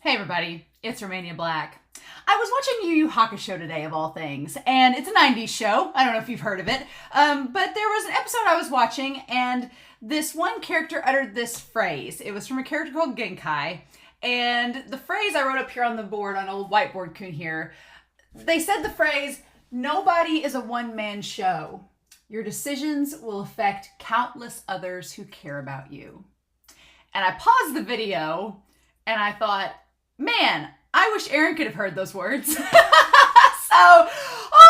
Hey everybody, it's Romania Black. I was watching Yu Yu Hakusho today, of all things, and it's a 90s show. I don't know if you've heard of it, but there was an episode I was watching, and this one character uttered this phrase. It was from a character called Genkai, and the phrase I wrote up here on the board, on a little whiteboard coon here, they said the phrase, "Nobody is a one-man show. Your decisions will affect countless others who care about you." And I paused the video, and I thought, man, I wish Eren could have heard those words. So, oh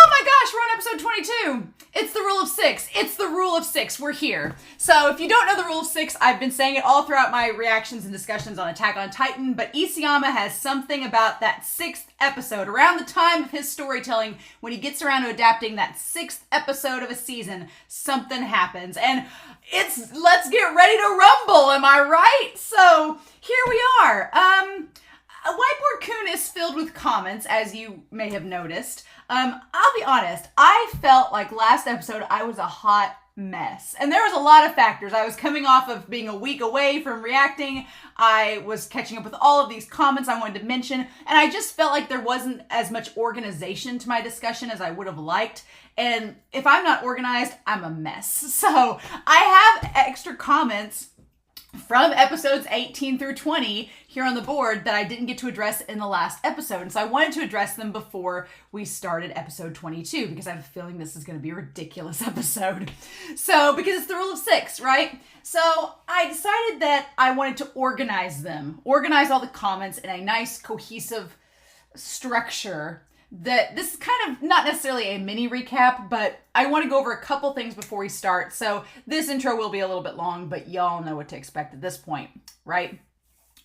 my gosh, we're on episode 22. It's the rule of six. It's the rule of six. We're here. So if you don't know the rule of six, I've been saying it all throughout my reactions and discussions on Attack on Titan, but Isayama has something about that sixth episode, around the time of his storytelling, when he gets around to adapting that sixth episode of a season, something happens. And it's, let's get ready to rumble, am I right? So here we are. A whiteboard coon is filled with comments, as you may have noticed. I'll be honest, I felt like last episode I was a hot mess. And there was a lot of factors. I was coming off of being a week away from reacting. I was catching up with all of these comments I wanted to mention. And I just felt like there wasn't as much organization to my discussion as I would have liked. And if I'm not organized, I'm a mess. So I have extra comments from episodes 18 through 20 here on the board that I didn't get to address in the last episode. And so I wanted to address them before we started episode 22, because I have a feeling this is going to be a ridiculous episode. So, because it's the rule of six, right? So I decided that I wanted to organize them, organize all the comments in a nice, cohesive structure. That this is kind of not necessarily a mini recap, but I want to go over a couple things before we start. So this intro will be a little bit long, but y'all know what to expect at this point, right?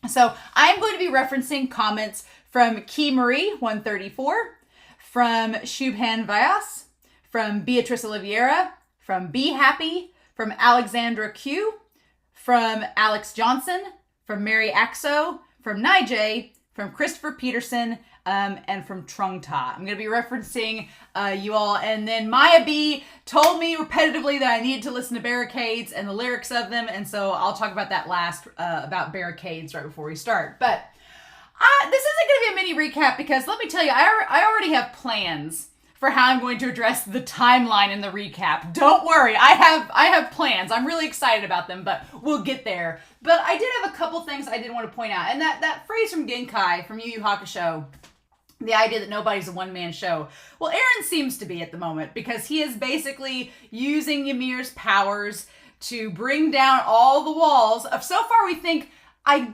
So I'm going to be referencing comments from Key Marie 134, from Shubhan Vyas, from Beatrice Oliveira, from Be Happy, from Alexandra Q, from Alex Johnson, from Mary Axo, from Nijay, from Christopher Peterson, and from Trung Ta. I'm going to be referencing you all. And then Maya B told me repetitively that I needed to listen to Barricades and the lyrics of them. And so I'll talk about that last, about Barricades right before we start. But this isn't going to be a mini recap, because let me tell you, I already have plans for how I'm going to address the timeline in the recap. Don't worry, I have plans. I'm really excited about them, but we'll get there. But I did have a couple things I did want to point out. And that phrase from Genkai, from Yu Yu Hakusho, the idea that nobody's a one-man show. Well, Eren seems to be at the moment, because he is basically using Ymir's powers to bring down all the walls of, so far we think,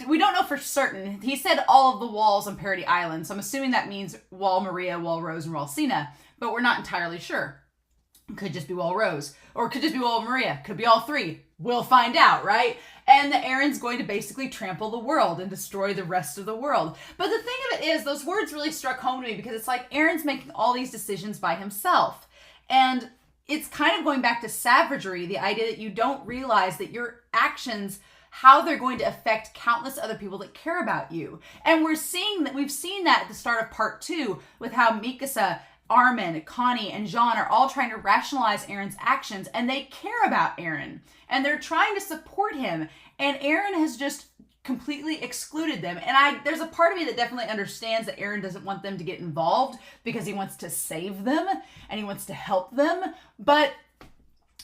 we don't know for certain. He said all of the walls on Parody Island, so I'm assuming that means Wall Maria, Wall Rose, and Wall Cena, but we're not entirely sure. It could just be Wall Rose, or it could just be Wall Maria. Could be all three. We'll find out, right? And the Eren's going to basically trample the world and destroy the rest of the world. But the thing of it is, those words really struck home to me, because it's like Eren's making all these decisions by himself. And it's kind of going back to savagery, the idea that you don't realize that your actions, how they're going to affect countless other people that care about you. And we've seen that at the start of part 2 with how Mikasa, Armin, Connie, and Jean are all trying to rationalize Eren's actions, and they care about Eren, and they're trying to support him, and Eren has just completely excluded them. And there's a part of me that definitely understands that Eren doesn't want them to get involved, because he wants to save them and he wants to help them, but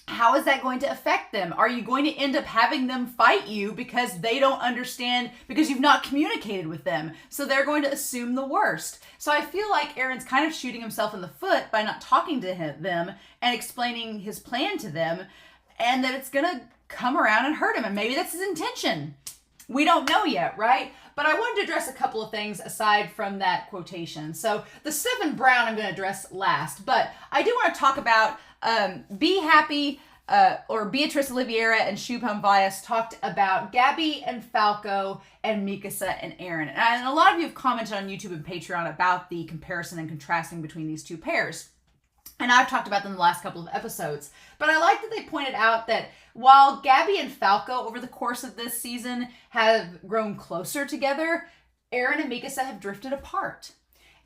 how is that going to affect them? Are you going to end up having them fight you because they don't understand, because you've not communicated with them? So they're going to assume the worst. So I feel like Eren's kind of shooting himself in the foot by not talking to them and explaining his plan to them, and that it's going to come around and hurt him. And maybe that's his intention. We don't know yet, right? But I wanted to address a couple of things aside from that quotation. So the stuff in brown I'm going to address last, but I do want to talk about Be Happy, or Beatrice Oliveira and Shubham Vyas talked about Gabby and Falco and Mikasa and Eren. And a lot of you have commented on YouTube and Patreon about the comparison and contrasting between these two pairs. And I've talked about them in the last couple of episodes. But I like that they pointed out that while Gabby and Falco over the course of this season have grown closer together, Eren and Mikasa have drifted apart.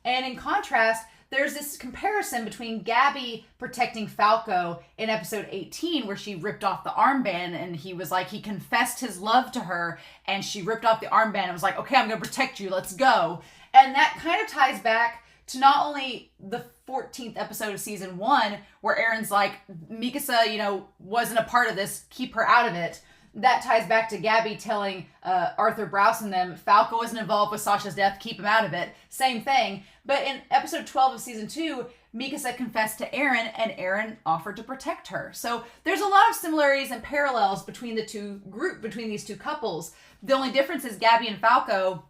And in contrast, there's this comparison between Gabby protecting Falco in episode 18, where she ripped off the armband, and he was like, he confessed his love to her, and she ripped off the armband and was like, okay, I'm going to protect you, let's go. And that kind of ties back to not only the 14th episode of season 1, where Eren's like, Mikasa, you know, wasn't a part of this, keep her out of it. That ties back to Gabby telling Arthur Browse and them, Falco wasn't involved with Sasha's death, keep him out of it. Same thing. But in episode 12 of season 2, Mikasa confessed to Eren, and Eren offered to protect her. So there's a lot of similarities and parallels between these two couples. The only difference is Gabby and Falco.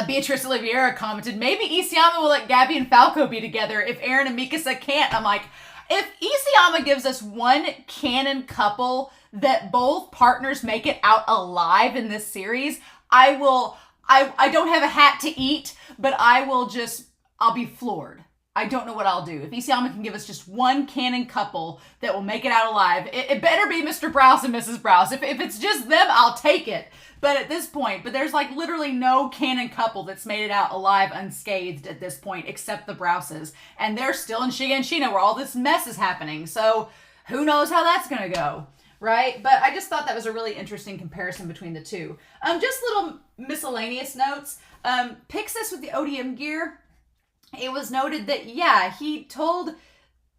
Beatrice Oliveira commented, maybe Isayama will let Gabby and Falco be together if Eren and Mikasa can't. I'm like, if Isayama gives us one canon couple that both partners make it out alive in this series, I don't have a hat to eat, but I'll be floored. I don't know what I'll do. If Isayama can give us just one canon couple that will make it out alive, it better be Mr. Browse and Mrs. Browse. If it's just them, I'll take it. But at this point, there's like literally no canon couple that's made it out alive unscathed at this point, except the Brouses. And they're still in Shiganshina where all this mess is happening. So who knows how that's going to go, right? But I just thought that was a really interesting comparison between the two. Just little miscellaneous notes. Pixis with the ODM gear. It was noted that, yeah, he told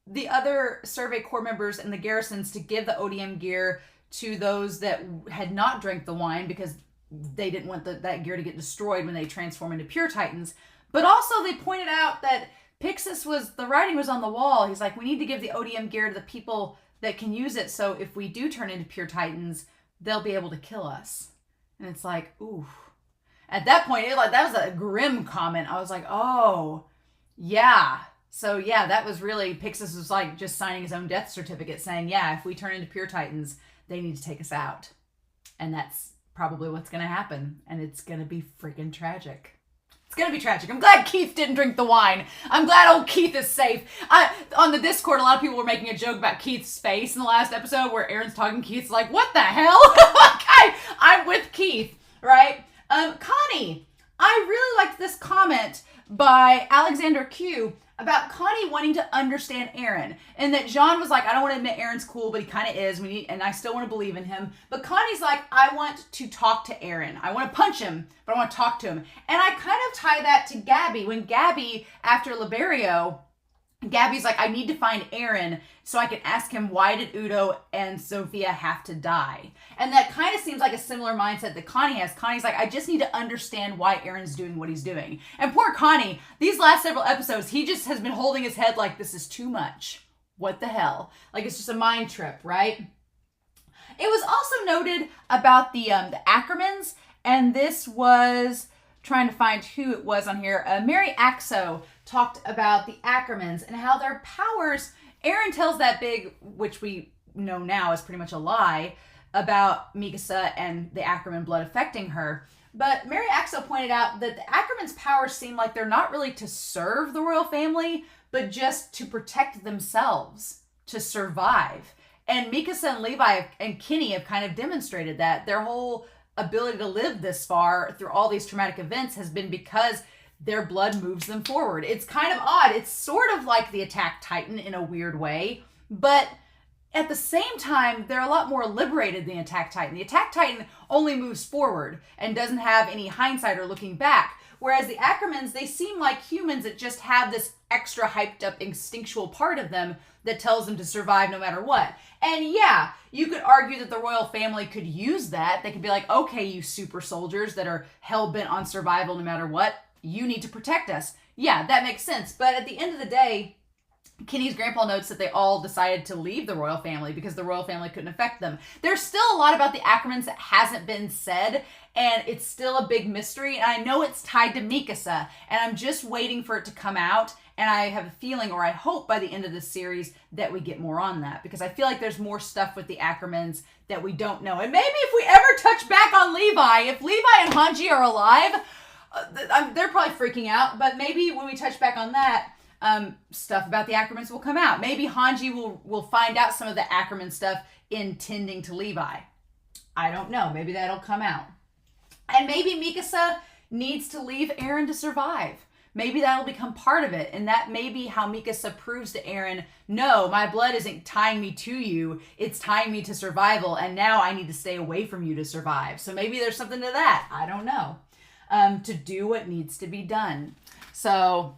the other Survey Corps members and the garrisons to give the ODM gear to those that had not drank the wine because they didn't want that gear to get destroyed when they transform into pure titans. But also they pointed out that Pixis the writing was on the wall. He's like, we need to give the ODM gear to the people that can use it, so if we do turn into pure titans, they'll be able to kill us. And it's like, ooh. At that point, that was a grim comment. I was like, oh, yeah. So yeah, that was really, Pixis was like just signing his own death certificate saying, yeah, if we turn into pure titans, they need to take us out. And that's probably what's going to happen. And it's going to be freaking tragic. It's going to be tragic. I'm glad Keith didn't drink the wine. I'm glad old Keith is safe. On the Discord, a lot of people were making a joke about Keith's face in the last episode where Eren's talking. Keith's like, what the hell? I'm with Keith, right? Connie, I really liked this comment by Alexander Q about Connie wanting to understand Eren, and that Jean was like, I don't want to admit Eren's cool, but he kind of is, and I still want to believe in him. But Connie's like, I want to talk to Eren. I want to punch him, but I want to talk to him. And I kind of tie that to Gabby. When Gabby, after Liberio, Gabby's like, I need to find Eren so I can ask him, why did Udo and Sophia have to die? And that kind of seems like a similar mindset that Connie has. Connie's like, I just need to understand why Eren's doing what he's doing. And poor Connie, these last several episodes, he just has been holding his head like, this is too much. What the hell? Like, it's just a mind trip, right? It was also noted about the Ackermans, and this was, trying to find who it was on here. Mary Axo talked about the Ackermans and how their powers, Eren tells that big, which we know now is pretty much a lie, about Mikasa and the Ackerman blood affecting her. But Mary Axo pointed out that the Ackerman's powers seem like they're not really to serve the royal family, but just to protect themselves, to survive. And Mikasa and Levi and Kenny have kind of demonstrated that. Their whole ability to live this far through all these traumatic events has been because their blood moves them forward. It's kind of odd. It's sort of like the Attack Titan in a weird way, but at the same time, they're a lot more liberated than the Attack Titan. The Attack Titan only moves forward and doesn't have any hindsight or looking back. Whereas the Ackermans, they seem like humans that just have this extra hyped up instinctual part of them that tells them to survive no matter what. And yeah, you could argue that the royal family could use that. They could be like, okay, you super soldiers that are hell-bent on survival no matter what, you need to protect us. Yeah, that makes sense. But at the end of the day, Kenny's grandpa notes that they all decided to leave the royal family because the royal family couldn't affect them. There's still a lot about the Ackermans that hasn't been said, and it's still a big mystery, and I know it's tied to Mikasa, and I'm just waiting for it to come out, and I have a feeling, or I hope by the end of this series, that we get more on that, because I feel like there's more stuff with the Ackermans that we don't know. And maybe if we ever touch back on Levi, if Levi and Hange are alive, they're probably freaking out, but maybe when we touch back on that, stuff about the Ackermans will come out. Maybe Hange will find out some of the Ackerman stuff in tending to Levi. I don't know. Maybe that'll come out. And maybe Mikasa needs to leave Eren to survive. maybe that'll become part of it. And that may be how Mikasa proves to Eren, no, my blood isn't tying me to you. It's tying me to survival. And now I need to stay away from you to survive. So maybe there's something to that. I don't know. To do what needs to be done. So,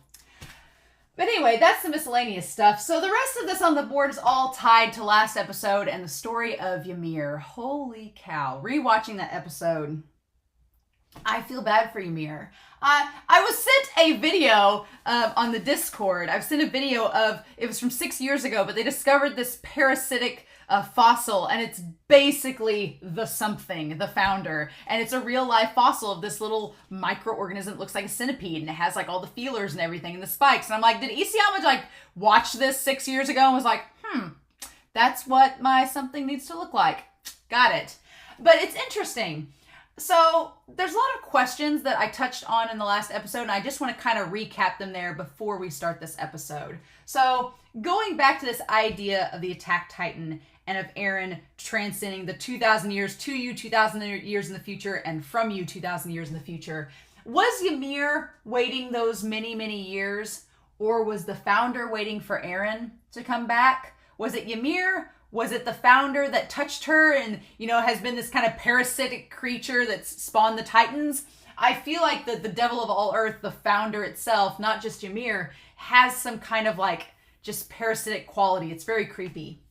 but anyway, that's the miscellaneous stuff. So the rest of this on the board is all tied to last episode and the story of Ymir. Holy cow. Rewatching that episode, I feel bad for Ymir. I was sent a video on the Discord. I've sent a video of, it was from 6 years ago, but they discovered this parasitic fossil, and it's basically the something, the founder. And it's a real life fossil of this little microorganism that looks like a centipede, and it has like all the feelers and everything and the spikes. And I'm like, did Isayama like watch this 6 years ago and was like, that's what my something needs to look like. Got it. But it's interesting. So there's a lot of questions that I touched on in the last episode, and I just want to kind of recap them there before we start this episode. So going back to this idea of the Attack Titan and of Eren transcending the 2,000 years to you 2,000 years in the future and from you 2,000 years in the future, was Ymir waiting those many, many years, or was the founder waiting for Eren to come back? Was it Ymir? Was it the founder that touched her and, you know, has been this kind of parasitic creature that's spawned the Titans? I feel like the devil of all earth, the founder itself, not just Ymir, has some kind of like just parasitic quality. It's very creepy.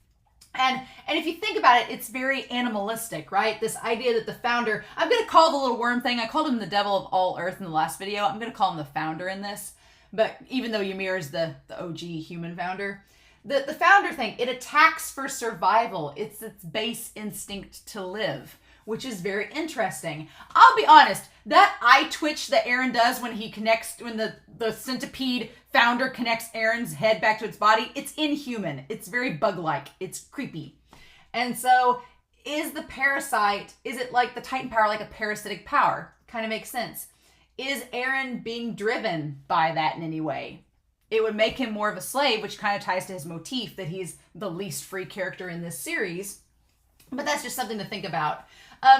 And if you think about it, it's very animalistic, right? This idea that the founder, I'm going to call the little worm thing, I called him the devil of all earth in the last video. I'm going to call him the founder in this. But even though Ymir is the OG human founder, the founder thing, it attacks for survival. It's its base instinct to live, which is very interesting. I'll be honest, that eye twitch that Eren does when he connects, when the centipede founder connects Eren's head back to its body, it's inhuman. It's very bug-like. It's creepy. And so is the parasite, is it like the Titan power, like a parasitic power? Kind of makes sense. Is Eren being driven by that in any way? It would make him more of a slave, which kind of ties to his motif that he's the least free character in this series. But that's just something to think about.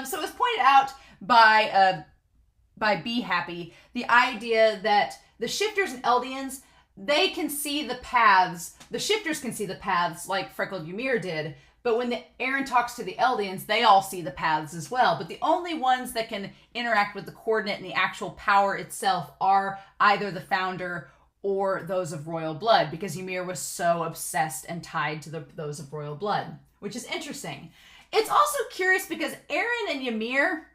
So it was pointed out by Be Happy, the idea that the Shifters and Eldians, they can see the paths. The Shifters can see the paths like Freckled Ymir did. But when Eren talks to the Eldians, they all see the paths as well. But the only ones that can interact with the coordinate and the actual power itself are either the founder or those of royal blood, because Ymir was so obsessed and tied to those of royal blood, which is interesting. It's also curious because Eren and Ymir,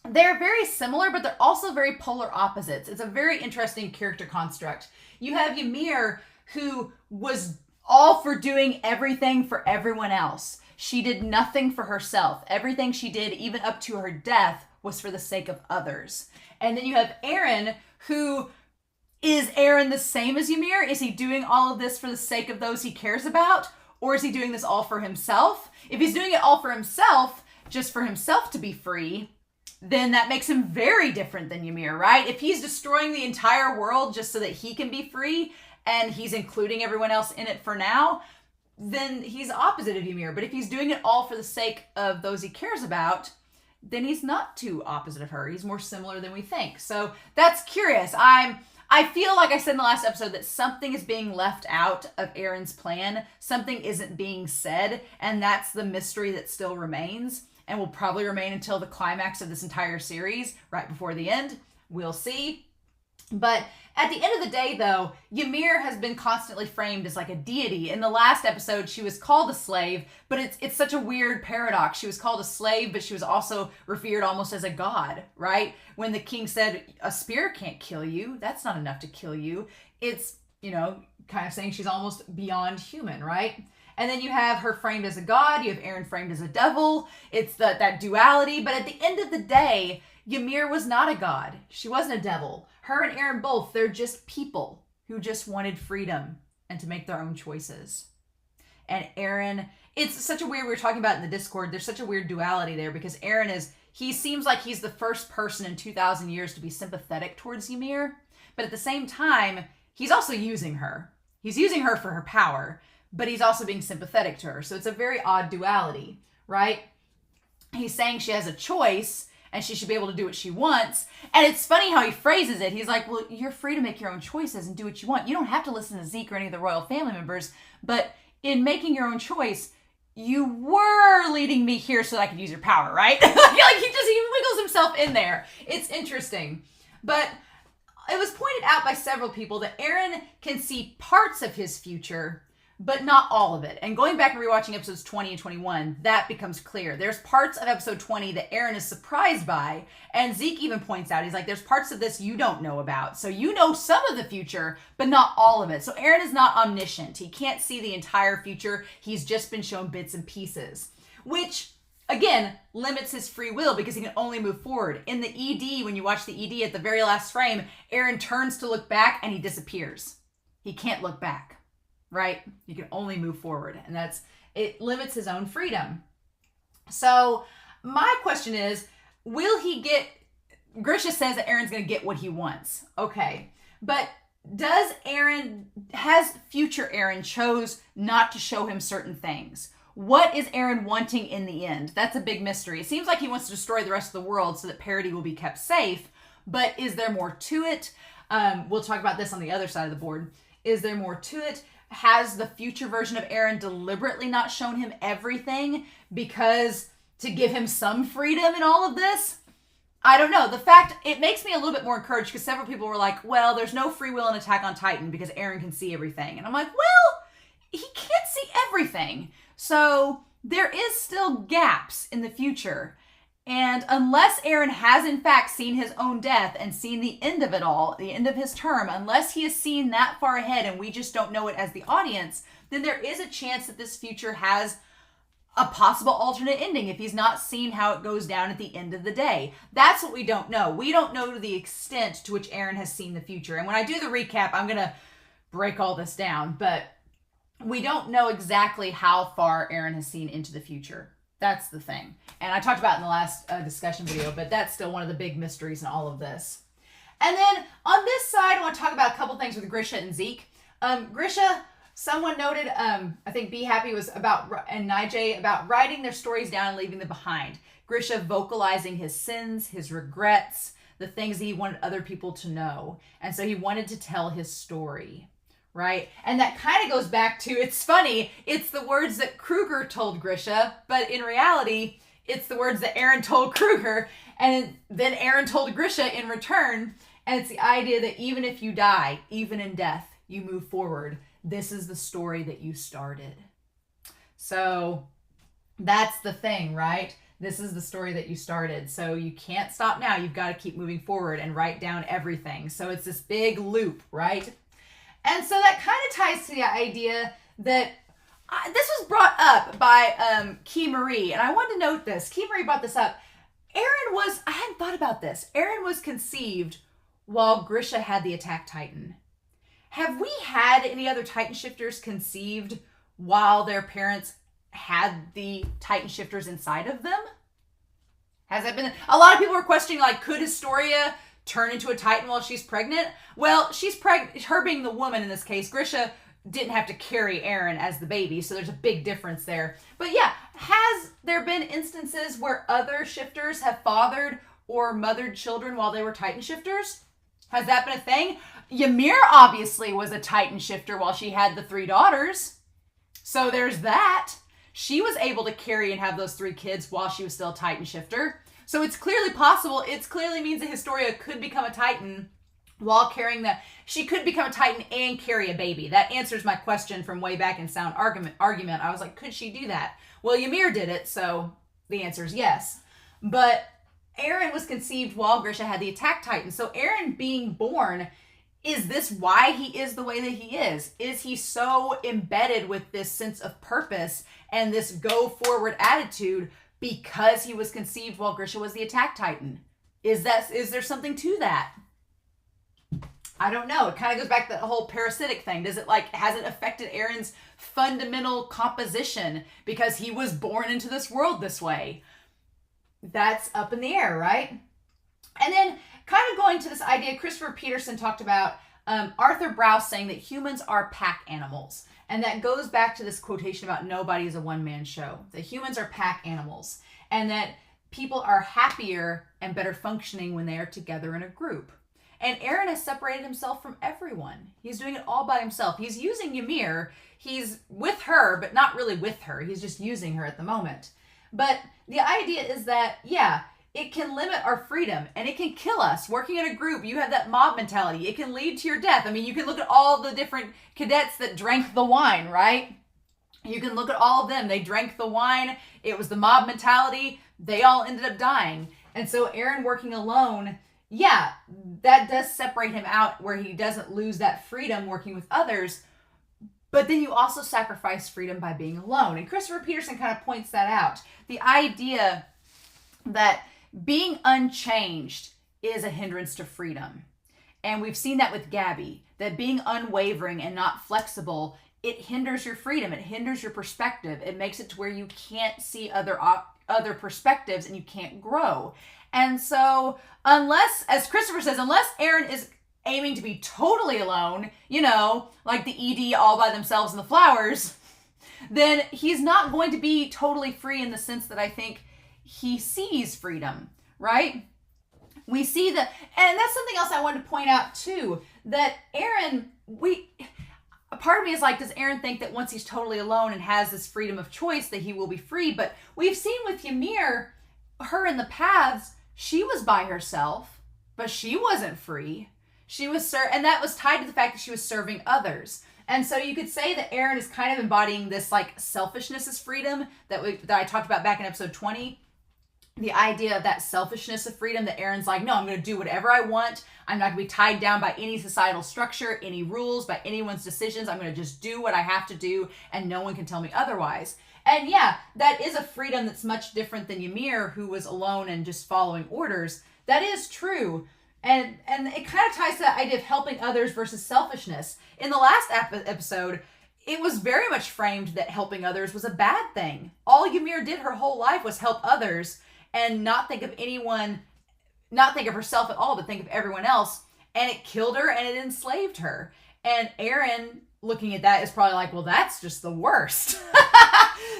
they're very similar, but they're also very polar opposites. It's a very interesting character construct. You have Ymir, who was all for doing everything for everyone else. She did nothing for herself. Everything she did, even up to her death, was for the sake of others. And then you have Eren, who... Is Eren the same as Ymir? Is he doing all of this for the sake of those he cares about? Or is he doing this all for himself? If he's doing it all for himself, just for himself to be free, then that makes him very different than Ymir, right? If he's destroying the entire world just so that he can be free, and he's including everyone else in it for now, then he's opposite of Ymir. But if he's doing it all for the sake of those he cares about, then he's not too opposite of her. He's more similar than we think. So that's curious. I feel like I said in the last episode that something is being left out of Eren's plan. Something isn't being said, and that's the mystery that still remains and will probably remain until the climax of this entire series, right before the end. We'll see. But at the end of the day, though, Ymir has been constantly framed as like a deity. In the last episode, she was called a slave, but it's such a weird paradox. She was called a slave, but she was also revered almost as a god, right? When the king said, a spear can't kill you, that's not enough to kill you. It's, you know, kind of saying she's almost beyond human, right? And then you have her framed as a god. You have Eren framed as a devil. It's that duality. But at the end of the day, Ymir was not a god. She wasn't a devil. Her and Eren both, they're just people who just wanted freedom and to make their own choices. And Eren, it's such a weird, we were talking about in the Discord, there's such a weird duality there because Eren he seems like he's the first person in 2,000 years to be sympathetic towards Ymir. But at the same time, he's also using her. He's using her for her power, but he's also being sympathetic to her. So it's a very odd duality, right? He's saying she has a choice, and she should be able to do what she wants. And it's funny how he phrases it. He's like, well, you're free to make your own choices and do what you want. You don't have to listen to Zeke or any of the royal family members, but in making your own choice, you were leading me here so that I could use your power, right? Like he wiggles himself in there. It's interesting. But it was pointed out by several people that Eren can see parts of his future, but not all of it. And going back and rewatching episodes 20 and 21, that becomes clear. There's parts of episode 20 that Eren is surprised by, and Zeke even points out, he's like, there's parts of this you don't know about. So you know some of the future, but not all of it. So Eren is not omniscient. He can't see the entire future. He's just been shown bits and pieces, which again limits his free will because he can only move forward. In the ED, when you watch the ED at the very last frame, Eren turns to look back and he disappears. He can't look back. Right? You can only move forward, and it limits his own freedom. So my question is, will he get, Grisha says that Eren's going to get what he wants. Okay. But has future Eren chose not to show him certain things? What is Eren wanting in the end? That's a big mystery. It seems like he wants to destroy the rest of the world so that parity will be kept safe, but is there more to it? We'll talk about this on the other side of the board. Is there more to it? Has the future version of Eren deliberately not shown him everything because to give him some freedom in all of this? I don't know. It makes me a little bit more encouraged because several people were like, well, there's no free will in Attack on Titan because Eren can see everything. And I'm like, well, he can't see everything. So there is still gaps in the future. And unless Eren has in fact seen his own death and seen the end of it all, the end of his term, unless he has seen that far ahead and we just don't know it as the audience, then there is a chance that this future has a possible alternate ending if he's not seen how it goes down at the end of the day. That's what we don't know. We don't know the extent to which Eren has seen the future. And when I do the recap, I'm going to break all this down, but we don't know exactly how far Eren has seen into the future. That's the thing. And I talked about it in the last discussion video, but that's still one of the big mysteries in all of this. And then on this side, I want to talk about a couple things with Grisha and Zeke. Grisha, someone noted, I think Be Happy was and Nijay about writing their stories down and leaving them behind. Grisha vocalizing his sins, his regrets, the things that he wanted other people to know. And so he wanted to tell his story. Right? And that kind of goes back to, it's funny, it's the words that Kruger told Grisha, but in reality, it's the words that Eren told Kruger, and then Eren told Grisha in return, and it's the idea that even if you die, even in death, you move forward. This is the story that you started. So that's the thing, right? This is the story that you started. So you can't stop now. You've got to keep moving forward and write down everything. So it's this big loop, right? And so that kind of ties to the idea that this was brought up by Key Marie, and I wanted to note this. Key Marie brought this up. I hadn't thought about this. Eren was conceived while Grisha had the Attack Titan. Have we had any other Titan shifters conceived while their parents had the Titan shifters inside of them? Has that been... A lot of people were questioning, like, could Historia turn into a Titan while she's pregnant? Well, she's pregnant, her being the woman in this case, Grisha didn't have to carry Eren as the baby, so there's a big difference there. But yeah, has there been instances where other shifters have fathered or mothered children while they were Titan shifters? Has that been a thing? Ymir obviously was a Titan shifter while she had the 3 daughters. So there's that. She was able to carry and have those 3 kids while she was still a Titan shifter. So it's clearly possible. It clearly means that Historia could become a Titan while carrying she could become a Titan and carry a baby. That answers my question from way back in Sound Argument. I was like, could she do that? Well, Ymir did it, so the answer is yes. But Eren was conceived while Grisha had the Attack Titan. So Eren being born, is this why he is the way that he is? Is he so embedded with this sense of purpose and this go forward attitude because he was conceived while Grisha was the Attack Titan? Is there something to that? I don't know. It kind of goes back to that whole parasitic thing. Has it affected Eren's fundamental composition because he was born into this world this way? That's up in the air, right? And then kind of going to this idea, Christopher Peterson talked about Arthur Browse saying that humans are pack animals. And that goes back to this quotation about nobody is a one-man show. That humans are pack animals. And that people are happier and better functioning when they are together in a group. And Eren has separated himself from everyone. He's doing it all by himself. He's using Ymir. He's with her, but not really with her. He's just using her at the moment. But the idea is that, yeah, it can limit our freedom and it can kill us. Working in a group, you have that mob mentality. It can lead to your death. I mean, you can look at all the different cadets that drank the wine, right? You can look at all of them. They drank the wine. It was the mob mentality. They all ended up dying. And so Eren working alone, yeah, that does separate him out where he doesn't lose that freedom working with others. But then you also sacrifice freedom by being alone. And Christopher Peterson kind of points that out. The idea that being unchanged is a hindrance to freedom. And we've seen that with Gabby, that being unwavering and not flexible, it hinders your freedom. It hinders your perspective. It makes it to where you can't see other perspectives and you can't grow. And so unless, as Christopher says, unless Eren is aiming to be totally alone, you know, like the ED all by themselves in the flowers, then he's not going to be totally free in the sense that I think he sees freedom, right? We see that, and that's something else I wanted to point out too, that Eren, a part of me is like, does Eren think that once he's totally alone and has this freedom of choice that he will be free? But we've seen with Ymir, her in the paths, she was by herself, but she wasn't free. She was and that was tied to the fact that she was serving others. And so you could say that Eren is kind of embodying this like selfishness as freedom that I talked about back in episode 20. The idea of that selfishness of freedom, that Eren's like, no, I'm going to do whatever I want. I'm not going to be tied down by any societal structure, any rules, by anyone's decisions. I'm going to just do what I have to do and no one can tell me otherwise. And yeah, that is a freedom that's much different than Ymir, who was alone and just following orders. That is true. And it kind of ties to that idea of helping others versus selfishness. In the last episode, it was very much framed that helping others was a bad thing. All Ymir did her whole life was help others and not think of anyone, not think of herself at all, but think of everyone else. And it killed her and it enslaved her. And Eren, looking at that, is probably like, well, that's just the worst.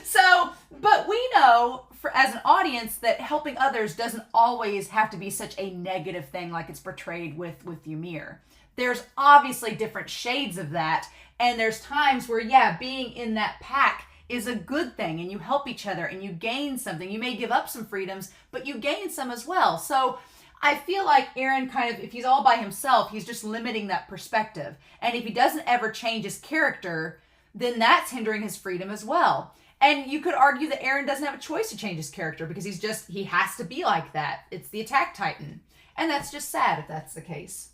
So, but we know as an audience that helping others doesn't always have to be such a negative thing like it's portrayed with Ymir. There's obviously different shades of that. And there's times where, yeah, being in that pack is a good thing and you help each other and you gain something. You may give up some freedoms, but you gain some as well. So I feel like Eren kind of, if he's all by himself, he's just limiting that perspective. And if he doesn't ever change his character, then that's hindering his freedom as well. And you could argue that Eren doesn't have a choice to change his character because he has to be like that. It's the attack titan. And that's just sad if that's the case.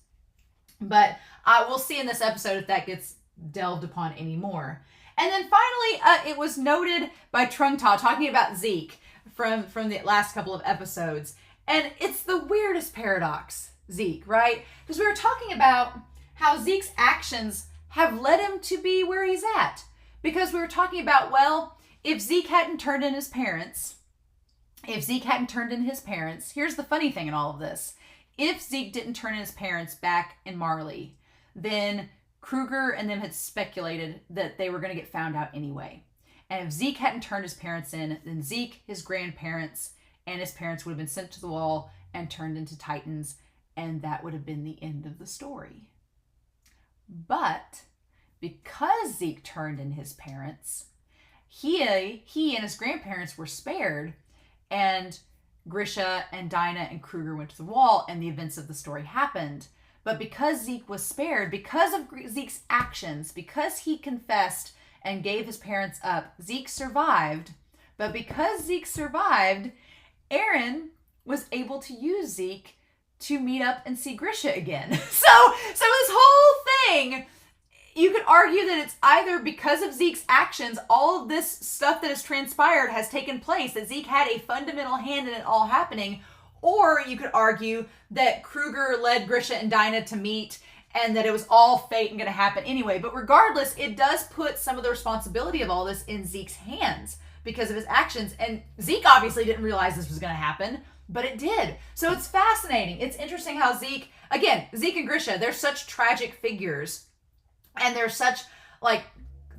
But we'll see in this episode if that gets delved upon anymore. And then finally, it was noted by Thaw talking about Zeke from the last couple of episodes. And it's the weirdest paradox, Zeke, right? Because we were talking about how Zeke's actions have led him to be where he's at. Because we were talking about, well, if Zeke hadn't turned in his parents, here's the funny thing in all of this. If Zeke didn't turn in his parents back in Marley, then Kruger and them had speculated that they were going to get found out anyway. And if Zeke hadn't turned his parents in, then Zeke, his grandparents, and his parents would have been sent to the wall and turned into Titans, and that would have been the end of the story. But because Zeke turned in his parents, he and his grandparents were spared, and Grisha and Dinah and Kruger went to the wall, and the events of the story happened. But because Zeke was spared, because of Zeke's actions, because he confessed and gave his parents up, Zeke survived. But because Zeke survived, Eren was able to use Zeke to meet up and see Grisha again. So this whole thing, you could argue that it's either because of Zeke's actions, all of this stuff that has transpired has taken place, that Zeke had a fundamental hand in it all happening, or you could argue that Kruger led Grisha and Dinah to meet and that it was all fate and going to happen anyway. But regardless, it does put some of the responsibility of all this in Zeke's hands because of his actions. And Zeke obviously didn't realize this was going to happen, but it did. So it's fascinating. It's interesting how Zeke and Grisha, they're such tragic figures. And they're such, like,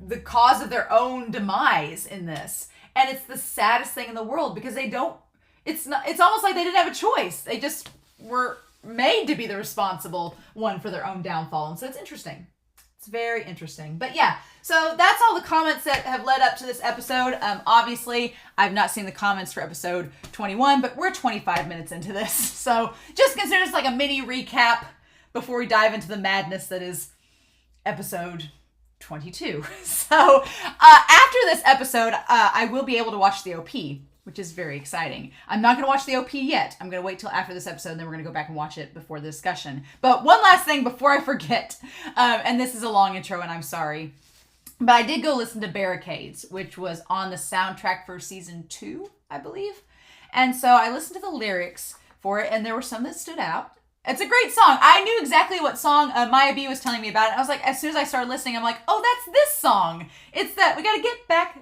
the cause of their own demise in this. And it's the saddest thing in the world because they don't, it's almost like they didn't have a choice. They just were made to be the responsible one for their own downfall. And so it's interesting. It's very interesting. But yeah, so that's all the comments that have led up to this episode. Obviously, I've not seen the comments for episode 21, but we're 25 minutes into this. So just consider this like a mini recap before we dive into the madness that is episode 22. So after this episode, I will be able to watch the OP, which is very exciting. I'm not going to watch the OP yet. I'm going to wait till after this episode, and then we're going to go back and watch it before the discussion. But one last thing before I forget, and this is a long intro, and I'm sorry, but I did go listen to Barricades, which was on the soundtrack for season 2, I believe. And so I listened to the lyrics for it, and there were some that stood out. It's a great song. I knew exactly what song Maya B was telling me about it. I was like, as soon as I started listening, I'm like, oh, that's this song. It's that, we gotta get back.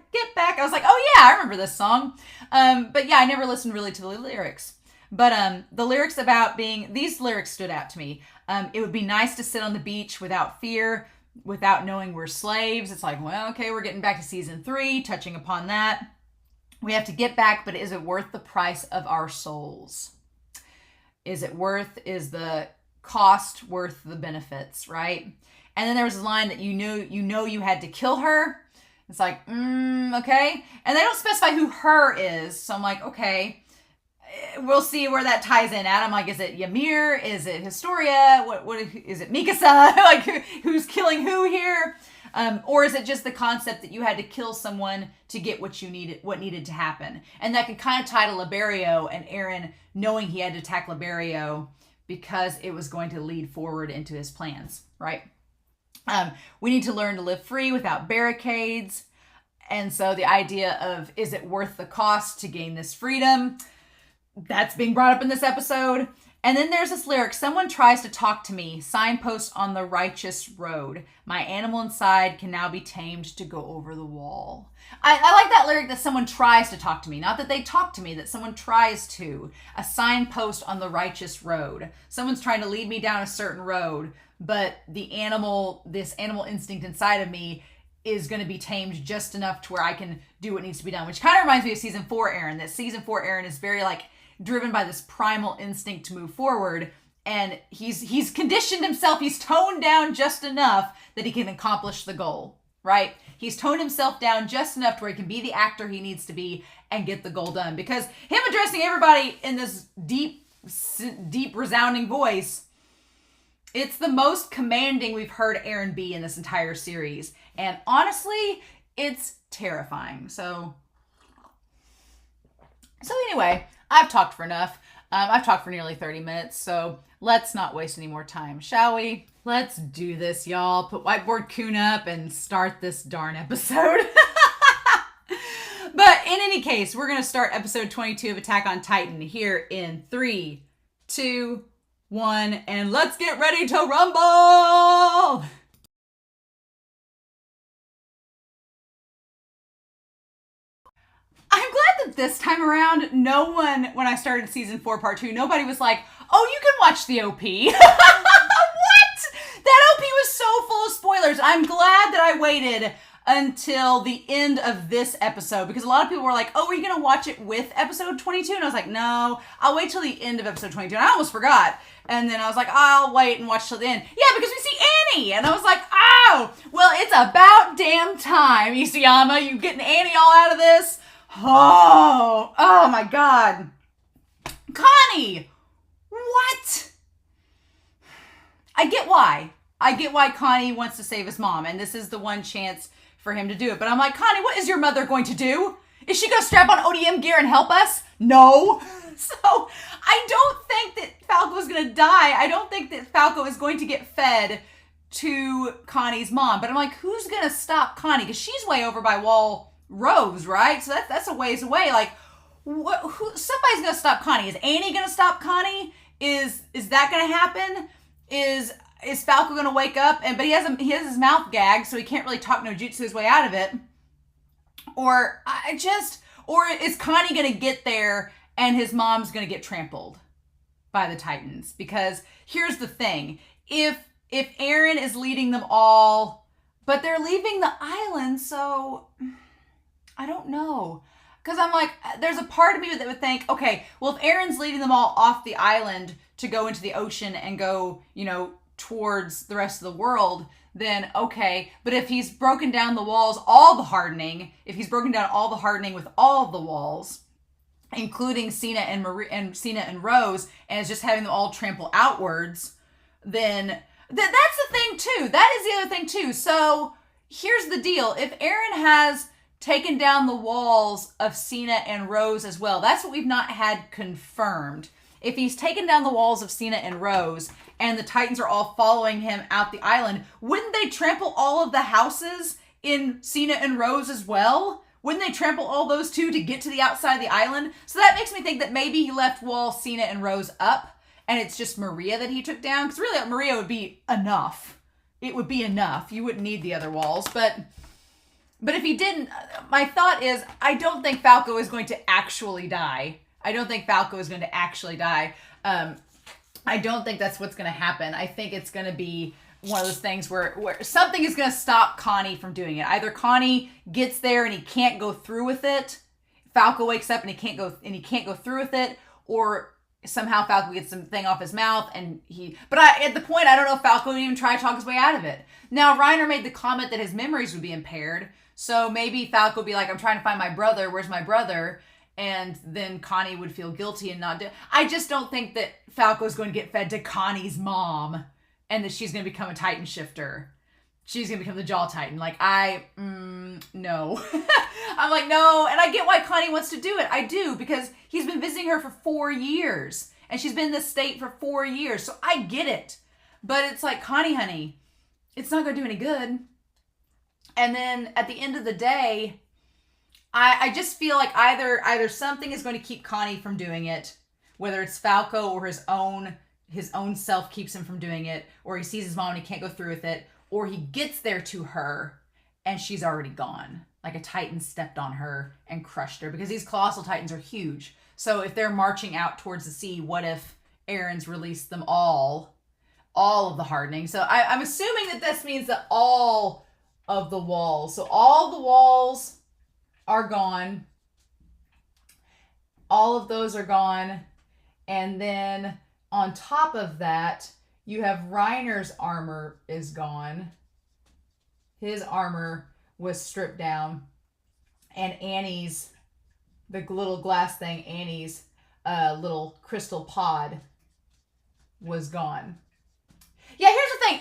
I was like, oh yeah, I remember this song. But yeah, I never listened really to the lyrics. But the lyrics about these lyrics stood out to me. It would be nice to sit on the beach without fear, without knowing we're slaves. It's like, well, okay, we're getting back to season 3, touching upon that. We have to get back, but is it worth the price of our souls? Is the cost worth the benefits, right? And then there was a line that you know you had to kill her. It's like, okay. And they don't specify who her is. So I'm like, okay, we'll see where that ties in at. I'm like, is it Ymir? Is it Historia? What is it Mikasa? Like, who's killing who here? Or is it just the concept that you had to kill someone to get what needed to happen? And that could kind of tie to Liberio and Eren knowing he had to attack Liberio because it was going to lead forward into his plans, right? We need to learn to live free without barricades. And so the idea of, is it worth the cost to gain this freedom? That's being brought up in this episode. And then there's this lyric, someone tries to talk to me, signpost on the righteous road. My animal inside can now be tamed to go over the wall. I like that lyric that someone tries to talk to me. Not that they talk to me, that someone tries to. A signpost on the righteous road. Someone's trying to lead me down a certain road, but this animal instinct inside of me is going to be tamed just enough to where I can do what needs to be done. Which kind of reminds me of season 4 Eren. That season 4 Eren is very like driven by this primal instinct to move forward, and he's conditioned himself, he's toned down just enough that he can accomplish the goal, right? He's toned himself down just enough to where he can be the actor he needs to be and get the goal done. Because him addressing everybody in this deep resounding voice, it's the most commanding we've heard Eren be in this entire series. And honestly, it's terrifying. So anyway, I've talked for enough. I've talked for nearly 30 minutes, so let's not waste any more time, shall we? Let's do this, y'all. Put Whiteboard Coon up and start this darn episode. But in any case, we're going to start episode 22 of Attack on Titan here in 3, 2, 1, and let's get ready to rumble! I'm glad that this time around, no one, when I started season 4 part 2, nobody was like, oh, you can watch the OP. What? That OP was so full of spoilers. I'm glad that I waited until the end of this episode, because a lot of people were like, oh, are you going to watch it with episode 22? And I was like, no, I'll wait till the end of episode 22. And I almost forgot. And then I was like, I'll wait and watch till the end. Yeah, because we see Annie. And I was like, oh, well, it's about damn time, Isayama. You getting Annie all out of this? Oh my God. Connie! What? I get why Connie wants to save his mom, and this is the one chance for him to do it. But I'm like, Connie, what is your mother going to do? Is she going to strap on ODM gear and help us? No. So I don't think that Falco is going to die. I don't think that Falco is going to get fed to Connie's mom. But I'm like, who's going to stop Connie? Because she's way over by Wall Rose, right? So that's a ways away. Like, somebody's gonna stop Connie. Is Annie gonna stop Connie? Is that gonna happen? Is Falco gonna wake up but he has his mouth gagged, so he can't really talk no jutsu his way out of it? Or is Connie gonna get there and his mom's gonna get trampled by the Titans? Because here's the thing: if Eren is leading them all, but they're leaving the island, so I don't know. Because I'm like, there's a part of me that would think, okay, well, if Eren's leading them all off the island to go into the ocean and go, you know, towards the rest of the world, then okay. But if he's broken down the walls, all the hardening, if he's broken down all the hardening with all of the walls, including Cena and Rose, and is just having them all trample outwards, then that's the thing too. That is the other thing too. So here's the deal. If Eren has taken down the walls of Cena and Rose as well, that's what we've not had confirmed. If he's taken down the walls of Cena and Rose, and the Titans are all following him out the island, wouldn't they trample all of the houses in Cena and Rose as well? Wouldn't they trample all those two to get to the outside of the island? So that makes me think that maybe he left wall Cena and Rose up, and it's just Maria that he took down. Because really, Maria would be enough. It would be enough. You wouldn't need the other walls. But if he didn't, my thought is, I don't think Falco is going to actually die. I don't think Falco is going to actually die. I don't think that's what's going to happen. I think it's going to be one of those things where something is going to stop Connie from doing it. Either Connie gets there and he can't go through with it. Falco wakes up and he can't go through with it, or somehow Falco gets something off his mouth and But at the point, I don't know if Falco would even try to talk his way out of it. Now, Reiner made the comment that his memories would be impaired, so maybe Falco would be like, I'm trying to find my brother. Where's my brother? And then Connie would feel guilty and not do. I just don't think that Falco is going to get fed to Connie's mom and that she's going to become a Titan shifter. She's going to become the Jaw Titan. Like, no. I'm like, no. And I get why Connie wants to do it. I do, because he's been visiting her for 4 years. And she's been in this state for 4 years. So I get it. But it's like, Connie, honey, it's not going to do any good. And then at the end of the day, I just feel like either something is going to keep Connie from doing it, whether it's Falco or his own self keeps him from doing it, or he sees his mom and he can't go through with it, or he gets there to her and she's already gone. Like a Titan stepped on her and crushed her, because these colossal Titans are huge. So if they're marching out towards the sea, what if Eren's released them all of the hardening? So I'm assuming that this means that all of the walls, so all the walls are gone. All of those are gone. And then on top of that, you have Reiner's armor is gone. His armor was stripped down. And Annie's, the little glass thing, Annie's little crystal pod was gone. Yeah, here's the thing.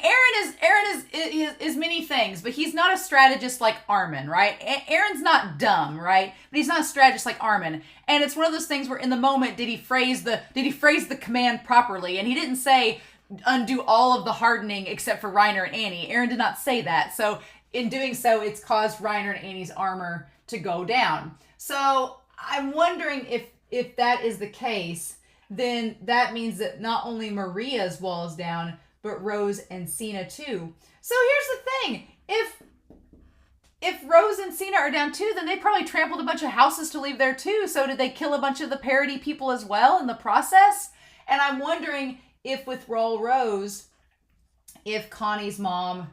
Eren is many things, but he's not a strategist like Armin, right? Eren's not dumb, right? But he's not a strategist like Armin. And it's one of those things where in the moment, did he phrase the command properly? And he didn't say undo all of the hardening except for Reiner and Annie. Eren did not say that. So in doing so, it's caused Reiner and Annie's armor to go down. So I'm wondering if that is the case, then that means that not only Maria's wall is down, but Rose and Cena too. So here's the thing. If Rose and Cena are down too, then they probably trampled a bunch of houses to leave there too. So did they kill a bunch of the parody people as well in the process? And I'm wondering if with Rose, if Connie's mom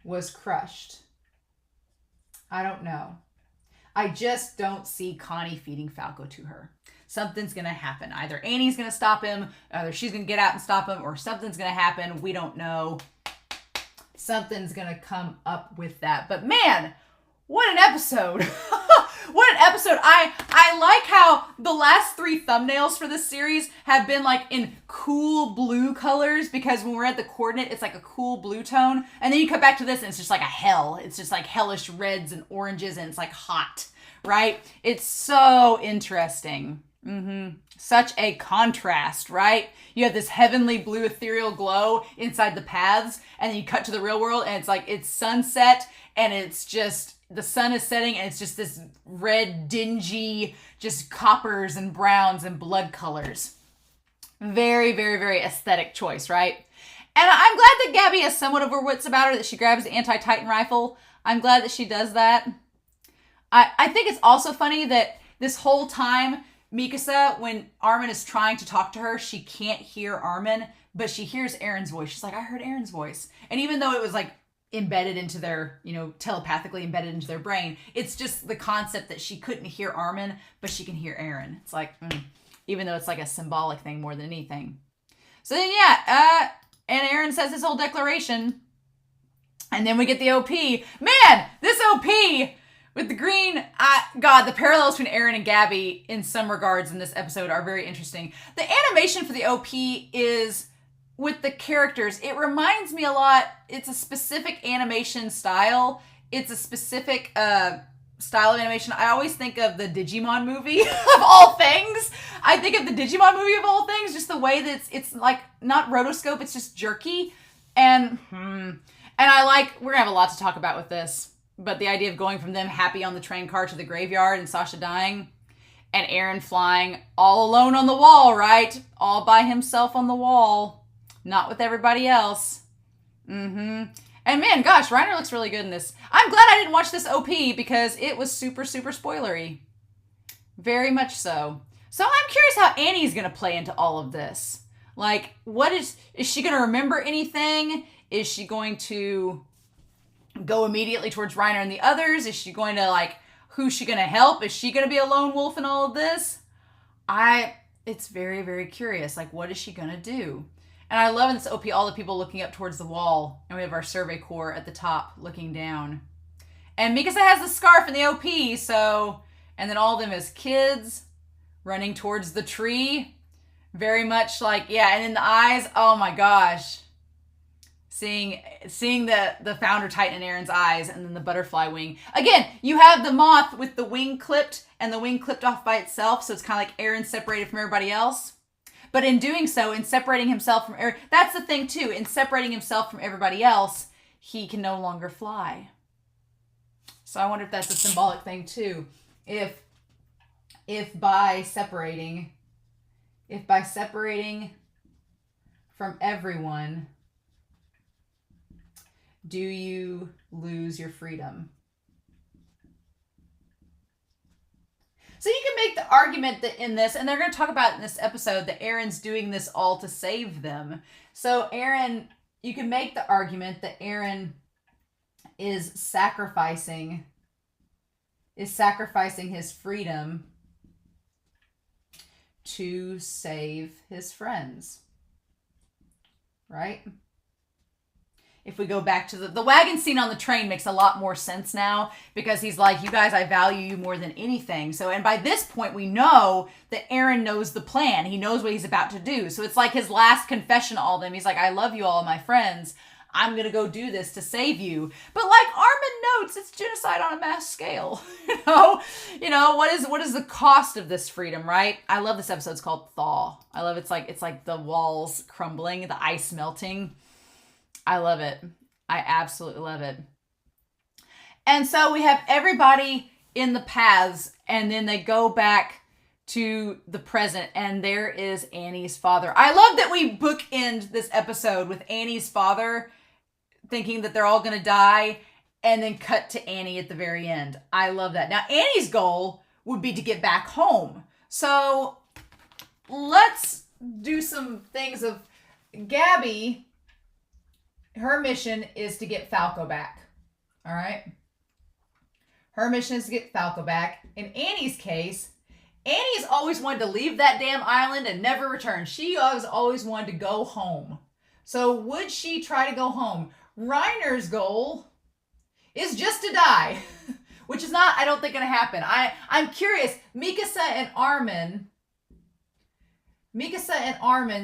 was crushed. I don't know. I just don't see Connie feeding Falco to her. Something's going to happen. Either Annie's going to stop him, either she's going to get out and stop him, or something's going to happen. We don't know. Something's going to come up with that. But man, what an episode. What an episode. I like how the last 3 thumbnails for this series have been like in cool blue colors, because when we're at the coordinate, it's like a cool blue tone. And then you come back to this and it's just like a hell. It's just like hellish reds and oranges, and it's like hot, right? It's so interesting. Such a contrast, right? You have this heavenly blue ethereal glow inside the paths, and then you cut to the real world and it's like it's sunset, and it's just the sun is setting, and it's just this red, dingy, just coppers and browns and blood colors. Very, very, very aesthetic choice, right? And I'm glad that Gabby has somewhat of her wits about her, that she grabs the anti-Titan rifle. I'm glad that she does that. I think it's also funny that this whole time, Mikasa, when Armin is trying to talk to her, she can't hear Armin, but she hears Eren's voice. She's like, I heard Eren's voice. And even though it was like embedded into their, telepathically embedded into their brain. It's just the concept that she couldn't hear Armin, but she can hear Eren. It's like, even though it's like a symbolic thing more than anything. So then, and Eren says his whole declaration. And then we get the OP. Man, this OP with the green, God, the parallels between Eren and Gabby in some regards in this episode are very interesting. The animation for the OP is, with the characters, it reminds me a lot, it's a specific animation style. It's a specific style of animation. I always think of the Digimon movie of all things. I think of the Digimon movie of all things, just the way that it's like, not rotoscope, it's just jerky. And I like, we're gonna have a lot to talk about with this, but the idea of going from them happy on the train car to the graveyard and Sasha dying, and Eren flying all alone on the wall, right? All by himself on the wall, not with everybody else. And man, gosh, Reiner looks really good in this. I'm glad I didn't watch this OP because it was super, super spoilery. Very much so. So I'm curious how Annie's gonna play into all of this. Like, is she gonna remember anything? Is she going to go immediately towards Reiner and the others? Is she going to, who's she going to help? Is she going to be a lone wolf in all of this? It's very, very curious. What is she going to do? And I love in this OP all the people looking up towards the wall. And we have our Survey Corps at the top looking down. And Mikasa has the scarf in the OP, so... And then all of them as kids running towards the tree. Very much and in the eyes, oh my gosh. Seeing the founder titan in Eren's eyes, and then the butterfly wing. Again, you have the moth with the wing clipped and the wing clipped off by itself, so it's kind of like Eren separated from everybody else. But in doing so, in separating himself from Eren, that's the thing too. In separating himself from everybody else, he can no longer fly. So I wonder if that's a symbolic thing too. If by separating from everyone, do you lose your freedom? So you can make the argument that in this, and they're going to talk about in this episode, that Eren's doing this all to save them. So Eren, you can make the argument that Eren is sacrificing his freedom to save his friends. Right? If we go back to the wagon scene on the train makes a lot more sense now, because he's like, you guys, I value you more than anything. So, and by this point, we know that Eren knows the plan. He knows what he's about to do. So it's like his last confession to all of them. He's like, I love you all, my friends. I'm going to go do this to save you. But like Armin notes, it's genocide on a mass scale. What is the cost of this freedom, right? I love this episode. It's called Thaw. I love it's like the walls crumbling, the ice melting. I love it. I absolutely love it. And so we have everybody in the paths, and then they go back to the present, and there is Annie's father. I love that we bookend this episode with Annie's father thinking that they're all going to die, and then cut to Annie at the very end. I love that. Now, Annie's goal would be to get back home. So let's do some things of Gabby. Her mission is to get Falco back. All right? Her mission is to get Falco back. In Annie's case, Annie's always wanted to leave that damn island and never return. She always wanted to go home. So would she try to go home? Reiner's goal is just to die, which is not, I don't think, going to happen. I'm curious. Mikasa and Armin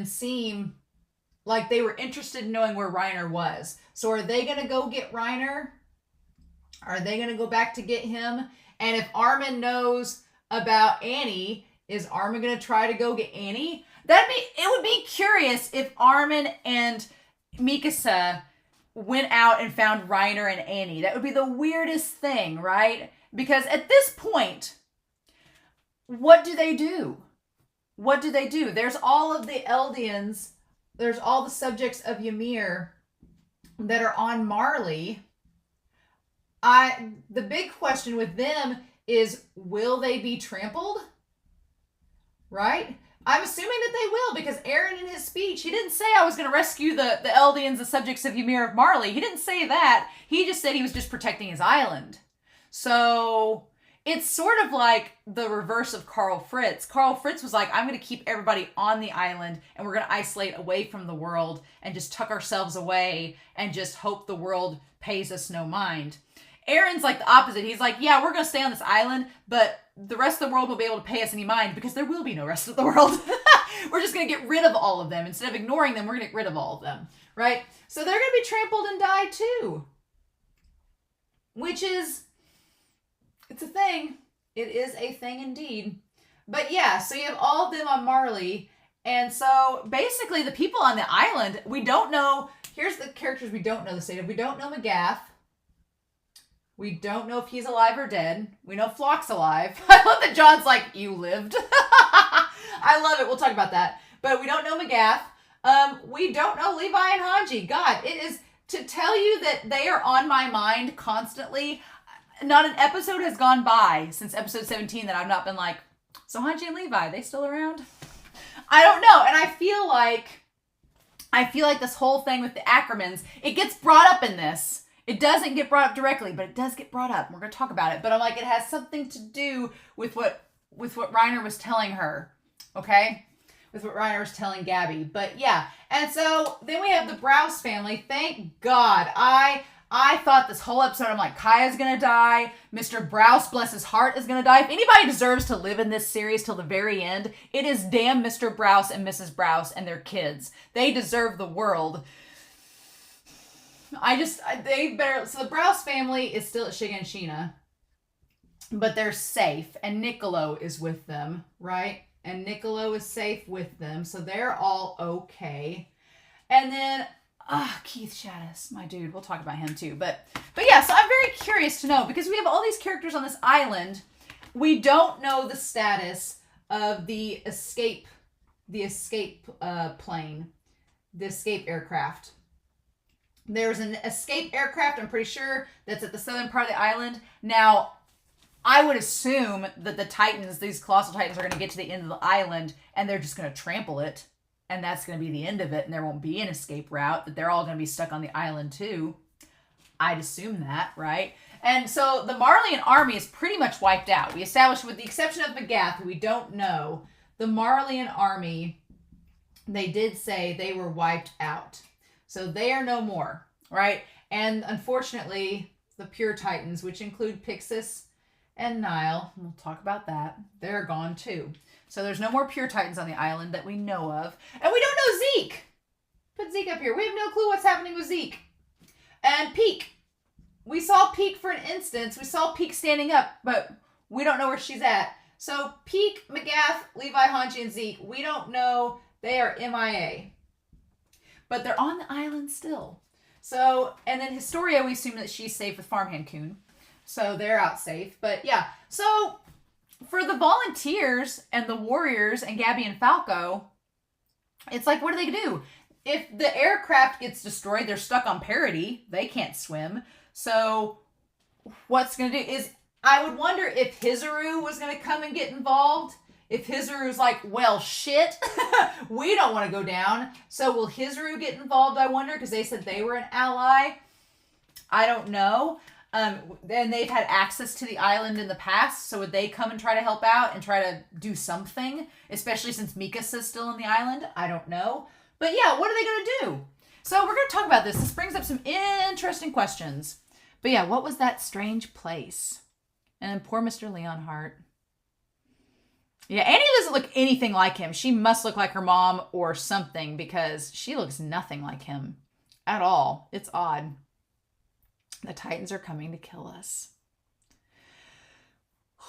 seem like they were interested in knowing where Reiner was. So are they going to go get Reiner? Are they going to go back to get him? And if Armin knows about Annie, is Armin going to try to go get Annie? It would be curious if Armin and Mikasa went out and found Reiner and Annie. That would be the weirdest thing, right? Because at this point, what do they do? What do they do? There's all of the Eldians. There's all the subjects of Ymir that are on Marley. The big question with them is, will they be trampled? Right? I'm assuming that they will, because Eren in his speech, he didn't say I was going to rescue the Eldians, the subjects of Ymir of Marley. He didn't say that. He just said he was just protecting his island. So it's sort of like the reverse of Karl Fritz. Karl Fritz was like, I'm going to keep everybody on the island and we're going to isolate away from the world and just tuck ourselves away and just hope the world pays us no mind. Eren's like the opposite. He's like, yeah, we're going to stay on this island, but the rest of the world will be able to pay us any mind because there will be no rest of the world. We're just going to get rid of all of them. Instead of ignoring them, we're going to get rid of all of them, right? So they're going to be trampled and die too. Which is, it's a thing. It is a thing indeed. But yeah, so you have all of them on Marley. And so basically the people on the island, we don't know. Here's the characters we don't know the state of. We don't know McGath. We don't know if he's alive or dead. We know Flock's alive. I love that John's like, you lived. I love it. We'll talk about that. But we don't know McGath. We don't know Levi and Hange. God, it is to tell you that they are on my mind constantly. Not an episode has gone by since episode 17 that I've not been like, so Hange and Levi, they still around? I don't know. And I feel like this whole thing with the Ackermans, it gets brought up in this. It doesn't get brought up directly, but it does get brought up. We're going to talk about it. But I'm like, it has something to do with what Reiner was telling her. Okay? With what Reiner was telling Gabby. But yeah. And so then we have the Browse family. Thank God. I thought this whole episode, I'm like, Kaya's going to die. Mr. Browse, bless his heart, is going to die. If anybody deserves to live in this series till the very end, it is damn Mr. Browse and Mrs. Browse and their kids. They deserve the world. So the Browse family is still at Shiganshina, but they're safe, and Niccolo is with them, right? And Niccolo is safe with them, so they're all okay. And then, Keith Shaddis, my dude, we'll talk about him too. But yeah, so I'm very curious to know, because we have all these characters on this island. We don't know the status of the escape plane, the escape aircraft. There's an escape aircraft, I'm pretty sure, that's at the southern part of the island. Now, I would assume that the Titans, these colossal Titans, are going to get to the end of the island, and they're just going to trample it, and that's going to be the end of it, and there won't be an escape route, that they're all going to be stuck on the island too. I'd assume that, right? And so the Marleyan army is pretty much wiped out. We established, with the exception of McGath, who we don't know, the Marleyan army, they did say they were wiped out. So they are no more, right? And unfortunately, the pure Titans, which include Pixis and Nile, we'll talk about that, they're gone too. So there's no more pure Titans on the island that we know of. And we don't know Zeke. Put Zeke up here. We have no clue what's happening with Zeke. And Peak. We saw Peak for an instance. We saw Peak standing up, but we don't know where she's at. So Peak, McGath, Levi, Hange, and Zeke, we don't know. They are MIA. But they're on the island still. So, and then Historia, we assume that she's safe with Farmhand Coon. So they're out safe. But yeah, so for the volunteers and the warriors and Gabby and Falco, it's like, what are they going to do? If the aircraft gets destroyed, they're stuck on parity. They can't swim. So what's going to do is, I would wonder if Hizuru was going to come and get involved. If Hizuru's like, well, shit, we don't want to go down. So will Hizuru get involved, I wonder? Because they said they were an ally. I don't know. And they've had access to the island in the past. So would they come and try to help out and try to do something? Especially since Mikasa's still on the island. I don't know. But yeah, what are they going to do? So we're going to talk about this. This brings up some interesting questions. But yeah, what was that strange place? And then poor Mr. Leonhardt. Yeah, Annie doesn't look anything like him. She must look like her mom or something, because she looks nothing like him at all. It's odd. The Titans are coming to kill us.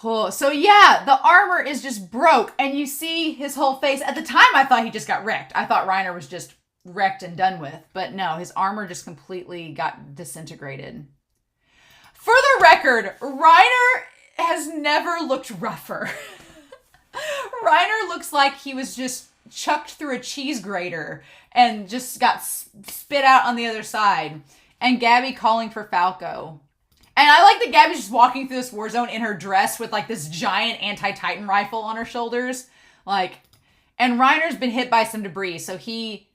Oh, so yeah, the armor is just broke, and you see his whole face. At the time, I thought he just got wrecked. I thought Reiner was just wrecked and done with. But no, his armor just completely got disintegrated. For the record, Reiner has never looked rougher. Reiner looks like he was just chucked through a cheese grater and just got spit out on the other side. And Gabby calling for Falco. And I like that Gabby's just walking through this war zone in her dress with like this giant anti-Titan rifle on her shoulders. Like, And Reiner's been hit by some debris, so he's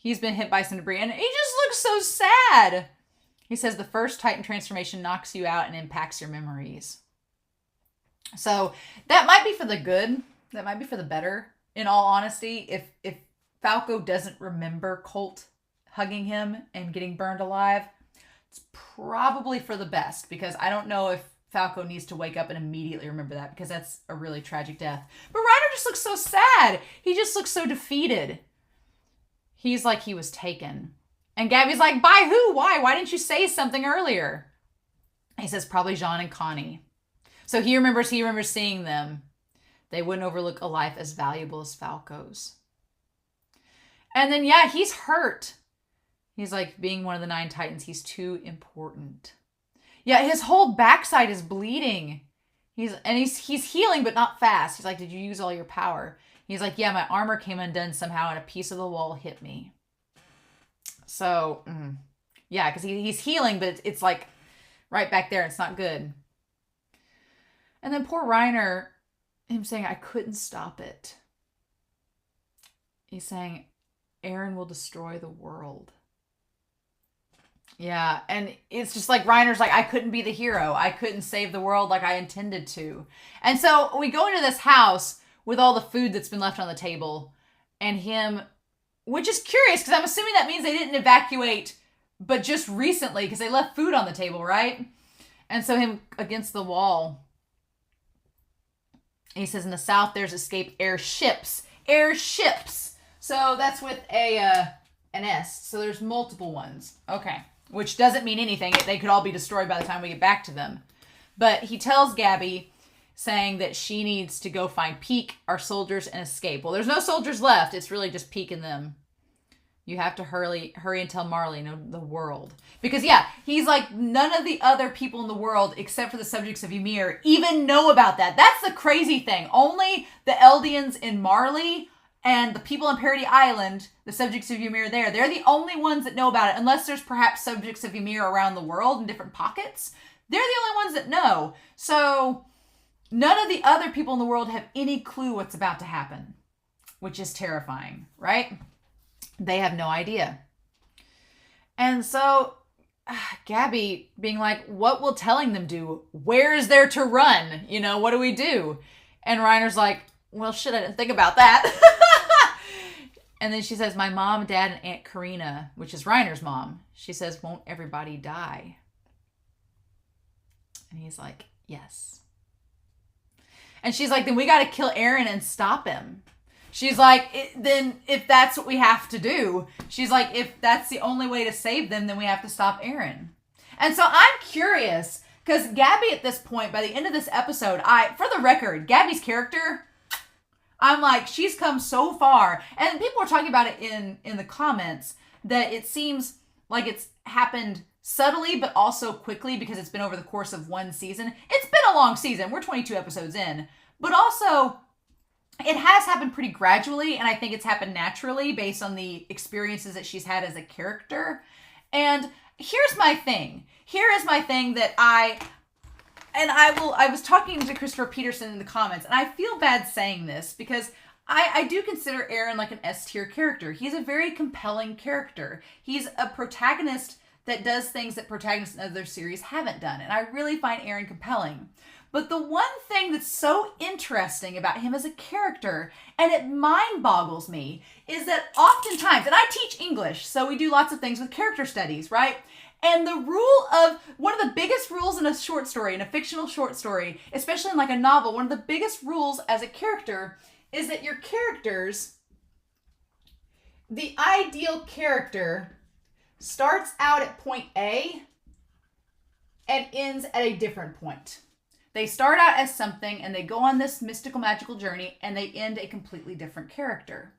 been hit by some debris, and he just looks so sad. He says the first Titan transformation knocks you out and impacts your memories. So that might be for the good. That might be for the better, in all honesty. If Falco doesn't remember Colt hugging him and getting burned alive, it's probably for the best, because I don't know if Falco needs to wake up and immediately remember that, because that's a really tragic death. But Reiner just looks so sad. He just looks so defeated. He's like he was taken. And Gabby's like, by who? Why? Why didn't you say something earlier? He says, probably Jean and Connie. So he remembers seeing them. They wouldn't overlook a life as valuable as Falco's. And then, yeah, he's hurt. He's like, being one of the 9 Titans, he's too important. Yeah, his whole backside is bleeding. He's healing, but not fast. He's like, did you use all your power? He's like, yeah, my armor came undone somehow and a piece of the wall hit me. So, yeah, because he's healing, but it's like right back there. It's not good. And then poor Reiner, him saying, I couldn't stop it. He's saying, Eren will destroy the world. Yeah, and it's just like Reiner's like, I couldn't be the hero. I couldn't save the world like I intended to. And so we go into this house with all the food that's been left on the table, and him, which is curious because I'm assuming that means they didn't evacuate, but just recently, because they left food on the table, right? And so him against the wall. He says, in the south, there's escaped airships. Airships. So that's with an S. So there's multiple ones. Okay. Which doesn't mean anything. They could all be destroyed by the time we get back to them. But he tells Gabby, saying that she needs to go find Peak, our soldiers, and escape. Well, there's no soldiers left. It's really just Peak and them. You have to hurry and tell Marley, the world. Because, yeah, he's like, none of the other people in the world, except for the subjects of Ymir, even know about that. That's the crazy thing. Only the Eldians in Marley and the people on Parody Island, the subjects of Ymir there, they're the only ones that know about it, unless there's perhaps subjects of Ymir around the world in different pockets. They're the only ones that know. So none of the other people in the world have any clue what's about to happen, which is terrifying, right? They have no idea. And so Gabby being like, what will telling them do? Where is there to run? What do we do? And Reiner's like, well, shit, I didn't think about that. And then she says, my mom, dad, and Aunt Karina, which is Reiner's mom, she says, won't everybody die? And he's like, yes. And she's like, then we got to kill Eren and stop him. She's like, then if that's what we have to do, she's like, if that's the only way to save them, then we have to stop Eren. And so I'm curious, because Gabby at this point, by the end of this episode, for the record, Gabby's character, I'm like, she's come so far. And people are talking about it in the comments, that it seems like it's happened subtly, but also quickly, because it's been over the course of one season. It's been a long season. We're 22 episodes in. But also, it has happened pretty gradually, and I think it's happened naturally based on the experiences that she's had as a character. And here's my thing. Here is my thing that I was talking to Christopher Peterson in the comments, and I feel bad saying this because I do consider Eren like an S-tier character. He's a very compelling character. He's a protagonist that does things that protagonists in other series haven't done, and I really find Eren compelling. But the one thing that's so interesting about him as a character, and it mind boggles me, is that oftentimes, and I teach English, so we do lots of things with character studies, right? And the rule of, one of the biggest rules in a short story, in a fictional short story, especially in like a novel, one of the biggest rules as a character is that your characters, the ideal character starts out at point A and ends at a different point. They start out as something and they go on this mystical magical journey and they end a completely different character.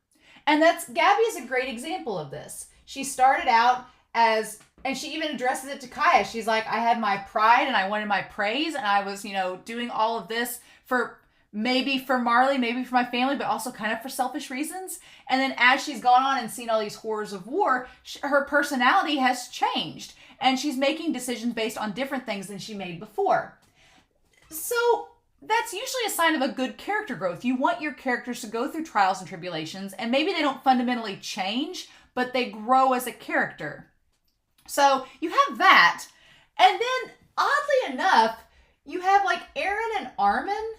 And Gabby is a great example of this. She started out as, and she even addresses it to Kaya. She's like, I had my pride and I wanted my praise and I was, doing all of this maybe for Marley, maybe for my family, but also kind of for selfish reasons. And then as she's gone on and seen all these horrors of war, her personality has changed and she's making decisions based on different things than she made before. So that's usually a sign of a good character growth. You want your characters to go through trials and tribulations, and maybe they don't fundamentally change, but they grow as a character. So you have that. And then, oddly enough, you have like Eren and Armin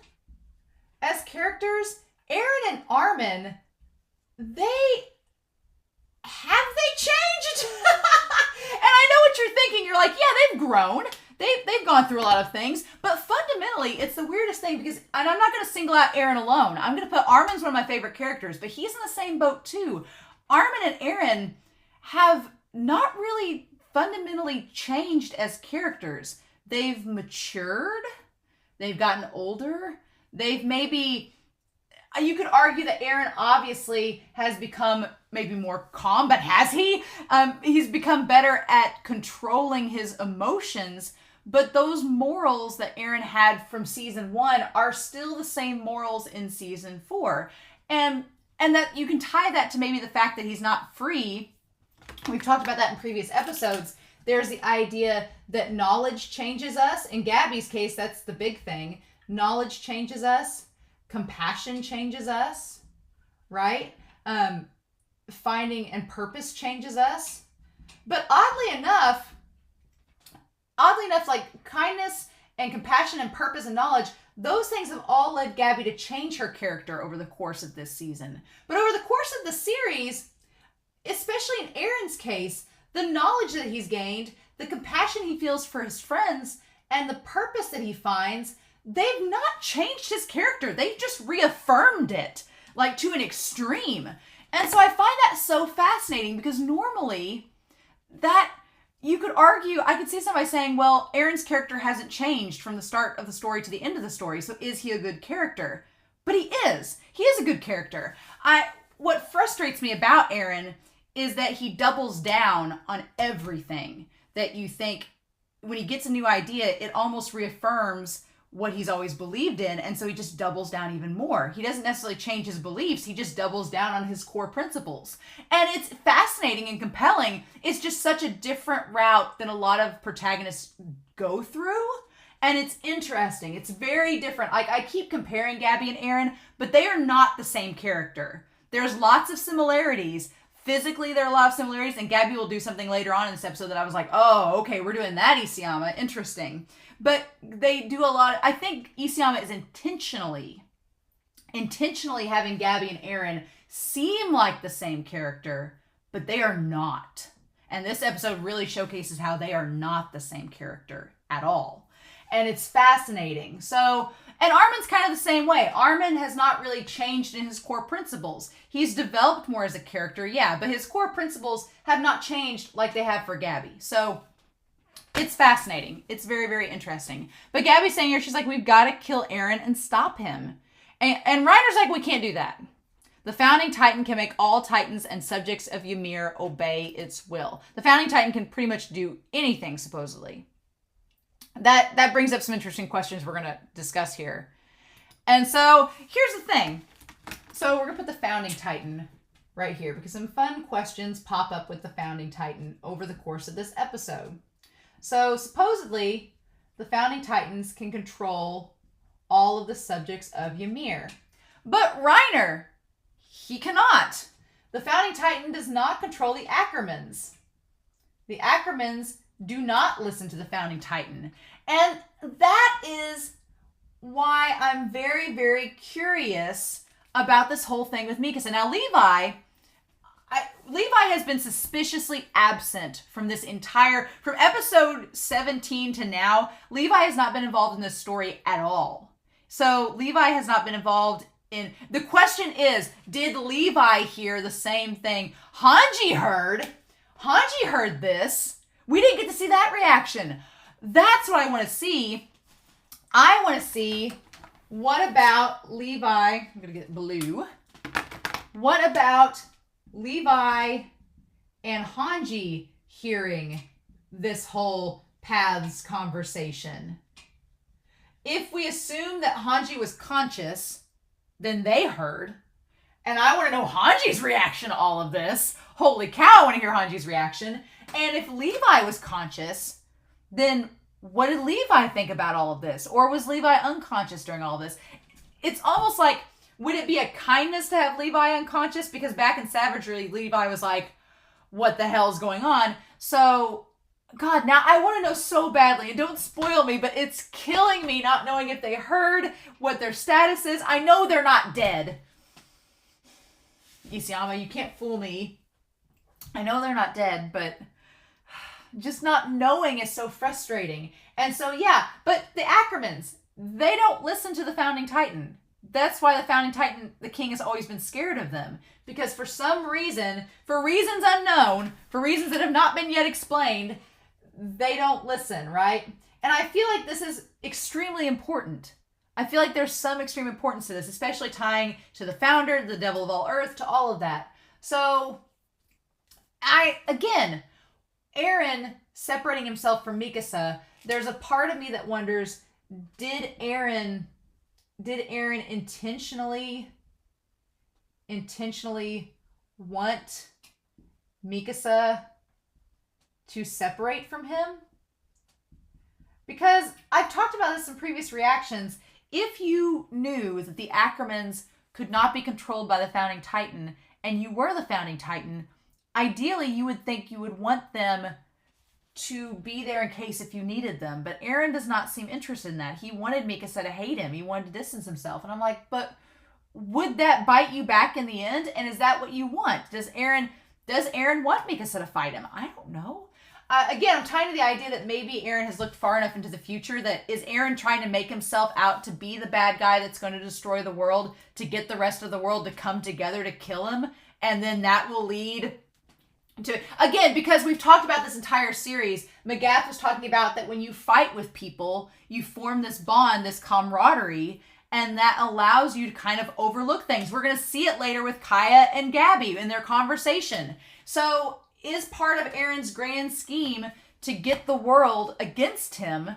as characters. Eren and Armin, have they changed? And I know what you're thinking. You're like, yeah, they've grown. They've gone through a lot of things. But fundamentally, it's the weirdest thing because, and I'm not going to single out Eren alone. I'm going to put Armin's one of my favorite characters, but he's in the same boat too. Armin and Eren have not really fundamentally changed as characters. They've matured. They've gotten older. They've maybe... You could argue that Eren obviously has become maybe more calm, but has he? He's become better at controlling his emotions, but those morals that Eren had from season 1 are still the same morals in season 4. And that you can tie that to maybe the fact that he's not free. We've talked about that in previous episodes. There's the idea that knowledge changes us. In Gabby's case, that's the big thing. Knowledge changes us. Compassion changes us, right? Finding and purpose changes us. But oddly enough, like kindness and compassion and purpose and knowledge, those things have all led Gabby to change her character over the course of this season. But over the course of the series, especially in Eren's case, the knowledge that he's gained, the compassion he feels for his friends, and the purpose that he finds, they've not changed his character. They've just reaffirmed it, like to an extreme. And so I find that so fascinating because normally that you could argue, I could see somebody saying, well, Eren's character hasn't changed from the start of the story to the end of the story, so is he a good character? But he is. He is a good character. What frustrates me about Eren is that he doubles down on everything that you think. When he gets a new idea, it almost reaffirms what he's always believed in, and so he just doubles down even more. He doesn't necessarily change his beliefs, he just doubles down on his core principles. And it's fascinating and compelling. It's just such a different route than a lot of protagonists go through, and it's interesting. It's very different. Like, I keep comparing Gabby and Eren, but they are not the same character. There's lots of similarities. Physically, there are a lot of similarities, and Gabby will do something later on in this episode that I was like, oh, okay, we're doing that, Isayama. Interesting. But they do a lot. I think Isayama is intentionally having Gabby and Eren seem like the same character, but they are not. And this episode really showcases how they are not the same character at all. And it's fascinating. So, and Armin's kind of the same way. Armin has not really changed in his core principles. He's developed more as a character, yeah, but his core principles have not changed like they have for Gabby. So it's fascinating. It's very, very interesting. But Gabby's saying here, she's like, we've got to kill Eren and stop him. And Reiner's like, we can't do that. The Founding Titan can make all Titans and subjects of Ymir obey its will. The Founding Titan can pretty much do anything, supposedly. That brings up some interesting questions we're going to discuss here. And so, here's the thing. So, we're going to put the Founding Titan right here because some fun questions pop up with the Founding Titan over the course of this episode. So, supposedly, the Founding Titans can control all of the subjects of Ymir. But Reiner, he cannot. The Founding Titan does not control the Ackermans. The Ackermans do not listen to the Founding Titan. And that is why I'm very, very curious about this whole thing with Mikasa. Now, Levi has been suspiciously absent from this from episode 17 to now. Levi has not been involved in this story at all. So Levi has not been involved in... The question is, did Levi hear the same thing Hange heard? Hange heard this. We didn't get to see that reaction. That's what I want to see. I want to see, what about Levi... I'm going to get blue. What about Levi and Hange hearing this whole paths conversation? If we assume that Hange was conscious, then they heard. And I want to know Hanji's reaction to all of this. Holy cow, I want to hear Hanji's reaction. And if Levi was conscious, then what did Levi think about all of this? Or was Levi unconscious during all of this? It's almost like, would it be a kindness to have Levi unconscious? Because back in Savagery, Levi was like, what the hell's going on? So, God, now I want to know so badly, and don't spoil me, but it's killing me not knowing if they heard, what their status is. I know they're not dead. Isayama, you can't fool me. I know they're not dead, but just not knowing is so frustrating. And so, yeah, but the Ackermans, they don't listen to the Founding Titan. That's why the Founding Titan, the king, has always been scared of them. Because for some reason, for reasons unknown, for reasons that have not been yet explained, they don't listen, right? And I feel like this is extremely important. I feel like there's some extreme importance to this, especially tying to the founder, the devil of all earth, to all of that. So, again, Eren separating himself from Mikasa, there's a part of me that wonders, did Eren intentionally want Mikasa to separate from him? Because I've talked about this in previous reactions. If you knew that the Ackermans could not be controlled by the Founding Titan, and you were the Founding Titan, ideally you would think you would want them to be there in case if you needed them. But Eren does not seem interested in that. He wanted Mikasa to hate him. He wanted to distance himself. And I'm like, but would that bite you back in the end? And is that what you want? Does Eren want Mikasa to fight him? I don't know. Again, I'm tying to the idea that maybe Eren has looked far enough into the future that is Eren trying to make himself out to be the bad guy that's going to destroy the world to get the rest of the world to come together to kill him. And then that will lead to, again, because we've talked about this entire series, Magath was talking about that when you fight with people, you form this bond, this camaraderie, and that allows you to kind of overlook things. We're going to see it later with Kaya and Gabby in their conversation. So, is part of Eren's grand scheme to get the world against him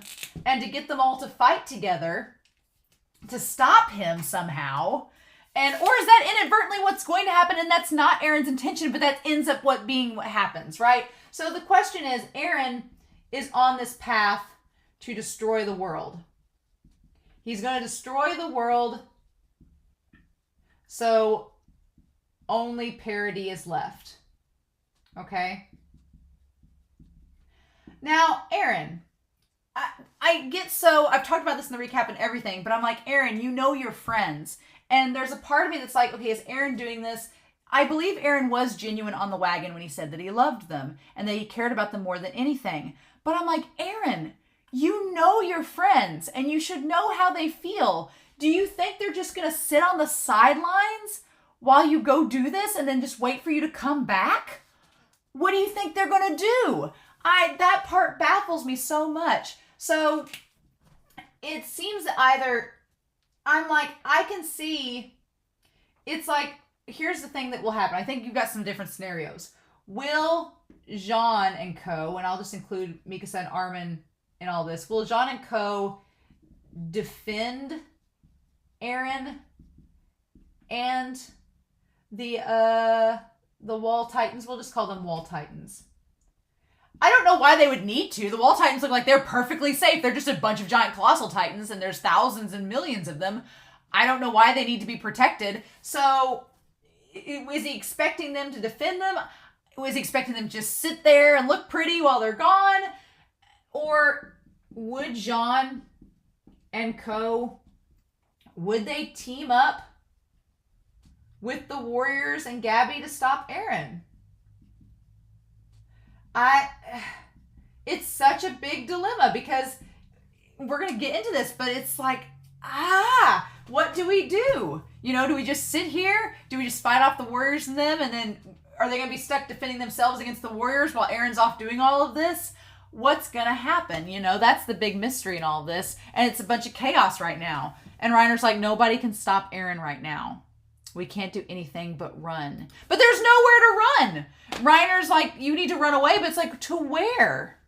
and to get them all to fight together to stop him somehow? And or is that inadvertently what's going to happen, and that's not Eren's intention, but that ends up being what happens, right? So the question is, Eren is on this path to destroy the world. He's going to destroy the world, so only parody is left. Okay? Now, Eren, I've talked about this in the recap and everything, but I'm like, Eren, you know your friends. And there's a part of me that's like, okay, is Eren doing this? I believe Eren was genuine on the wagon when he said that he loved them and that he cared about them more than anything. But I'm like, Eren, you know your friends and you should know how they feel. Do you think they're just going to sit on the sidelines while you go do this and then just wait for you to come back? What do you think they're going to do? That part baffles me so much. So it seems that either I'm like, I can see, it's like, here's the thing that will happen. I think you've got some different scenarios. Will Jean and co, and I'll just include Mikasa and Armin in all this, will Jean and co defend Eren and the Wall Titans? We'll just call them Wall Titans. I don't know why they would need to. The Wall Titans look like they're perfectly safe. They're just a bunch of giant colossal titans, and there's thousands and millions of them. I don't know why they need to be protected. So, is he expecting them to defend them? Was he expecting them to just sit there and look pretty while they're gone? Or would Jean and co, would they team up with the warriors and Gabby to stop Eren? It's such a big dilemma because we're going to get into this, but it's like, what do we do? You know, do we just sit here? Do we just fight off the warriors and them? And then are they going to be stuck defending themselves against the warriors while Eren's off doing all of this? What's going to happen? You know, that's the big mystery in all this. And it's a bunch of chaos right now. And Reiner's like, nobody can stop Eren right now. We can't do anything but run. But there's nowhere to run. Reiner's like, you need to run away, but it's like, to where?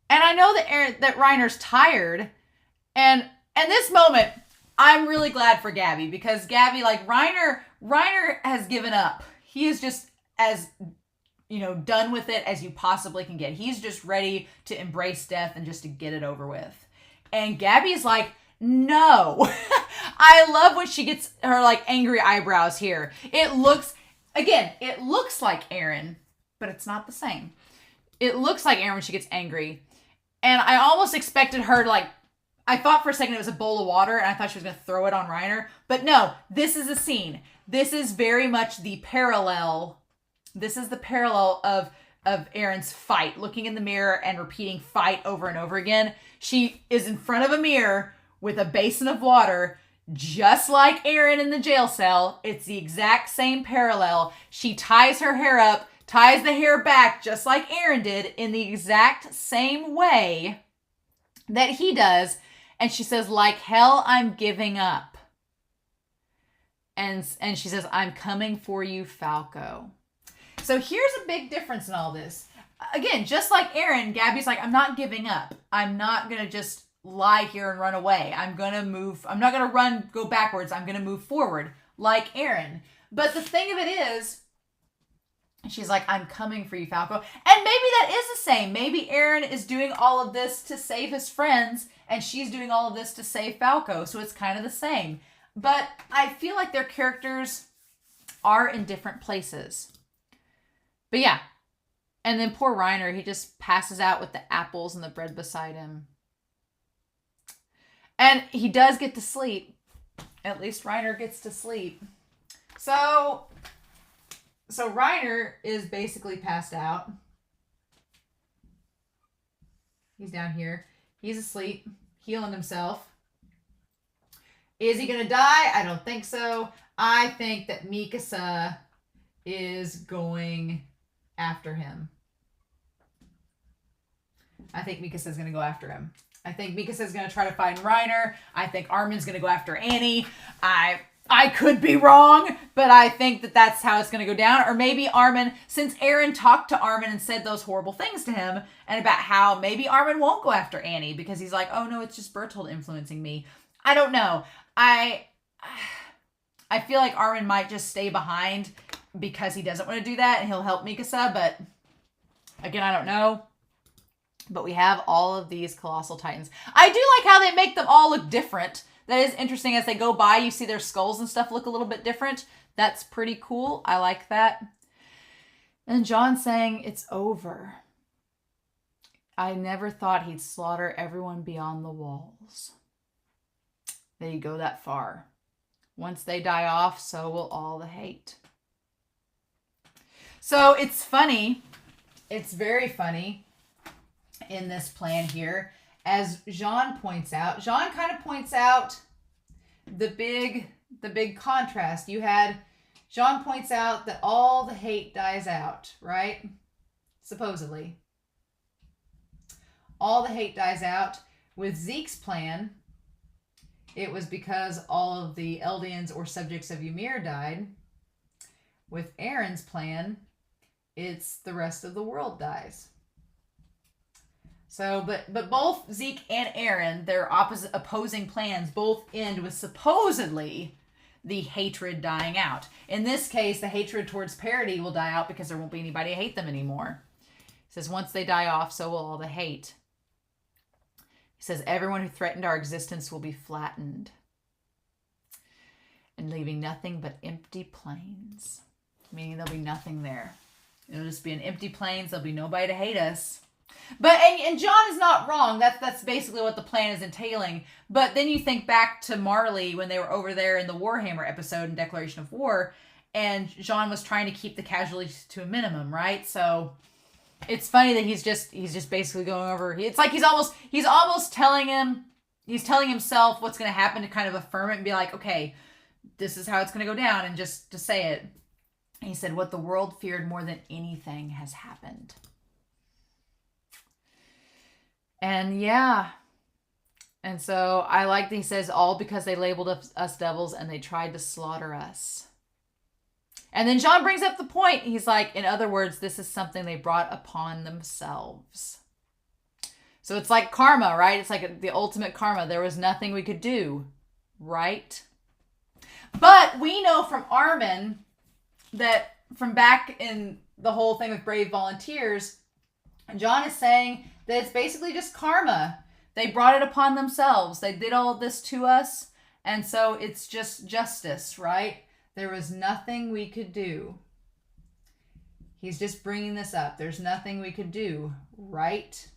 And I know that Reiner's tired. And this moment, I'm really glad for Gabby because Gabby, like Reiner has given up. He is just as done with it as you possibly can get. He's just ready to embrace death and just to get it over with. And Gabby's like, no. I love when she gets her like angry eyebrows here. It looks like Eren, but it's not the same. It looks like Eren when she gets angry. And I almost expected her to I thought for a second it was a bowl of water and I thought she was going to throw it on Reiner. But no, this is a scene. This is very much the parallel. This is the parallel of Eren's fight, looking in the mirror and repeating fight over and over again. She is in front of a mirror with a basin of water, just like Eren in the jail cell. It's the exact same parallel. She ties her hair up, ties the hair back, just like Eren did, in the exact same way that he does. And she says, like hell, I'm giving up. And she says, I'm coming for you, Falco. So here's a big difference in all this. Again, just like Eren, Gabby's like, I'm not giving up. I'm not going to just lie here and run away. I'm going to move. I'm not going to go backwards. I'm going to move forward like Eren. But the thing of it is, she's like, I'm coming for you, Falco. And maybe that is the same. Maybe Eren is doing all of this to save his friends, and she's doing all of this to save Falco. So it's kind of the same. But I feel like their characters are in different places. But yeah. And then poor Reiner, he just passes out with the apples and the bread beside him. And he does get to sleep. At least Reiner gets to sleep. So Reiner is basically passed out. He's down here. He's asleep, healing himself. Is he going to die? I don't think so. I think that Mikasa is going after him. I think Mikasa is going to go after him. I think Mikasa is going to try to find Reiner. I think Armin's going to go after Annie. I could be wrong, but I think that that's how it's going to go down. Or maybe Armin, since Eren talked to Armin and said those horrible things to him, and about how maybe Armin won't go after Annie because he's like, oh no, it's just Bertold influencing me. I don't know. I feel like Armin might just stay behind because he doesn't want to do that and he'll help Mikasa, but again, I don't know. But we have all of these colossal titans. I do like how they make them all look different. That is interesting. As they go by, you see their skulls and stuff look a little bit different. That's pretty cool. I like that. And John saying, it's over. I never thought he'd slaughter everyone beyond the walls. They go that far. Once they die off, so will all the hate. So it's funny. It's very funny in this plan here. As Jean points out, Jean kind of points out the big contrast. Jean points out that all the hate dies out, right? Supposedly. All the hate dies out. With Zeke's plan, it was because all of the Eldians or subjects of Ymir died. With Eren's plan, it's the rest of the world dies. So, but both Zeke and Eren, their opposing plans, both end with supposedly the hatred dying out. In this case, the hatred towards Parody will die out because there won't be anybody to hate them anymore. He says, once they die off, so will all the hate. He says, everyone who threatened our existence will be flattened and leaving nothing but empty plains. Meaning there'll be nothing there. It'll just be an empty plains. There'll be nobody to hate us. But and John is not wrong. That's basically what the plan is entailing. But then you think back to Marley when they were over there in the Warhammer episode in Declaration of War, and John was trying to keep the casualties to a minimum, right? So it's funny that he's just basically going over. It's like he's almost telling himself what's going to happen to kind of affirm it and be like, okay, this is how it's going to go down, and just to say it. He said, what the world feared more than anything has happened. And yeah. And so I like that he says, all because they labeled us devils and they tried to slaughter us. And then John brings up the point. He's like, in other words, this is something they brought upon themselves. So it's like karma, right? It's like the ultimate karma. There was nothing we could do, right? But we know from Armin that from back in the whole thing with brave volunteers, John is saying that it's basically just karma. They brought it upon themselves. They did all of this to us, and so it's just justice, right? There was nothing we could do. He's just bringing this up. There's nothing we could do, right?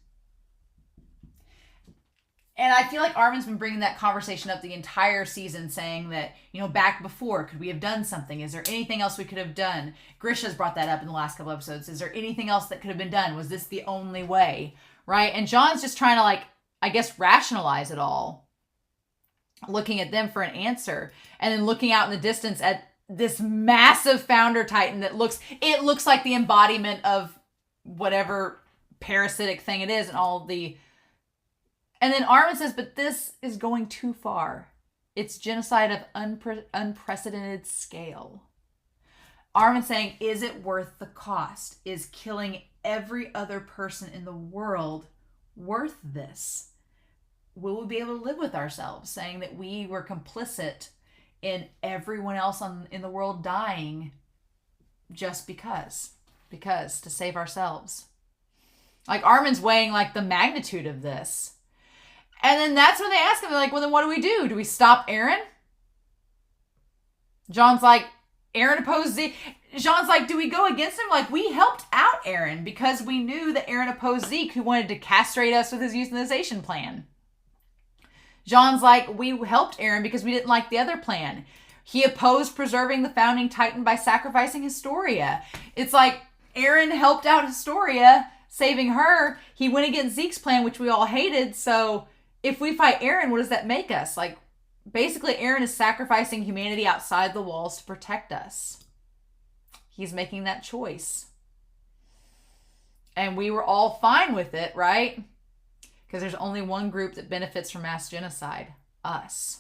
And I feel like Armin's been bringing that conversation up the entire season, saying that, you know, back before, could we have done something? Is there anything else we could have done? Grisha's brought that up in the last couple episodes. Is there anything else that could have been done? Was this the only way? Right? And John's just trying to, like, I guess, rationalize it all. Looking at them for an answer. And then looking out in the distance at this massive founder titan that looks like the embodiment of whatever parasitic thing it is, and all the... And then Armin says, but this is going too far. It's genocide of unprecedented scale. Armin saying, is it worth the cost? Is killing every other person in the world worth this? Will we be able to live with ourselves, saying that we were complicit in everyone else in the world dying just because to save ourselves? Like, Armin's weighing, like, the magnitude of this. And then that's when they ask him, they're like, well, then what do we do? Do we stop Eren? John's like, Eren opposed Zeke. John's like, do we go against him? Like, we helped out Eren because we knew that Eren opposed Zeke, who wanted to castrate us with his euthanization plan. John's like, we helped Eren because we didn't like the other plan. He opposed preserving the founding titan by sacrificing Historia. It's like, Eren helped out Historia, saving her. He went against Zeke's plan, which we all hated, so... If we fight Eren, what does that make us? Like, basically, Eren is sacrificing humanity outside the walls to protect us. He's making that choice. And we were all fine with it, right? Because there's only one group that benefits from mass genocide. Us.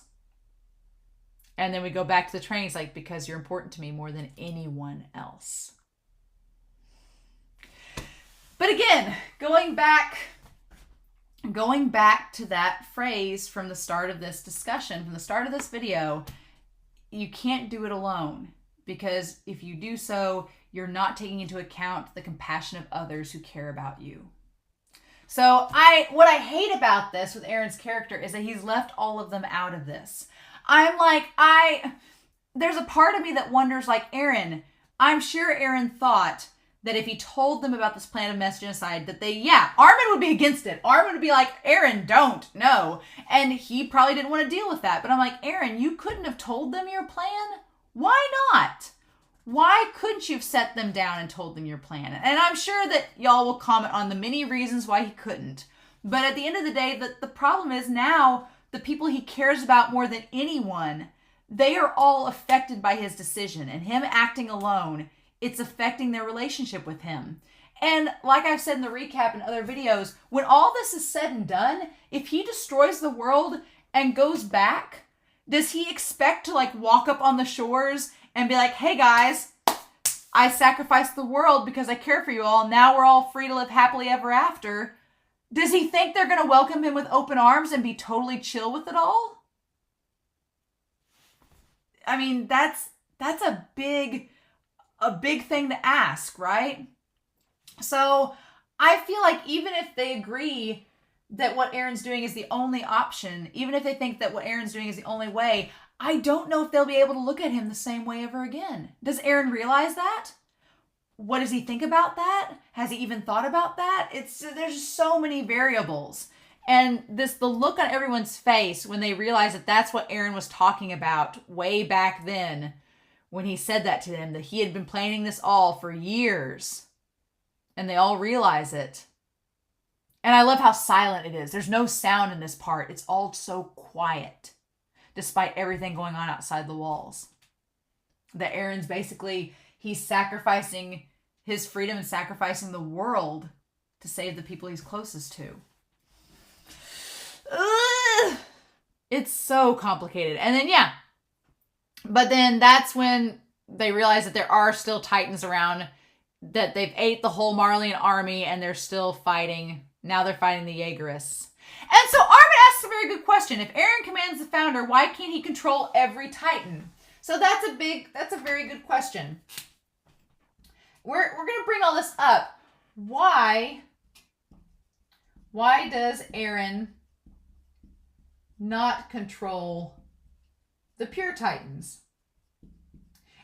And then we go back to the training. It's like, because you're important to me more than anyone else. But again, going back to that phrase from the start of this discussion, from the start of this video, you can't do it alone, because if you do so, you're not taking into account the compassion of others who care about you. So what I hate about this with Eren's character is that he's left all of them out of this. I'm like, there's a part of me that wonders, like, Eren, I'm sure Eren thought that if he told them about this plan of mass genocide, that Armin would be against it. Armin would be like, Eren, don't, no. And he probably didn't want to deal with that. But I'm like, Eren, you couldn't have told them your plan? Why not? Why couldn't you have set them down and told them your plan? And I'm sure that y'all will comment on the many reasons why he couldn't. But at the end of the day, the problem is now the people he cares about more than anyone, they are all affected by his decision. And him acting alone, it's affecting their relationship with him. And like I've said in the recap and other videos, when all this is said and done, if he destroys the world and goes back, does he expect to, like, walk up on the shores and be like, hey guys, I sacrificed the world because I care for you all. Now we're all free to live happily ever after. Does he think they're going to welcome him with open arms and be totally chill with it all? I mean, that's a big thing to ask, right? So I feel like even if they agree that what Eren's doing is the only option, even if they think that what Eren's doing is the only way, I don't know if they'll be able to look at him the same way ever again. Does Eren realize that? What does he think about that? Has he even thought about that? There's so many variables. And the look on everyone's face when they realize that that's what Eren was talking about way back then, when he said that to them, that he had been planning this all for years. And they all realize it. And I love how silent it is. There's no sound in this part. It's all so quiet, despite everything going on outside the walls. That Eren's basically, he's sacrificing his freedom and sacrificing the world to save the people he's closest to. Ugh! It's so complicated. And then, but then that's when they realize that there are still Titans around, that they've ate the whole Marleyan army and they're still fighting. Now they're fighting the Jaegerists. And so Armin asks a very good question. If Eren commands the founder, why can't he control every Titan? So that's a very good question. we're gonna bring all this up. Why does Eren not control the pure Titans?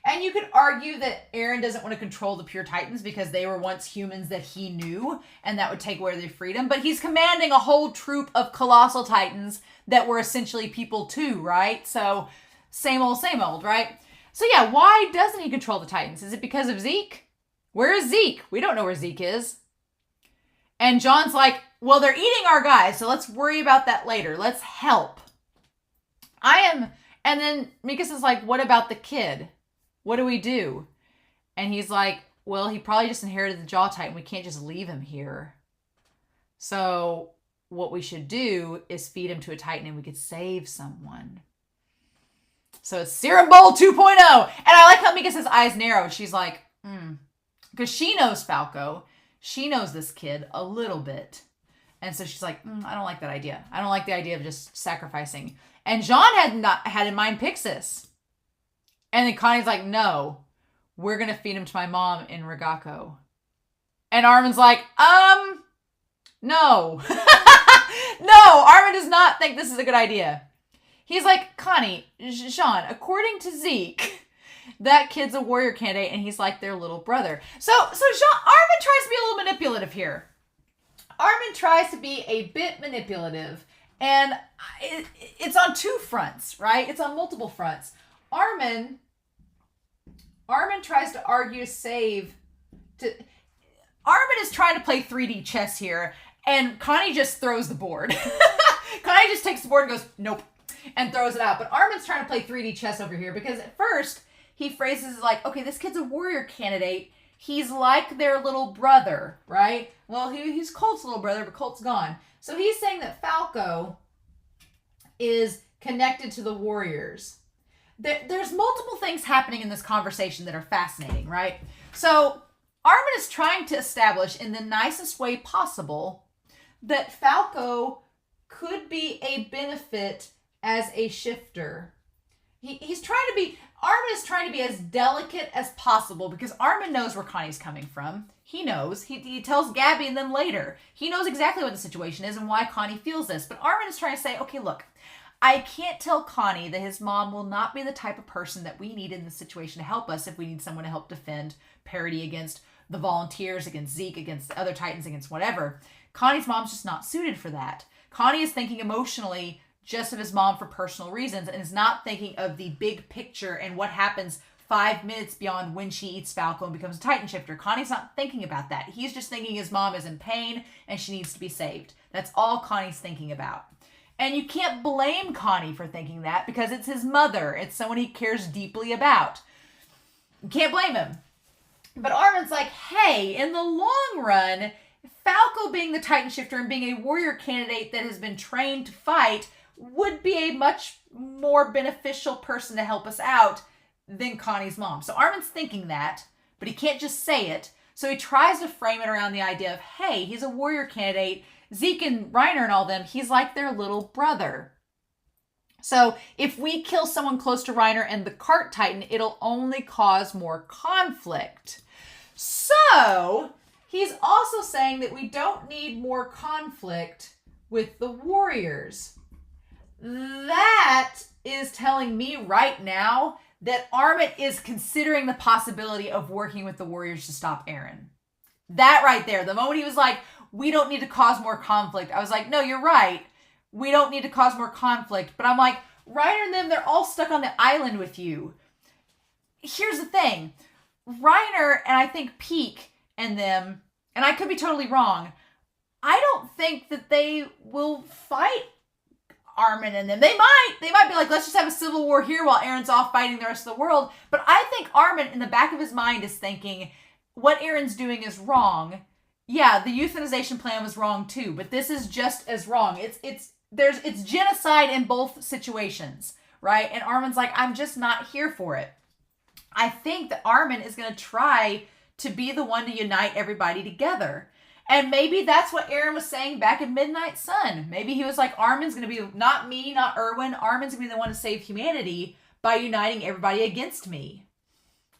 And you could argue that Eren doesn't want to control the pure Titans because they were once humans that he knew, and that would take away their freedom. But he's commanding a whole troop of colossal Titans that were essentially people too, right? So same old, right? So yeah, why doesn't he control the Titans? Is it because of Zeke? Where is Zeke? We don't know where Zeke is. And John's like, well, they're eating our guys, so let's worry about that later. Let's help. And then Mikas is like, what about the kid? What do we do? And he's like, well, he probably just inherited the Jaw Titan. We can't just leave him here. So what we should do is feed him to a Titan and we could save someone. So it's Serum Bowl 2.0. And I like how Mikas's eyes narrow. She's like, because she knows Falco. She knows this kid a little bit. And so she's like, I don't like that idea. I don't like the idea of just sacrificing. And Jean had in mind Pixis. And then Connie's like, no, we're going to feed him to my mom in Rigako. And Armin's like, no. No, Armin does not think this is a good idea. He's like, Connie, Jean, according to Zeke, that kid's a warrior candidate and he's like their little brother. So Armin tries to be a little manipulative here. Armin tries to be a bit manipulative. And it's on two fronts, right? It's on multiple fronts. Armin tries to argue Armin is trying to play 3D chess here, and Connie just throws the board. Connie just takes the board and goes, nope, and throws it out. But Armin's trying to play 3D chess over here, because at first he phrases it like, okay, this kid's a warrior candidate. He's like their little brother, right? Well, he's Colt's little brother, but Colt's gone. So he's saying that Falco is connected to the warriors. There's multiple things happening in this conversation that are fascinating, right? So Armin is trying to establish in the nicest way possible that Falco could be a benefit as a shifter. Armin is trying to be as delicate as possible because Armin knows where Connie's coming from. He knows. He tells Gabby and them later. He knows exactly what the situation is and why Connie feels this. But Armin is trying to say, okay, look, I can't tell Connie that his mom will not be the type of person that we need in this situation to help us if we need someone to help defend Parity against the volunteers, against Zeke, against the other Titans, against whatever. Connie's mom's just not suited for that. Connie is thinking emotionally just of his mom for personal reasons and is not thinking of the big picture and what happens 5 minutes beyond when she eats Falco and becomes a Titan shifter. Connie's not thinking about that. He's just thinking his mom is in pain and she needs to be saved. That's all Connie's thinking about. And you can't blame Connie for thinking that because it's his mother. It's someone he cares deeply about. You can't blame him. But Armin's like, hey, in the long run, Falco being the Titan shifter and being a warrior candidate that has been trained to fight would be a much more beneficial person to help us out than Connie's mom. So Armin's thinking that, but he can't just say it. So he tries to frame it around the idea of, hey, he's a warrior candidate. Zeke and Reiner and all them, he's like their little brother. So if we kill someone close to Reiner and the cart Titan, it'll only cause more conflict. So he's also saying that we don't need more conflict with the warriors. That is telling me right now that Armin is considering the possibility of working with the warriors to stop Eren. That right there, the moment he was like, we don't need to cause more conflict, I was like, no, you're right. We don't need to cause more conflict. But I'm like, Reiner and them, they're all stuck on the island with you. Here's the thing. Reiner and I think Peak and them, and I could be totally wrong, I don't think that they will fight Armin and them. They might be like, let's just have a civil war here while Eren's off fighting the rest of the world. But I think Armin, in the back of his mind, is thinking, what Eren's doing is wrong. Yeah, the euthanization plan was wrong too, but this is just as wrong. It's genocide in both situations, right? And Armin's like, I'm just not here for it. I think that Armin is going to try to be the one to unite everybody together. And maybe that's what Eren was saying back in Midnight Sun. Maybe he was like, Armin's going to be, not me, not Erwin. Armin's going to be the one to save humanity by uniting everybody against me.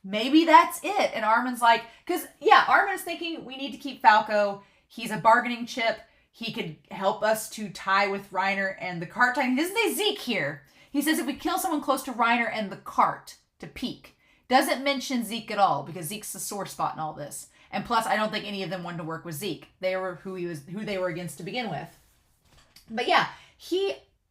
maybe that's it. And Armin's like, because, yeah, Armin's thinking we need to keep Falco. He's a bargaining chip. He could help us to tie with Reiner and the cart titan. He doesn't say Zeke here. He says if we kill someone close to Reiner and the cart to peak. Doesn't mention Zeke at all because Zeke's the sore spot in all this. And plus, I don't think any of them wanted to work with Zeke. They were who they were against to begin with. But yeah,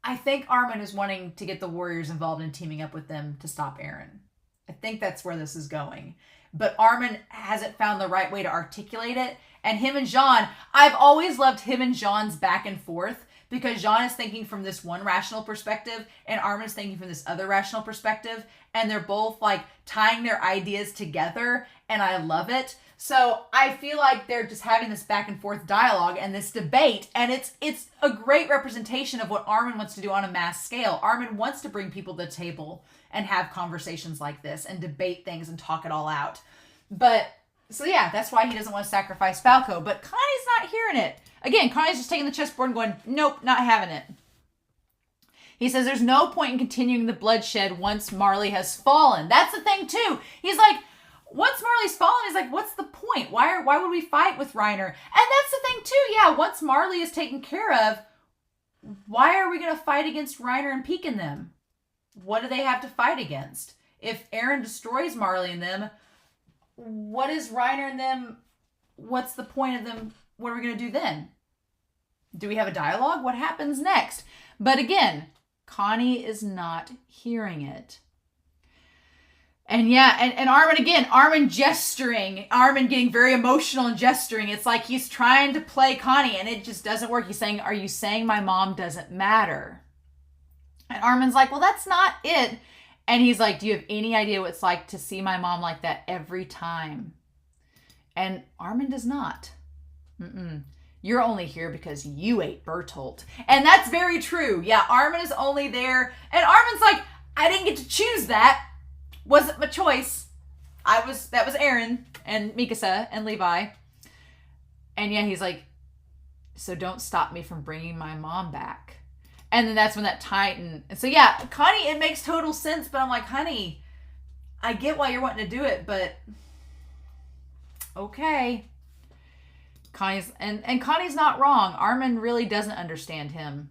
I think Armin is wanting to get the Warriors involved in teaming up with them to stop Eren. I think that's where this is going. But Armin hasn't found the right way to articulate it. And him and Jean, I've always loved him and Jean's back and forth because Jean is thinking from this one rational perspective and Armin's thinking from this other rational perspective. And they're both like tying their ideas together. And I love it. So I feel like they're just having this back and forth dialogue and this debate. And it's a great representation of what Armin wants to do on a mass scale. Armin wants to bring people to the table and have conversations like this and debate things and talk it all out. But, so yeah, that's why he doesn't want to sacrifice Falco. But Connie's not hearing it. Again, Connie's just taking the chessboard and going, nope, not having it. He says there's no point in continuing the bloodshed once Marley has fallen. That's the thing, too. He's like, once Marley's fallen, he's like, what's the point? Why would we fight with Reiner? And that's the thing, too. Yeah, once Marley is taken care of, why are we going to fight against Reiner and Peek and them? What do they have to fight against? If Eren destroys Marley and them, what is Reiner and them? What's the point of them? What are we going to do then? Do we have a dialogue? What happens next? But again, Connie is not hearing it. And yeah, and Armin again, Armin gesturing, Armin getting very emotional and gesturing. It's like he's trying to play Connie and it just doesn't work. He's saying, are you saying my mom doesn't matter? And Armin's like, well, that's not it. And he's like, do you have any idea what it's like to see my mom like that every time? And Armin does not. You're only here because you ate Bertolt. And that's very true. Yeah, Armin is only there. And Armin's like, I didn't get to choose that. Wasn't my choice. That was Eren and Mikasa and Levi. And yeah, he's like, so don't stop me from bringing my mom back. And then that's when that Titan. And so yeah, Connie, it makes total sense. But I'm like, honey, I get why you're wanting to do it, but okay. Connie's and Connie's not wrong. Armin really doesn't understand him.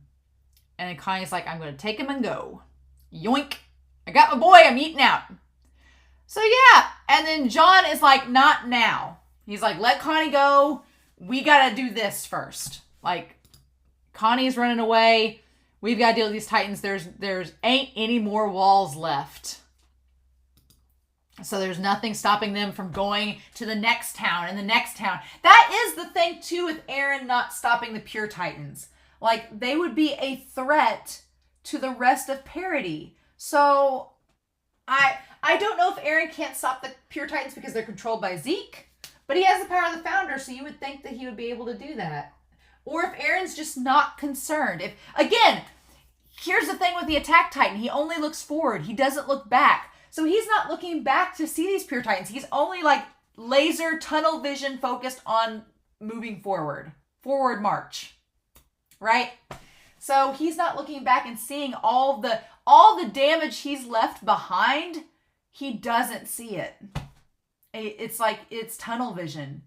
And then Connie's like, I'm going to take him and go. Yoink. I got my boy. I'm eating out. So yeah. And then John is like, not now. He's like, let Connie go. We got to do this first. Like, Connie's running away. We've got to deal with these Titans. There's ain't any more walls left. So there's nothing stopping them from going to the next town and the next town. That is the thing, too, with Eren not stopping the pure Titans. Like, they would be a threat to the rest of Parody. So, I don't know if Eren can't stop the pure Titans because they're controlled by Zeke. But he has the power of the Founder, so you would think that he would be able to do that. Or if Eren's just not concerned. If, again, here's the thing with the Attack Titan. He only looks forward. He doesn't look back. So he's not looking back to see these pure Titans. He's only like laser tunnel vision focused on moving forward. Forward march. Right? So he's not looking back and seeing all the damage he's left behind. He doesn't see it. It's like it's tunnel vision.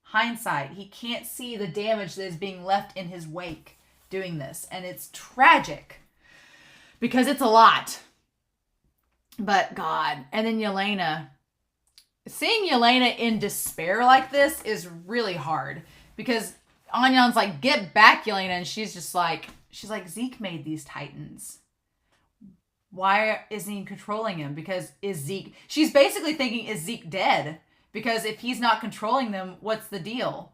Hindsight. He can't see the damage that is being left in his wake doing this. And it's tragic. Because it's a lot. But God. And then Yelena. Seeing Yelena in despair like this is really hard. Because Anyan's like, get back, Yelena. And she's like, Zeke made these Titans. Why isn't he controlling him? Because she's basically thinking, is Zeke dead? Because if he's not controlling them, what's the deal?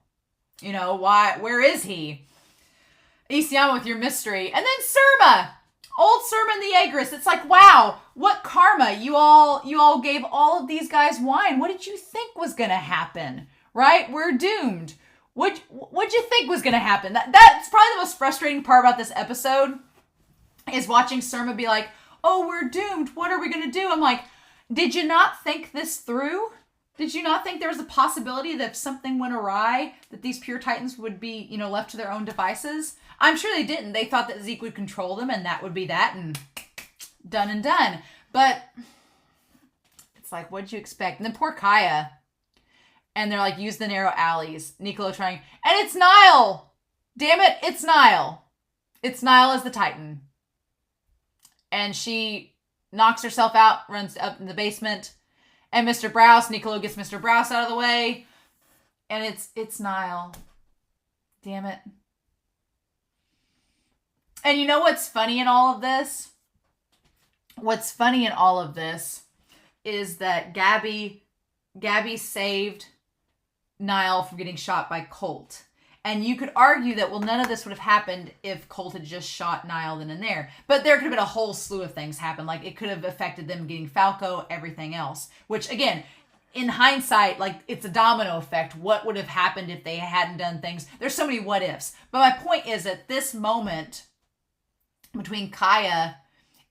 You know, where is he? Isayama with your mystery. And then Surma! Old Surma and the Aegris. It's like, wow, what karma. You all gave all of these guys wine. What did you think was going to happen? Right? We're doomed. What'd you think was going to happen? That's probably the most frustrating part about this episode is watching Surma be like, oh, we're doomed. What are we going to do? I'm like, did you not think this through? Did you not think there was a possibility that if something went awry, that these pure Titans would be, left to their own devices? I'm sure they didn't. They thought that Zeke would control them and that would be that and done and done. But It's like, what'd you expect? And then poor Kaya. And they're like, use the narrow alleys. Niccolo trying. And it's Nile! Damn it, it's Nile. It's Nile as the Titan. And she knocks herself out, runs up in the basement. And Mr. Browse, Niccolo gets Mr. Browse out of the way. And it's Nile. Damn it. And you know what's funny in all of this? What's funny in all of this is that Gabby saved Nile from getting shot by Colt. And you could argue that, well, none of this would have happened if Colt had just shot Nile then and there. But there could have been a whole slew of things happen. Like, it could have affected them getting Falco, everything else. Which, again, in hindsight, like, it's a domino effect. What would have happened if they hadn't done things? There's so many what ifs. But my point is, at this moment between Kaya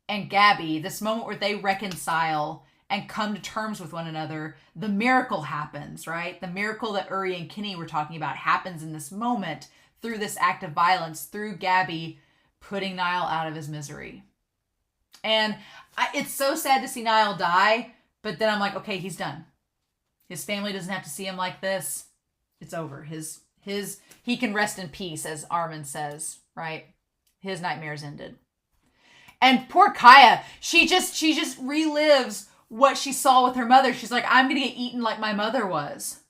and Gabby, this moment where they reconcile and come to terms with one another, the miracle happens, right? The miracle that Uri and Kenny were talking about happens in this moment through this act of violence, through Gabby putting Nile out of his misery. And it's so sad to see Nile die, but then I'm like, okay, he's done. His family doesn't have to see him like this. It's over. He can rest in peace, as Armin says, right? His nightmares ended. And poor Kaya, she just relives what she saw with her mother. She's like, I'm going to get eaten like my mother was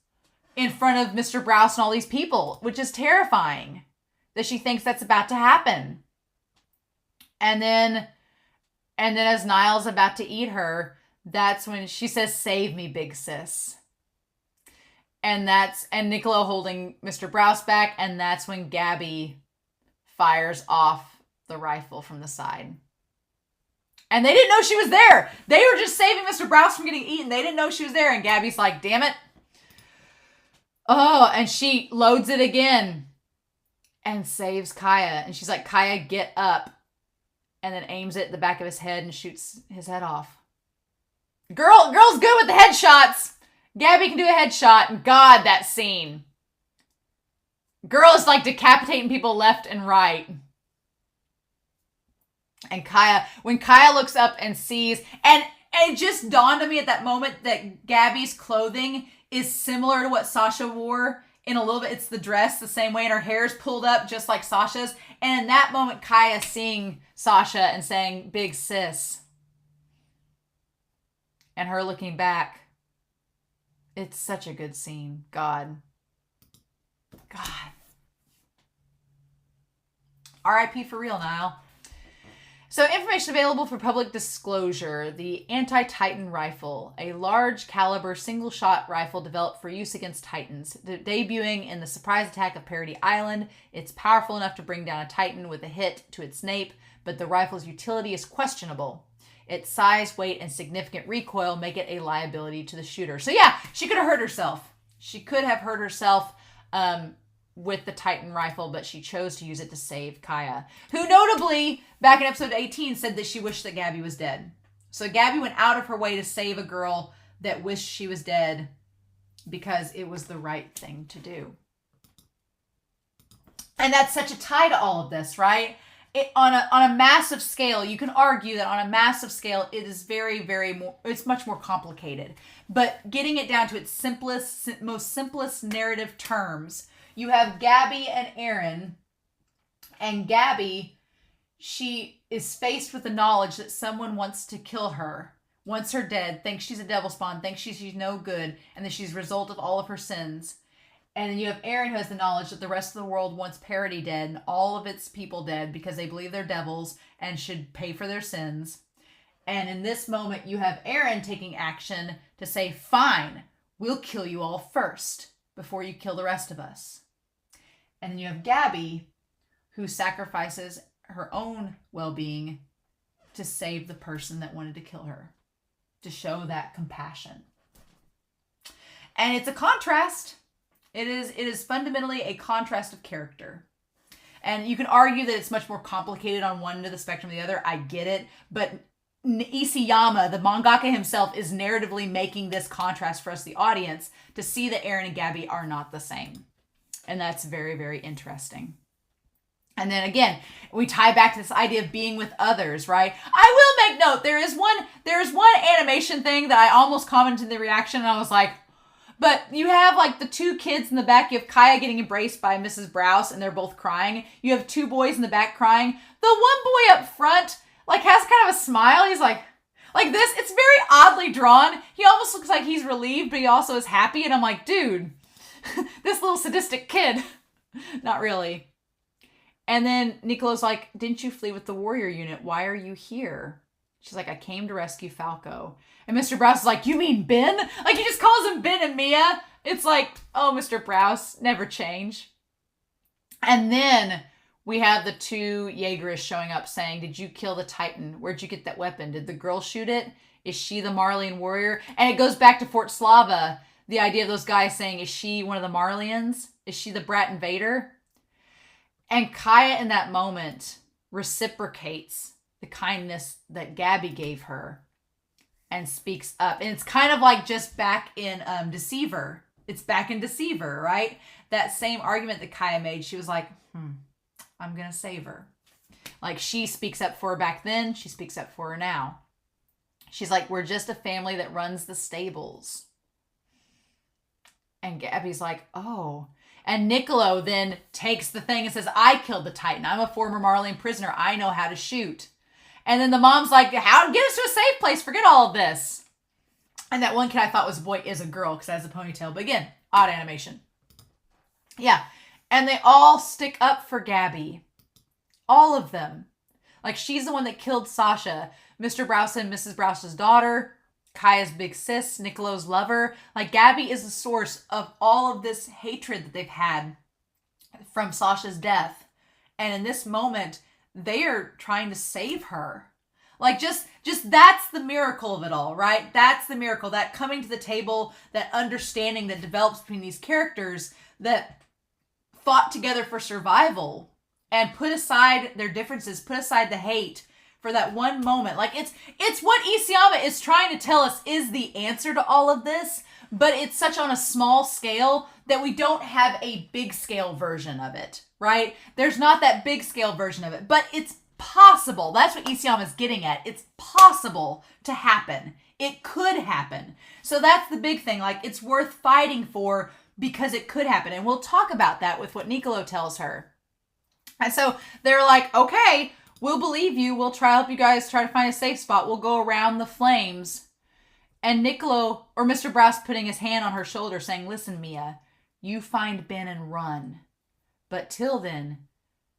in front of Mr. Browse and all these people, which is terrifying that she thinks that's about to happen. And then as Niall's about to eat her, that's when she says, save me, big sis. And Niccolo holding Mr. Browse back. And that's when Gabby fires off the rifle from the side. And they didn't know she was there. They were just saving Mr. Browse from getting eaten. They didn't know she was there. And Gabby's like, damn it. Oh, and she loads it again and saves Kaya. And she's like, Kaya, get up. And then aims it at the back of his head and shoots his head off. Girl's good with the headshots. Gabby can do a headshot. And God, that scene. Girl is like decapitating people left and right. And when Kaya looks up and sees, and it just dawned on me at that moment that Gabby's clothing is similar to what Sasha wore in a little bit. It's the dress the same way, and her hair's pulled up just like Sasha's. And in that moment, Kaya seeing Sasha and saying, big sis. And her looking back. It's such a good scene. God. R.I.P. for real, Niall. So, information available for public disclosure. The Anti-Titan Rifle, a large caliber single-shot rifle developed for use against Titans. Debuting in the surprise attack of Parody Island, it's powerful enough to bring down a Titan with a hit to its nape, but the rifle's utility is questionable. Its size, weight, and significant recoil make it a liability to the shooter. So yeah, she could have hurt herself. She could have hurt herself with the Titan rifle, but she chose to use it to save Kaya, who notably, back in episode 18, said that she wished that Gabby was dead. So Gabby went out of her way to save a girl that wished she was dead because it was the right thing to do. And that's such a tie to all of this, right? On a massive scale, you can argue that on a massive scale, it is it's much more complicated. But getting it down to its most simplest narrative terms, you have Gabby and Eren, and Gabby, she is faced with the knowledge that someone wants to kill her, wants her dead, thinks she's a devil spawn, thinks she's no good, and that she's a result of all of her sins. And then you have Eren, who has the knowledge that the rest of the world wants Parody dead and all of its people dead because they believe they're devils and should pay for their sins. And in this moment, you have Eren taking action to say, fine, we'll kill you all first before you kill the rest of us. And then you have Gabby, who sacrifices her own well-being to save the person that wanted to kill her, to show that compassion. And it's a contrast. It is fundamentally a contrast of character. And you can argue that it's much more complicated on one end of the spectrum than the other. I get it. But Isayama, the mangaka himself, is narratively making this contrast for us, the audience, to see that Eren and Gabby are not the same. And that's very, very interesting. And then again, We tie back to this idea of being with others, right? I will make note, there is one animation thing that I almost commented in the reaction, and I was like, but you have like the two kids in the back. You have Kaya getting embraced by Mrs. Browse, and they're both crying. You have two boys in the back crying. The one boy up front like has kind of a smile. He's like this. It's very oddly drawn. He almost looks like he's relieved, but he also is happy. And I'm like, dude, this little sadistic kid. Not really. And then Nicolo's like, didn't you flee with the warrior unit? Why are you here? She's like, I came to rescue Falco. And Mr. Browse is like, you mean Ben? Like, he just calls him Ben and Mia. It's like, oh, Mr. Browse, never change. And then we have the two Jaegerists showing up saying, did you kill the Titan? Where'd you get that weapon? Did the girl shoot it? Is she the Marleyan warrior? And it goes back to Fort Slava. The idea of those guys saying, is she one of the Marleyans? Is she the brat invader? And Kaya in that moment reciprocates the kindness that Gabby gave her and speaks up. And it's kind of like just back in Deceiver. It's back in Deceiver, right? That same argument that Kaya made. She was like, I'm going to save her. Like, she speaks up for her back then. She speaks up for her now. She's like, we're just a family that runs the stables. And Gabby's like, oh. And Nicolo then takes the thing and says, I killed the Titan. I'm a former Marleyan prisoner. I know how to shoot. And then the mom's like, how? Get us to a safe place. Forget all of this. And that one kid I thought was a boy is a girl because it has a ponytail. But again, odd animation. Yeah. And they all stick up for Gabby. All of them. Like, she's the one that killed Sasha. Mr. Browse and Mrs. Browse's daughter. Kaya's big sis. Nicolo's lover. Like, Gabby is the source of all of this hatred that they've had from Sasha's death. And in this moment, they are trying to save her. Like, just that's the miracle of it all, right? That's the miracle. That coming to the table, that understanding that develops between these characters that fought together for survival and put aside their differences, put aside the hate for that one moment. Like, it's what Isayama is trying to tell us is the answer to all of this, but it's such on a small scale that we don't have a big scale version of it, right? There's not that big scale version of it, but it's possible. That's what Isayama is getting at. It's possible to happen. It could happen. So that's the big thing. Like, it's worth fighting for because it could happen. And we'll talk about that with what Nicolo tells her. And so they're like, okay, we'll believe you. We'll help you guys try to find a safe spot. We'll go around the flames. And Nicolo, or Mr. Browse, putting his hand on her shoulder saying, listen, Mia, you find Ben and run. But till then,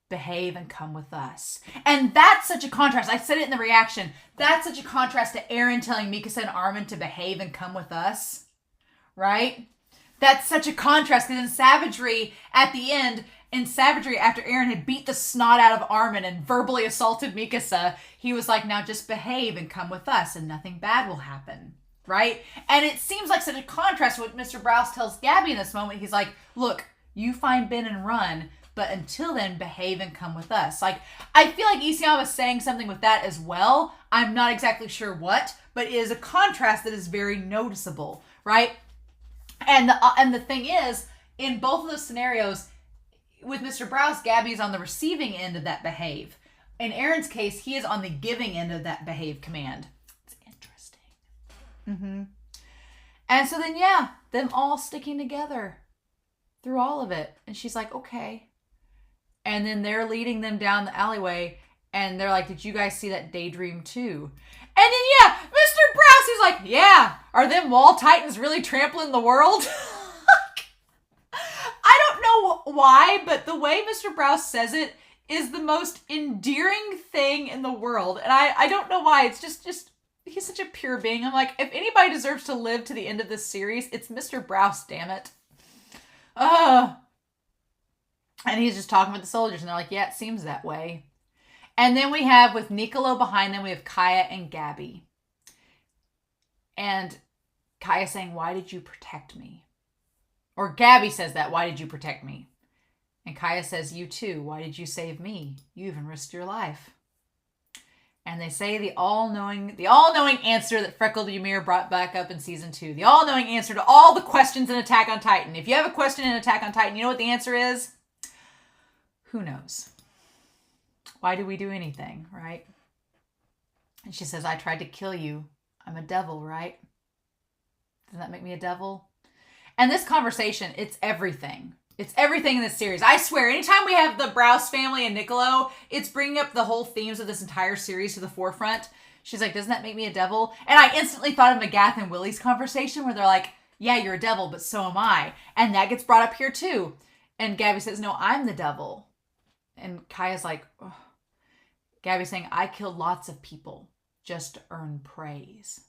behave and come with us. And that's such a contrast. I said it in the reaction. That's such a contrast to Eren telling Mikasa and Armin to behave and come with us. Right? That's such a contrast. Because in Savagery, at the end, after Eren had beat the snot out of Armin and verbally assaulted Mikasa, he was like, now just behave and come with us and nothing bad will happen. Right? And it seems like such a contrast to what Mr. Browse tells Gabby in this moment. He's like, look, you find Ben and run, but until then, behave and come with us. Like, I feel like Isayama is saying something with that as well. I'm not exactly sure what, but it is a contrast that is very noticeable, right? And the thing is, in both of those scenarios, with Mr. Browse, Gabby's on the receiving end of that behave. In Eren's case, he is on the giving end of that behave command. It's interesting. Mm-hmm. And so then, yeah, them all sticking together through all of it. And she's like, okay. And then they're leading them down the alleyway. And they're like, did you guys see that daydream too? And then, yeah, Mr. Browse is like, yeah, are them wall titans really trampling the world? I don't know why, but the way Mr. Browse says it is the most endearing thing in the world. And I don't know why. It's just he's such a pure being. I'm like, if anybody deserves to live to the end of this series, it's Mr. Browse, damn it. And he's just talking with the soldiers, and they're like, yeah, it seems that way. And then we have, with Nicolo behind them, we have Kaya and Gabby. And Kaya saying, why did you protect me? Or Gabby says that, why did you protect me? And Kaya says, you too, why did you save me? You even risked your life. And they say the all-knowing answer that Freckled Ymir brought back up in season 2. The all-knowing answer to all the questions in Attack on Titan. If you have a question in Attack on Titan, you know what the answer is? Who knows? Why do we do anything, right? And she says, I tried to kill you. I'm a devil, right? Doesn't that make me a devil? And this conversation, it's everything. It's everything in this series. I swear, anytime we have the Browse family and Niccolo, it's bringing up the whole themes of this entire series to the forefront. She's like, doesn't that make me a devil? And I instantly thought of Magath and Willie's conversation where they're like, yeah, you're a devil, but so am I. And that gets brought up here too. And Gabby says, no, I'm the devil. And Kaya's like, oh. Gabby's saying, I killed lots of people just to earn praise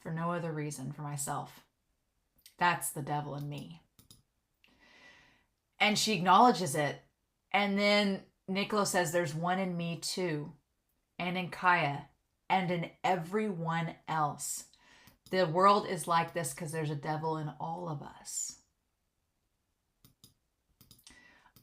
for no other reason for myself. That's the devil in me. And she acknowledges it. And then Niccolo says, there's one in me too. And in Kaya. And in everyone else. The world is like this because there's a devil in all of us.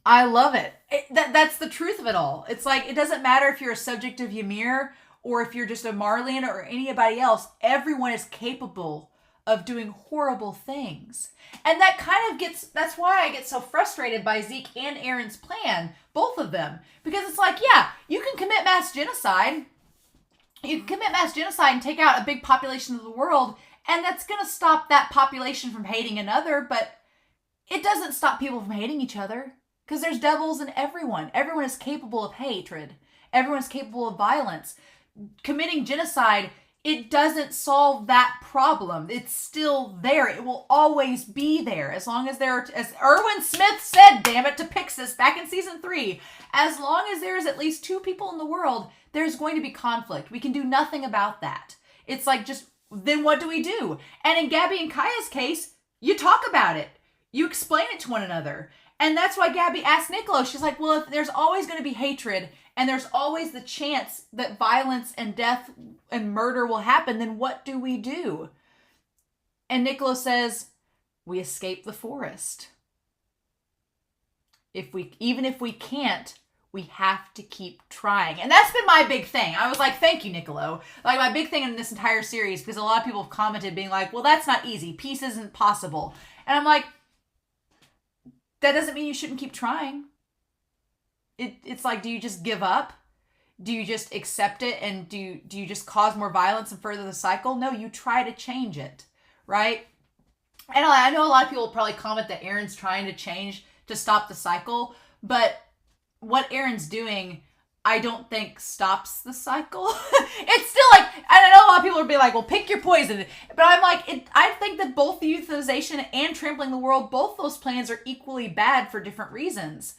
I love it. That's the truth of it all. It's like, it doesn't matter if you're a subject of Ymir or if you're just a Marleyan or anybody else. Everyone is capable of doing horrible things. And that kind of that's why I get so frustrated by Zeke and Eren's plan, both of them. Because it's like, yeah, you can commit mass genocide. You can commit mass genocide and take out a big population of the world, and that's going to stop that population from hating another, but it doesn't stop people from hating each other. Because there's devils in everyone. Everyone is capable of hatred. Everyone's capable of violence. Committing genocide, it doesn't solve that problem. It's still there. It will always be there. As long as as Erwin Smith said, damn it, to Pixis back in season 3, as long as there's at least 2 people in the world, there's going to be conflict. We can do nothing about that. It's like, just, then what do we do? And in Gabby and Kaya's case, you talk about it. You explain it to one another. And that's why Gabby asked Niccolo, she's like, well, if there's always going to be hatred and there's always the chance that violence and death and murder will happen, then what do we do? And Niccolo says, we escape the forest. Even if we can't, we have to keep trying. And that's been my big thing. I was like, thank you, Niccolo. Like, my big thing in this entire series, because a lot of people have commented being like, well, that's not easy. Peace isn't possible. And I'm like, that doesn't mean you shouldn't keep trying. It's like, do you just give up? Do you just accept it? And do you just cause more violence and further the cycle? No, you try to change it, right? And I know a lot of people will probably comment that Eren's trying to change to stop the cycle, but what Eren's doing, I don't think stops the cycle. It's still like, I know a lot of people will be like, well, pick your poison. But I'm like, I think that both the euthanization and trampling the world, both those plans are equally bad for different reasons.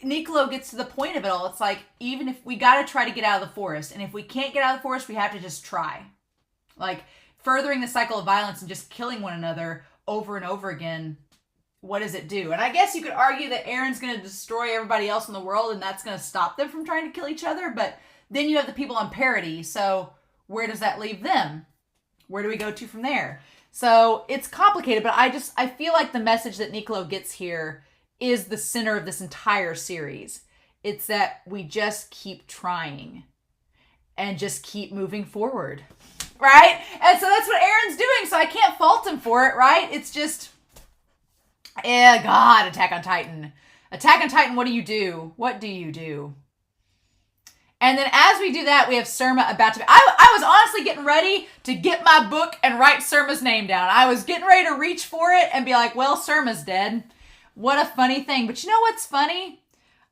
Niccolo gets to the point of it all. It's like, even if we got to try to get out of the forest, and if we can't get out of the forest, we have to just try. Like, furthering the cycle of violence and just killing one another over and over again, what does it do? And I guess you could argue that Eren's going to destroy everybody else in the world and that's going to stop them from trying to kill each other. But then you have the people on parity. So where does that leave them? Where do we go to from there? So it's complicated, but I feel like the message that Niccolo gets here is the center of this entire series. It's that we just keep trying and just keep moving forward. Right? And so that's what Eren's doing. So I can't fault him for it, right? It's just, God, Attack on Titan. Attack on Titan, what do you do? What do you do? And then as we do that, we have Surma about to... I was honestly getting ready to get my book and write Surma's name down. I was getting ready to reach for it and be like, well, Surma's dead. What a funny thing. But you know what's funny?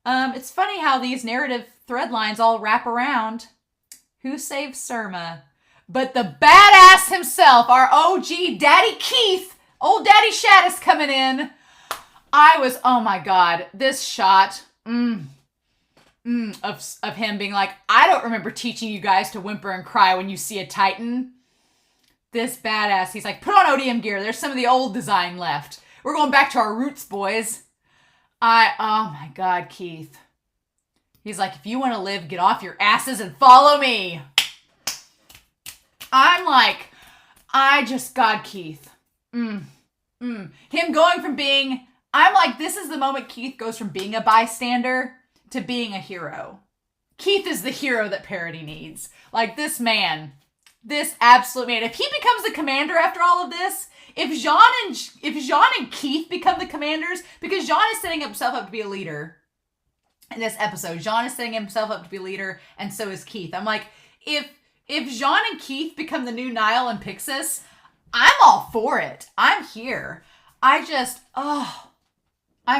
It's funny how these narrative thread lines all wrap around. Who saved Surma? But the badass himself, our OG Daddy Keith, old Daddy Shaddis coming in. Oh my God, this shot of him being like, I don't remember teaching you guys to whimper and cry when you see a Titan. This badass, he's like, put on ODM gear. There's some of the old design left. We're going back to our roots, boys. Oh my God, Keith. He's like, if you want to live, get off your asses and follow me. I'm like, God, Keith. Him going from being, I'm like, this is the moment Keith goes from being a bystander to being a hero. Keith is the hero that parody needs. Like, this man, this absolute man. If he becomes the commander after all of this, if Jean and Keith become the commanders, because Jean is setting himself up to be a leader. in this episode. Jean is setting himself up to be leader, and so is Keith. I'm like, if Jean and Keith become the new Niall and Pixis, I'm all for it. I'm here. I'm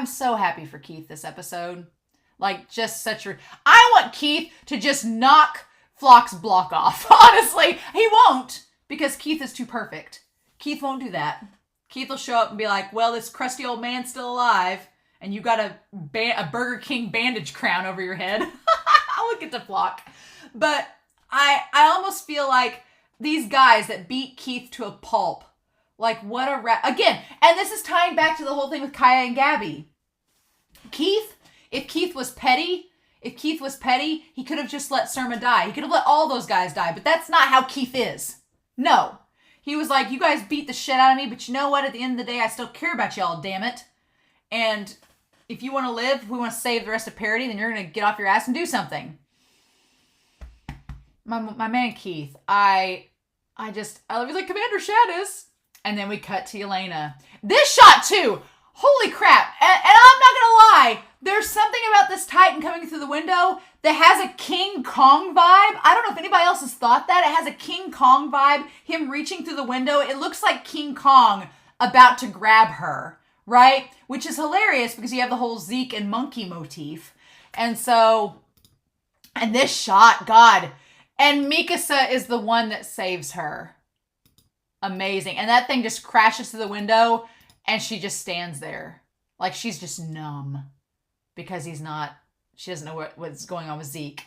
so happy for Keith this episode. Like, just such a... I want Keith to just knock Flock's block off. Honestly, he won't, because Keith is too perfect. Keith won't do that. Keith will show up and be like, well, this crusty old man's still alive, and you got a Burger King bandage crown over your head. I'll look at the Flock. But I almost feel like these guys that beat Keith to a pulp, like, what a... Again, and this is tying back to the whole thing with Kaya and Gabby. If Keith was petty, he could have just let Surma die. He could have let all those guys die, but that's not how Keith is. No. He was like, you guys beat the shit out of me, but you know what? At the end of the day, I still care about y'all, damn it. And if you want to live, if we want to save the rest of Parody, then you're going to get off your ass and do something. My man Keith, I love you like Commander Shadis. And then we cut to Elena. This shot too! Holy crap. And I'm not going to lie. There's something about this Titan coming through the window that has a King Kong vibe. I don't know if anybody else has thought that. It has a King Kong vibe. Him reaching through the window. It looks like King Kong about to grab her, right? Which is hilarious because you have the whole Zeke and monkey motif. And so, and this shot, God. And Mikasa is the one that saves her. Amazing. And that thing just crashes through the window and she just stands there. Like she's just numb. Because she doesn't know what's going on with Zeke.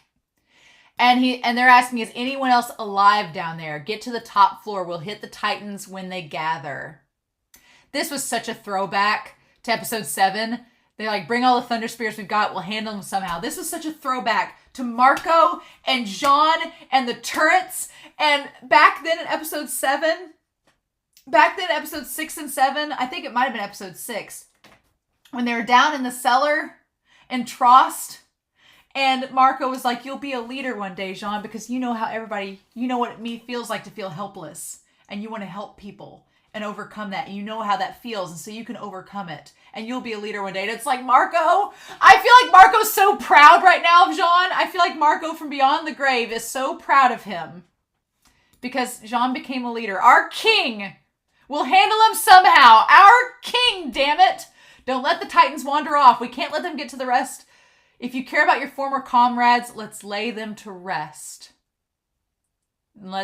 And they're asking, is anyone else alive down there? Get to the top floor. We'll hit the Titans when they gather. This was such a throwback to episode 7. They're like, bring all the Thunder Spears we've got. We'll handle them somehow. This was such a throwback to Marco and Jean and the turrets. And back then in episode 7, episode 6 and 7, I think it might have been episode 6, when they were down in the cellar and Trost, and Marco was like, you'll be a leader one day, Jean, because you know how you know what it feels like to feel helpless, and you want to help people and overcome that, and you know how that feels, and so you can overcome it, and you'll be a leader one day. And it's like, Marco, I feel like Marco's so proud right now of Jean. I feel like Marco from beyond the grave is so proud of him, because Jean became a leader. Our king! We'll handle him somehow. Our king, damn it! Don't let the Titans wander off. We can't let them get to the rest. If you care about your former comrades, let's lay them to rest. And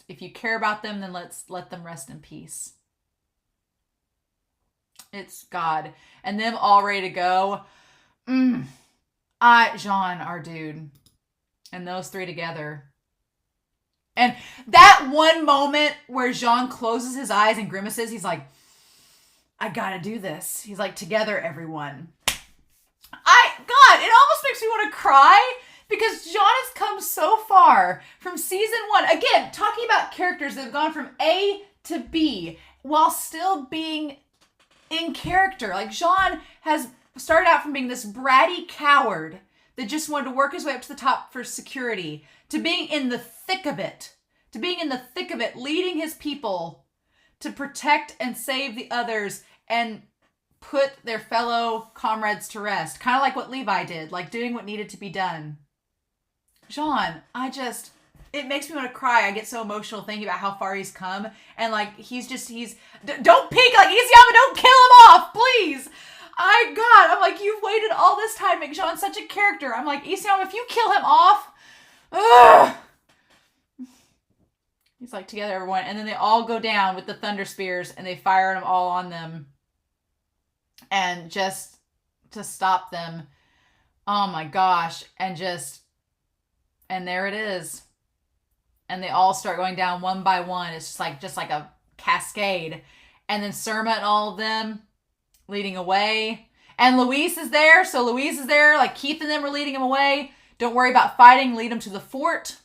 if you care about them, then let's let them rest in peace. It's God. And them all ready to go. Jean, our dude. And those three together. And that one moment where Jean closes his eyes and grimaces, he's like, I gotta do this. He's like, together, everyone. God, it almost makes me want to cry because Jean has come so far from season 1. Again, talking about characters that have gone from A to B while still being in character. Like Jean has started out from being this bratty coward that just wanted to work his way up to the top for security, to being in the thick of it, leading his people to protect and save the others and put their fellow comrades to rest. Kind of like what Levi did, like doing what needed to be done. Jean, it makes me want to cry. I get so emotional thinking about how far he's come. And like, don't peek, like Isayama, don't kill him off, please. I'm like, you've waited all this time to make Jean such a character. I'm like, Isayama, if you kill him off, ugh. He's like, together, everyone. And then they all go down with the Thunder Spears and they fire them all on them. And just to stop them. Oh my gosh. And there it is. And they all start going down one by one. It's just like a cascade. And then Surma and all of them leading away. And Luis is there. So Luis is there. Like Keith and them are leading him away. Don't worry about fighting. Lead him to the fort.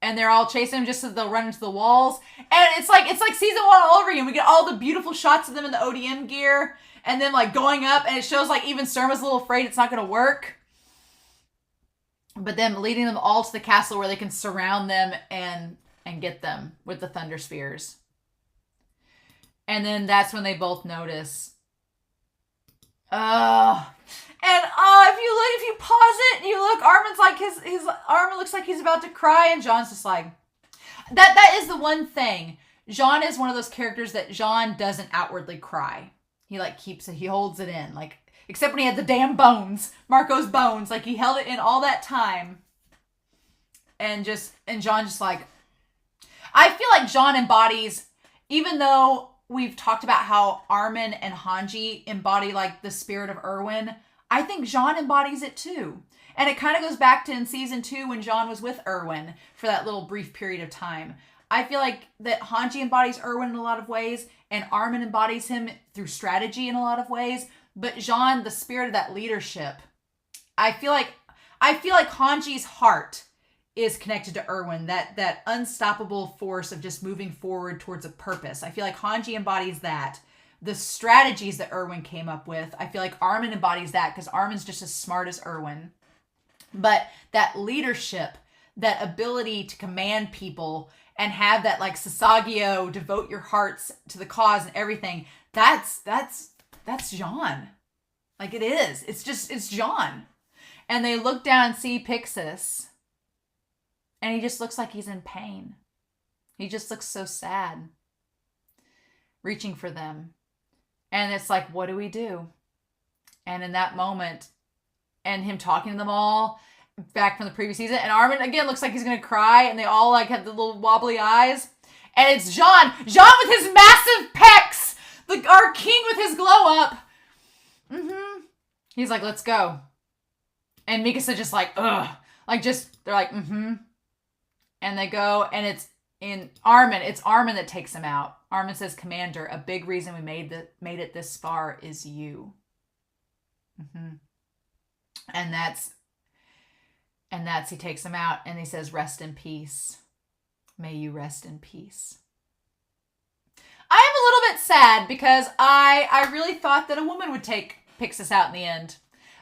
And they're all chasing him just so they'll run into the walls. And it's like season 1 all over again. We get all the beautiful shots of them in the ODM gear. And then like going up. And it shows like even Surma's a little afraid it's not going to work. But then leading them all to the castle where they can surround them and get them with the Thunder Spears. And then that's when they both notice. Oh. And if you pause it and you look, Armin's like his Armin looks like he's about to cry, and Jean's just like that is the one thing. Jean is one of those characters that Jean doesn't outwardly cry. He like keeps it, he holds it in, like except when he had the damn bones, Marco's bones, like he held it in all that time. And Jean just like, I feel like Jean embodies, even though we've talked about how Armin and Hange embody like the spirit of Erwin, I think Jean embodies it too. And it kind of goes back to in season 2 when Jean was with Erwin for that little brief period of time. I feel like that Hange embodies Erwin in a lot of ways, and Armin embodies him through strategy in a lot of ways. But Jean, the spirit of that leadership, I feel like Hange's heart is connected to Erwin, that unstoppable force of just moving forward towards a purpose. I feel like Hange embodies that. The strategies that Erwin came up with, I feel like Armin embodies that because Armin's just as smart as Erwin. But that leadership, that ability to command people and have that like Sasagio, devote your hearts to the cause and everything, that's Jean. Like it is. It's Jean. And they look down and see Pixis. And he just looks like he's in pain. He just looks so sad. Reaching for them. And it's like, what do we do? And in that moment, and him talking to them all back from the previous season, and Armin again looks like he's gonna cry, and they all like have the little wobbly eyes. And it's Jean with his massive pecs, our king with his glow up. He's like, let's go. And Mikasa just like, ugh. Like just, they're like, And they go, and it's Armin that takes him out. Armin says, Commander, a big reason we made it this far is you. And that's he takes him out, and he says, rest in peace. May you rest in peace. I am a little bit sad because I really thought that a woman would take Pixis out in the end.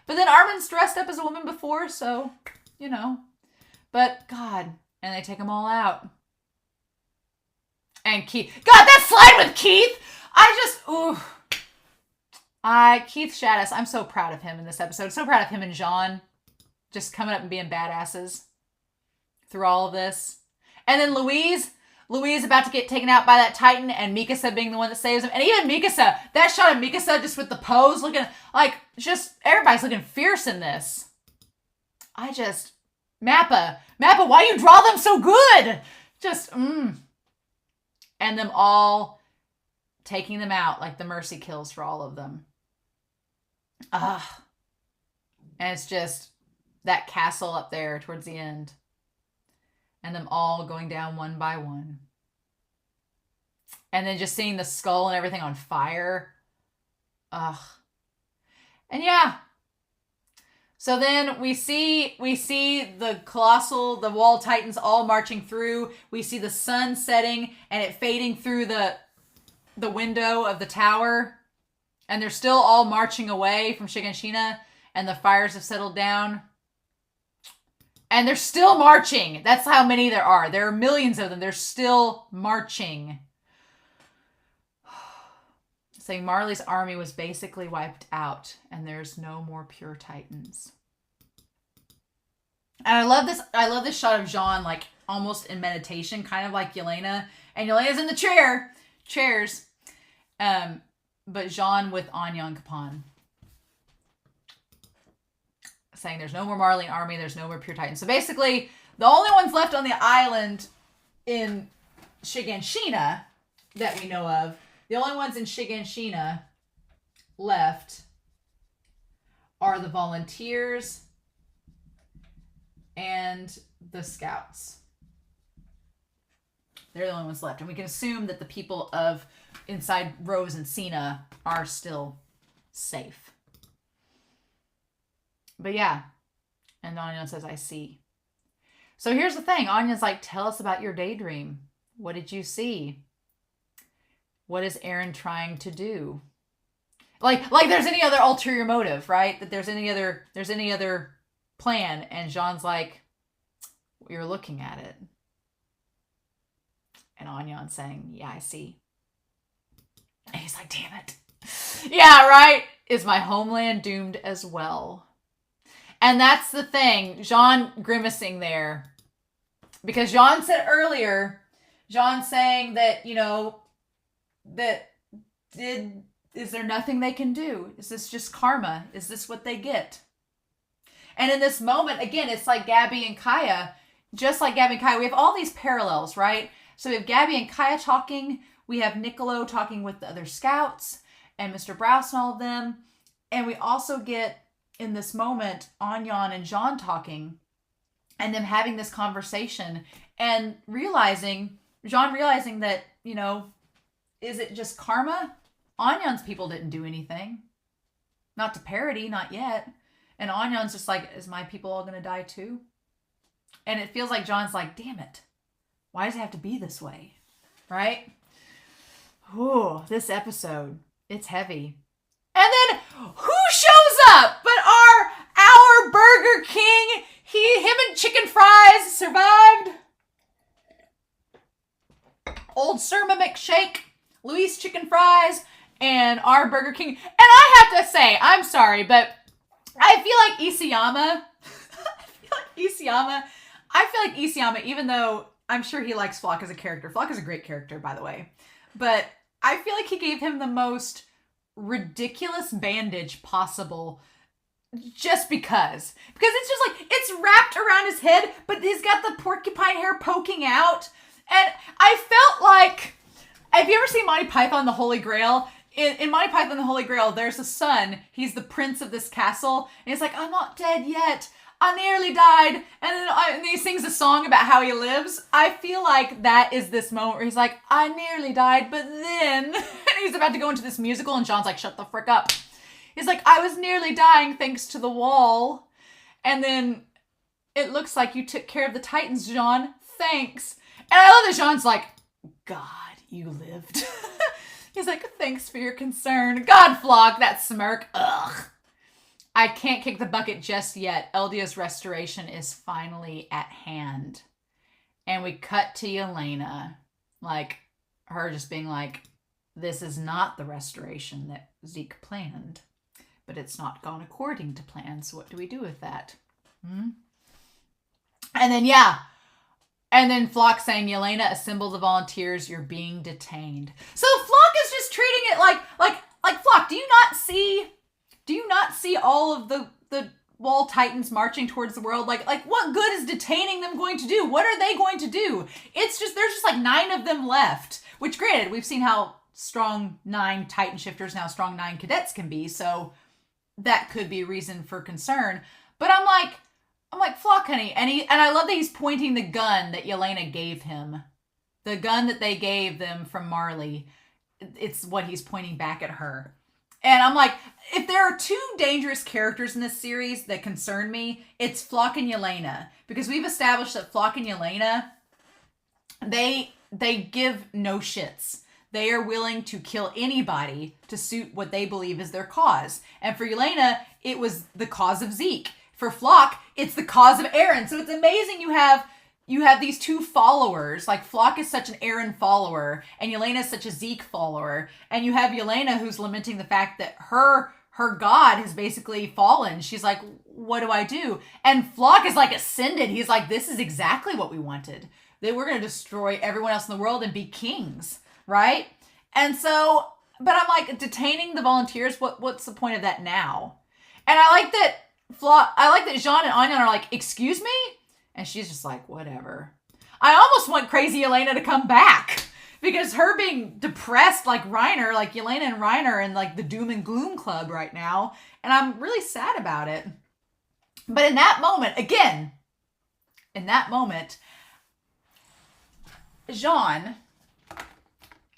But then Armin's dressed up as a woman before, so, you know. But, God, and they take them all out. And Keith. God, that slide with Keith! Keith Shaddis, I'm so proud of him in this episode. So proud of him and Jean. Just coming up and being badasses through all of this. And then Louise about to get taken out by that Titan, and Mikasa being the one that saves him. And even Mikasa, that shot of Mikasa just with the pose, looking like, just, everybody's looking fierce in this. Mappa, why you draw them so good? And them all taking them out, like the mercy kills for all of them. And it's just that castle up there towards the end. And them all going down one by one. And then just seeing the skull and everything on fire. And yeah. So then we see the wall titans all marching through. We see the sun setting and it fading through the window of the tower. And they're still all marching away from Shiganshina, and the fires have settled down. And they're still marching. That's how many there are. There are millions of them. They're still marching. Saying Marley's army was basically wiped out, and there's no more pure titans. And I love this shot of Jean, like almost in meditation, kind of like Yelena. And Yelena's in the chairs. But Jean with Anya and Kapan. Saying there's no more Marley army, there's no more pure titans. So basically, the only ones left on the island in Shiganshina that we know of, the only ones in Shiganshina left are the volunteers and the scouts. They're the only ones left. And we can assume that the people of inside Rose and Cena are still safe. But yeah. And Anya says, I see. So here's the thing. Anya's like, tell us about your daydream. What did you see? What is Eren trying to do? Like there's any other ulterior motive, right? That there's any other plan. And Jean's like, you're looking at it. And Anya's saying, yeah, I see. And he's like, damn it. Yeah, right? is my homeland doomed as well? And that's the thing. Jean grimacing there. Because Jean said earlier, Jean saying that, you know, is there nothing they can do? Is this just karma? Is this what they get? And in this moment, again, it's like Gabi and Kaya. Just like Gabi and Kaya, we have all these parallels, right? So we have Gabi and Kaya talking. We have Niccolo talking with the other scouts and Mr. Browse and all of them. And we also get, in this moment, Anyan and Jean talking and them having this conversation and Jean realizing that, you know, is it just karma? Anyan's people didn't do anything. Not to parody, not yet. And Anyan's just like, is my people all going to die too? And it feels like John's like, damn it. Why does it have to be this way? Right? Ooh, this episode, it's heavy. And then who shows up but our Burger King? Him and chicken fries survived. Old Surma McShake, Luis chicken fries, and our Burger King. And I have to say, I'm sorry, but I feel like Isayama, even though I'm sure he likes Flock as a character. Flock is a great character, by the way. But I feel like he gave him the most ridiculous bandage possible just because. Because it's just like, it's wrapped around his head, but he's got the porcupine hair poking out. And I felt like, have you ever seen Monty Python the Holy Grail? In Monty Python the Holy Grail, there's a son. He's the prince of this castle. And he's like, I'm not dead yet. I nearly died. And then he sings a song about how he lives. I feel like that is this moment where he's like, I nearly died, but then... and he's about to go into this musical and John's like, shut the frick up. He's like, I was nearly dying thanks to the wall. And then it looks like you took care of the Titans, John. Thanks. And I love that John's like, God, you lived. He's like, thanks for your concern. God, Flock, that smirk. Ugh. I can't kick the bucket just yet. Eldia's restoration is finally at hand. And we cut to Yelena. Like, her just being like, this is not the restoration that Zeke planned. But it's not gone according to plan, so what do we do with that? And then, yeah. And then Flock saying, Yelena, assemble the volunteers, you're being detained. So Flock is just treating it like Flock, do you not see all of the wall titans marching towards the world? Like what good is detaining them going to do? What are they going to do? It's just, there's just like 9 of them left. Which granted, we've seen how strong 9 titan shifters and how strong 9 cadets can be. So that could be a reason for concern. But I'm like, Flock, honey. And I love that he's pointing the gun that Yelena gave him. The gun that they gave them from Marley. It's what he's pointing back at her. And I'm like, if there are 2 dangerous characters in this series that concern me, it's Flock and Yelena. Because we've established that Flock and Yelena, they give no shits. They are willing to kill anybody to suit what they believe is their cause. And for Yelena, it was the cause of Zeke. For Flock, it's the cause of Eren. So it's amazing you have these 2 followers. Like, Flock is such an Eren follower, and Yelena is such a Zeke follower. And you have Yelena who's lamenting the fact that her god has basically fallen. She's like, what do I do? And Flock is like ascended. He's like, this is exactly what we wanted. That we're going to destroy everyone else in the world and be kings, right? And so, but I'm like, detaining the volunteers, what's the point of that now? And I like that Jean and Anyan are like, excuse me? And she's just like, whatever. I almost want crazy Yelena to come back. Because her being depressed like Reiner, like Yelena and Reiner are in like the doom and gloom club right now. And I'm really sad about it. But in that moment, again, Jean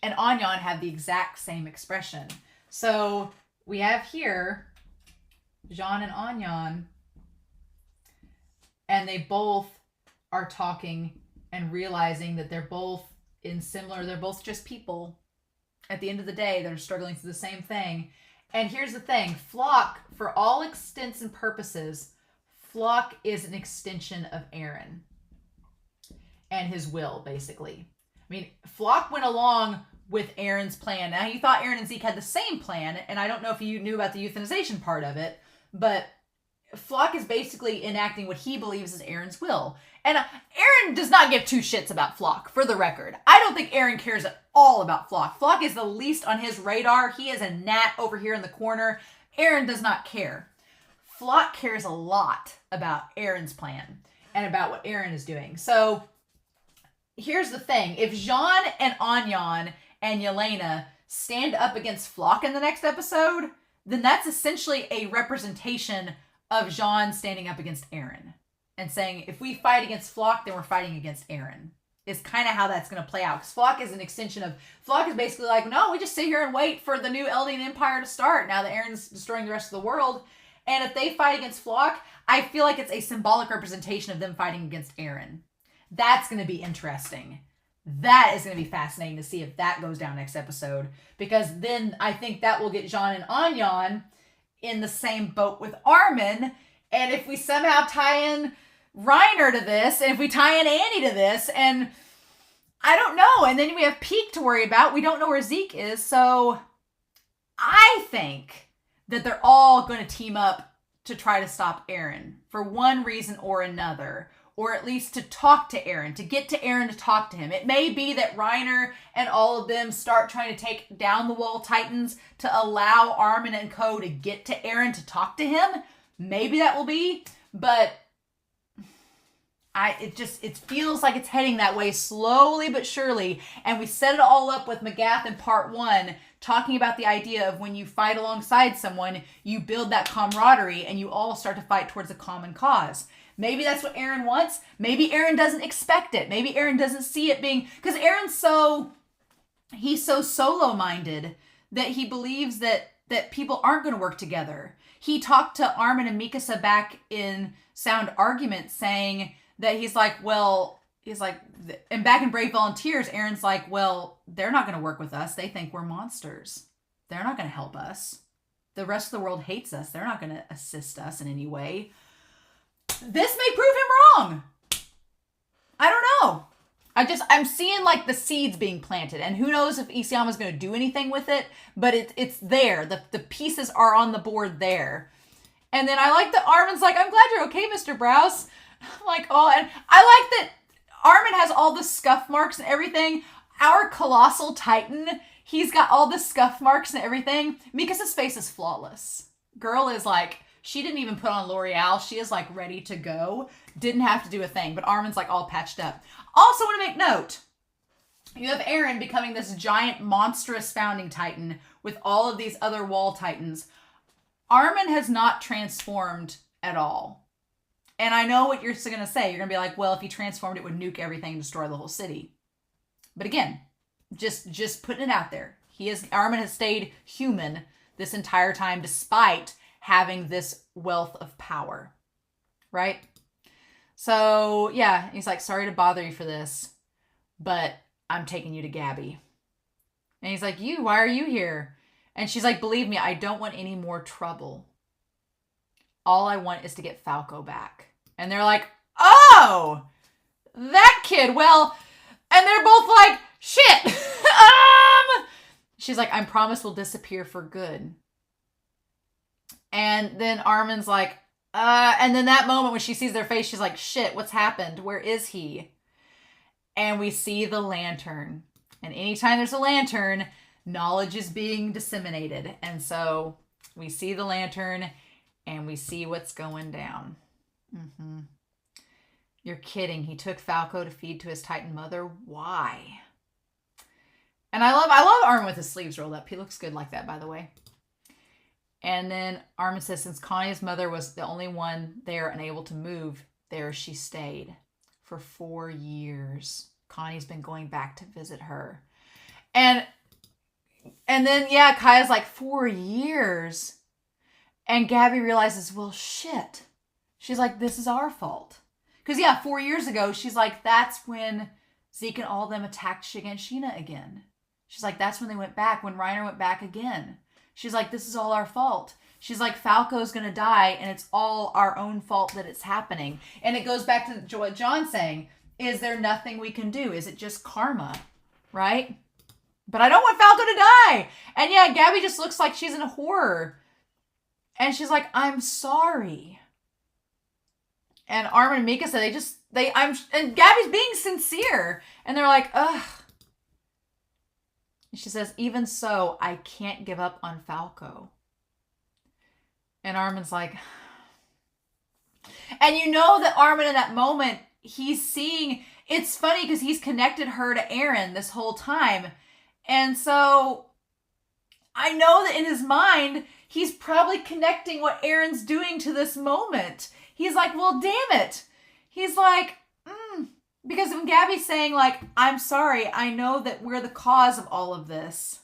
and Anyan have the exact same expression. So we have here Jean and Anyan, and they both are talking and realizing that they're both they're both just people. At the end of the day, they're struggling through the same thing. And here's the thing, Flock, for all extents and purposes, Flock is an extension of Eren and his will, basically. I mean, Flock went along with Eren's plan. Now, he thought Eren and Zeke had the same plan, and I don't know if you knew about the euthanization part of it, but Flock is basically enacting what he believes is Eren's will. And Eren does not give two shits about Flock, for the record. I don't think Eren cares at all about Flock. Flock is the least on his radar. He is a gnat over here in the corner. Eren does not care. Flock cares a lot about Eren's plan and about what Eren is doing. So here's the thing. If Jean and Anyan and Yelena stand up against Flock in the next episode, then that's essentially a representation of Jean standing up against Eren and saying, if we fight against Flock, then we're fighting against Eren. Is kind of how that's going to play out. Because Flock is an extension of... Flock is basically like, no, we just sit here and wait for the new Eldian Empire to start now that Eren's destroying the rest of the world. And if they fight against Flock, I feel like it's a symbolic representation of them fighting against Eren. That's going to be interesting. That is going to be fascinating to see if that goes down next episode. Because then I think that will get Jean and Anyan in the same boat with Armin. And if we somehow tie in Reiner to this, and if we tie in Annie to this, and I don't know. And then we have Peak to worry about. We don't know where Zeke is. So I think that they're all going to team up to try to stop Eren for one reason or another. Or at least to talk to Eren, to get to Eren to talk to him. It may be that Reiner and all of them start trying to take down the Wall Titans to allow Armin and co to get to Eren to talk to him. Maybe that will be, but it feels like it's heading that way slowly but surely. And we set it all up with Magath in part 1, talking about the idea of when you fight alongside someone, you build that camaraderie and you all start to fight towards a common cause. Maybe that's what Eren wants. Maybe Eren doesn't expect it. Maybe Eren doesn't see it being... Because he's so solo-minded that he believes that people aren't going to work together. He talked to Armin and Mikasa back in Sound Argument saying that and back in Brave Volunteers, Eren's like, well, they're not going to work with us. They think we're monsters. They're not going to help us. The rest of the world hates us. They're not going to assist us in any way. This may prove him wrong. I don't know. I'm seeing like the seeds being planted, and who knows if Isayama's going to do anything with it, but it's there. The pieces are on the board there. And then I like that Armin's like, I'm glad you're okay, Mr. Browse. I'm like, oh, and I like that Armin has all the scuff marks and everything. Our colossal titan, he's got all the scuff marks and everything. Mikasa's face is flawless. Girl is like... She didn't even put on L'Oreal. She is like ready to go. Didn't have to do a thing. But Armin's like all patched up. Also want to make note. You have Eren becoming this giant monstrous founding titan with all of these other wall titans. Armin has not transformed at all. And I know what you're going to say. You're going to be like, well, if he transformed, it would nuke everything and destroy the whole city. But again, just putting it out there. Armin has stayed human this entire time despite having this wealth of power, right? So, yeah, he's like, sorry to bother you for this, but I'm taking you to Gabby. And he's like, why are you here? And she's like, believe me, I don't want any more trouble. All I want is to get Falco back. And they're like, oh, that kid, well, and they're both like, shit. She's like, I promise we'll disappear for good. And then Armin's like, and then that moment when she sees their face, she's like, shit, what's happened? Where is he? And we see the lantern. And anytime there's a lantern, knowledge is being disseminated. And so we see the lantern and we see what's going down. Mm-hmm. You're kidding. He took Falco to feed to his Titan mother. Why? And I love Armin with his sleeves rolled up. He looks good like that, by the way. And then Armin says, since Connie's mother was the only one there unable to move, there she stayed for 4 years. Connie's been going back to visit her. And then, yeah, Kaya's like, 4 years. And Gabby realizes, well, shit. She's like, this is our fault. Because, yeah, 4 years ago, she's like, that's when Zeke and all of them attacked Shiganshina again. She's like, that's when they went back, when Reiner went back again. She's like, this is all our fault. She's like, Falco's going to die, and it's all our own fault that it's happening. And it goes back to what John's saying. Is there nothing we can do? Is it just karma? Right? But I don't want Falco to die. And yeah, Gabby just looks like she's in a horror. And she's like, I'm sorry. And Armin and Mika said and Gabby's being sincere. And they're like, ugh. And she says, even so, I can't give up on Falco. And Armin's like, and you know that Armin in that moment, he's seeing, it's funny because he's connected her to Eren this whole time. And so I know that in his mind, he's probably connecting what Eren's doing to this moment. He's like, well, damn it. He's like, because when Gabby's saying like, I'm sorry, I know that we're the cause of all of this,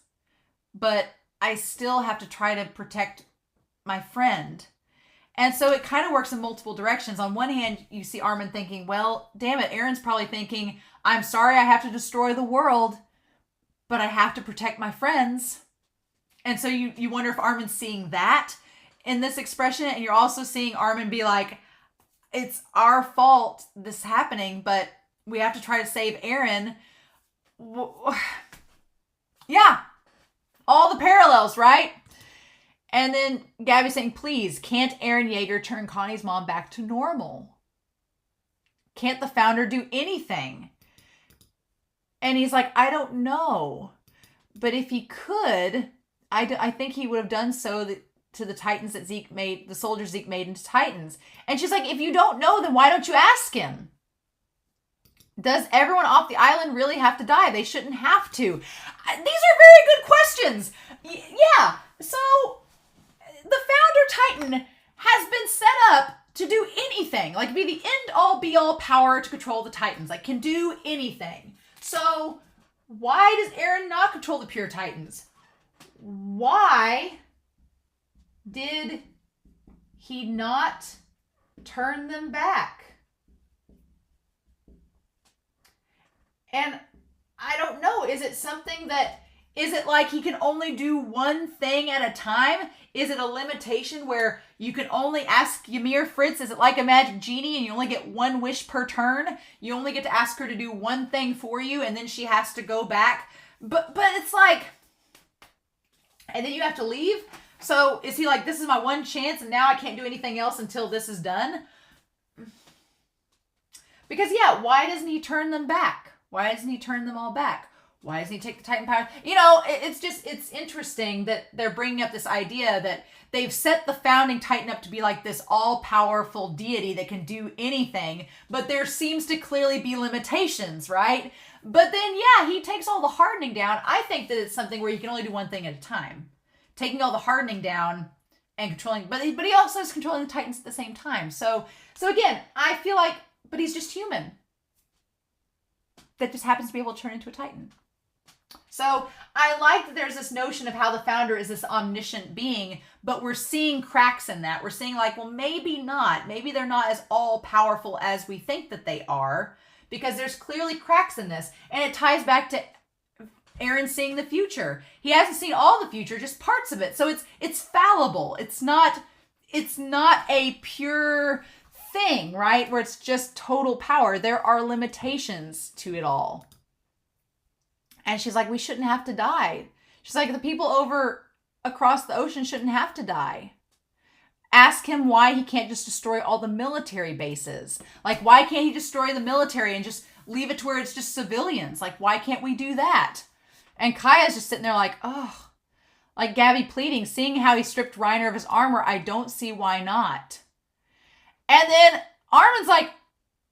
but I still have to try to protect my friend. And so it kind of works in multiple directions. On one hand, you see Armin thinking, well, damn it. Eren's probably thinking, I'm sorry I have to destroy the world, but I have to protect my friends. And so you wonder if Armin's seeing that in this expression. And you're also seeing Armin be like, it's our fault this happening, but we have to try to save Eren. Yeah. All the parallels, right? And then Gabby saying, please, can't Eren Yeager turn Connie's mom back to normal? Can't the founder do anything? And he's like, I don't know. But if he could, I think he would have done so to the Titans that Zeke made, the soldiers Zeke made into Titans. And she's like, if you don't know, then why don't you ask him? Does everyone off the island really have to die? They shouldn't have to. These are very good questions. Yeah. So the founder Titan has been set up to do anything. Like be the end all be all power to control the Titans. Like can do anything. So why does Eren not control the pure Titans? Why did he not turn them back? And I don't know. Is it something that, is it like he can only do one thing at a time? Is it a limitation where you can only ask Ymir Fritz? Is it like a magic genie and you only get one wish per turn? You only get to ask her to do one thing for you and then she has to go back. But it's like, and then you have to leave. So is he like, this is my one chance and now I can't do anything else until this is done? Because yeah, why doesn't he turn them back? Why doesn't he turn them all back? Why doesn't he take the Titan power? You know, it's interesting that they're bringing up this idea that they've set the founding Titan up to be like this all-powerful deity that can do anything, but there seems to clearly be limitations, right? But then, yeah, he takes all the hardening down. I think that it's something where you can only do one thing at a time. Taking all the hardening down and controlling, but he also is controlling the Titans at the same time. So again, I feel like, but he's just human. That just happens to be able to turn into a Titan. So I like that there's this notion of how the founder is this omniscient being, but we're seeing cracks in that. We're seeing like, well, maybe not. Maybe they're not as all-powerful as we think that they are, because there's clearly cracks in this. And it ties back to Eren seeing the future. He hasn't seen all the future, just parts of it. So it's fallible. It's not a pure thing, right? Where it's just total power. There are limitations to it all. And she's like, we shouldn't have to die. She's like, the people over across the ocean shouldn't have to die. Ask him why he can't just destroy all the military bases. Like, why can't he destroy the military and just leave it to where it's just civilians? Like, why can't we do that? And Kaya's just sitting there like, oh, like Gabby pleading, seeing how he stripped Reiner of his armor, I don't see why not. And then Armin's like,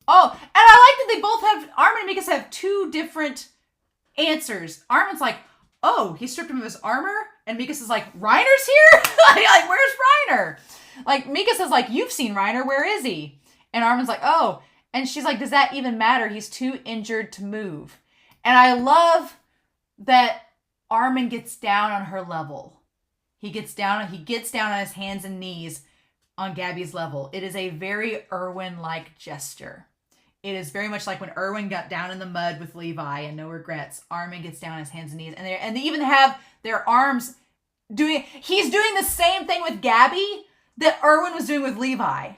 oh, and I like that they both have, Armin and Mikasa have two different answers. Armin's like, oh, he stripped him of his armor? And Mikasa's like, Reiner's here? like, where's Reiner? Like, Mikasa's like, you've seen Reiner, where is he? And Armin's like, oh. And she's like, does that even matter? He's too injured to move. And I love that Armin gets down on her level. He gets down on his hands and knees on Gabby's level. It is a very Erwin-like gesture. It is very much like when Erwin got down in the mud with Levi and no regrets. Armin gets down on his hands and knees. And they even have their arms he's doing the same thing with Gabby that Erwin was doing with Levi.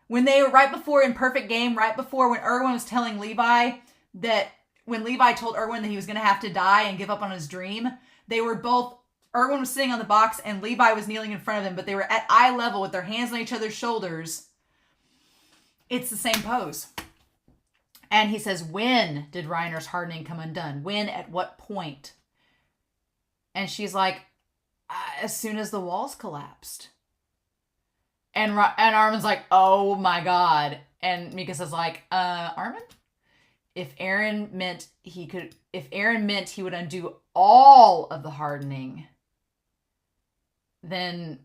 When they were right before in Perfect Game, right before when Erwin was telling Levi that when Levi told Erwin that he was going to have to die and give up on his dream, they were both, Erwin was sitting on the box and Levi was kneeling in front of him, but they were at eye level with their hands on each other's shoulders. It's the same pose. And he says, when did Reiner's hardening come undone? When, at what point? And she's like, as soon as the walls collapsed. And Armin's like, oh my God. And Mikasa's like, Armin? If Eren meant he would undo all of the hardening, then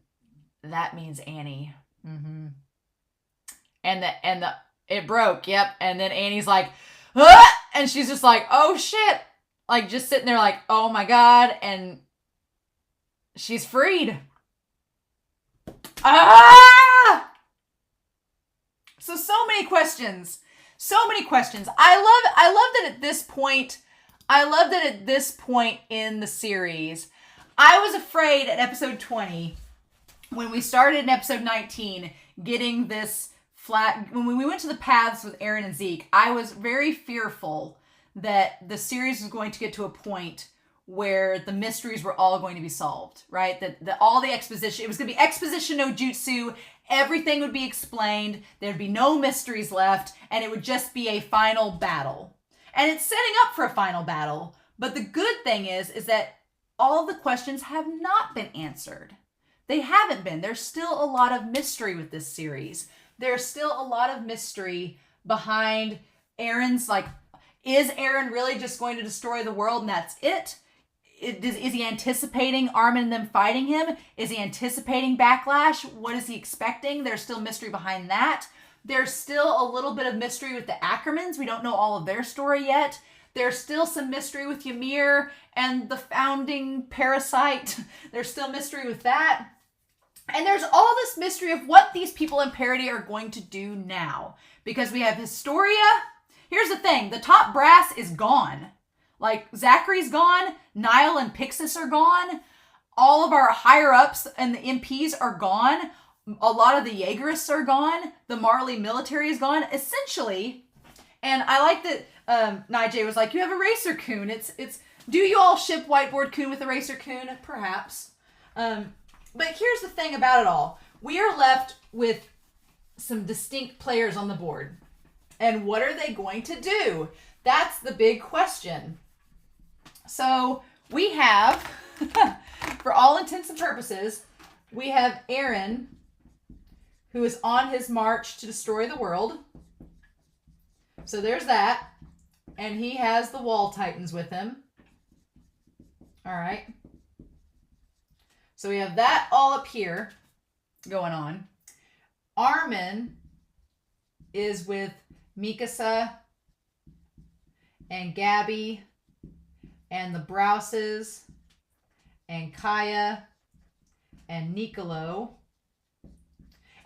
that means Annie. Mm-hmm. And it broke, yep. And then Annie's like, ah! And she's just like, oh shit. Like just sitting there like, oh my God. And she's freed. Ah! So many questions. So many questions. I love that at this point in the series, I was afraid at episode 20, when we started in episode 19, getting this flat, when we went to the paths with Eren and Zeke, I was very fearful that the series was going to get to a point where the mysteries were all going to be solved, right? That all the exposition, it was going to be exposition no jutsu, everything would be explained, there'd be no mysteries left, and it would just be a final battle. And it's setting up for a final battle, but the good thing is that all the questions have not been answered. They haven't been. There's still a lot of mystery with this series. There's still a lot of mystery behind Eren's, like, is Eren really just going to destroy the world and that's it? Is he anticipating Armin and them fighting him? Is he anticipating backlash? What is he expecting? There's still mystery behind that. There's still a little bit of mystery with the Ackermans. We don't know all of their story yet. There's still some mystery with Ymir and the founding parasite. There's still mystery with that. And there's all this mystery of what these people in Parody are going to do now. Because we have Historia. Here's the thing. The top brass is gone. Like, Zachary's gone. Niall and Pixis are gone. All of our higher-ups and the MPs are gone. A lot of the Jaegerists are gone. The Marley military is gone. Essentially, and I like that Nijay was like, you have a Racer Coon. It's. Do you all ship Whiteboard Coon with a Racer Coon? Perhaps. But here's the thing about it all. We are left with some distinct players on the board. And what are they going to do? That's the big question. So we have, for all intents and purposes, we have Eren, who is on his march to destroy the world. So there's that. And he has the Wall Titans with him. All right. So we have that all up here going on. Armin is with Mikasa and Gabby and the Brouses and Kaya and Niccolo.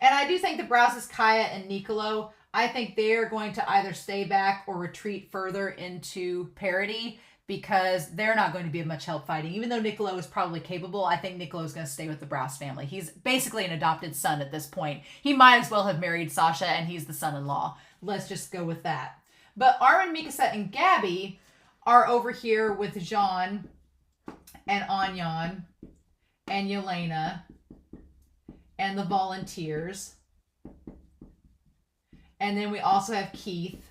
And I do think the Brouses, Kaya, and Niccolo, I think they're going to either stay back or retreat further into Parody because they're not going to be of much help fighting. Even though Niccolo is probably capable, I think Niccolo's going to stay with the Browse family. He's basically an adopted son at this point. He might as well have married Sasha, and he's the son-in-law. Let's just go with that. But Armin, Mikasa, and Gabby are over here with Jean and Anyan and Yelena and the Volunteers. And then we also have Keith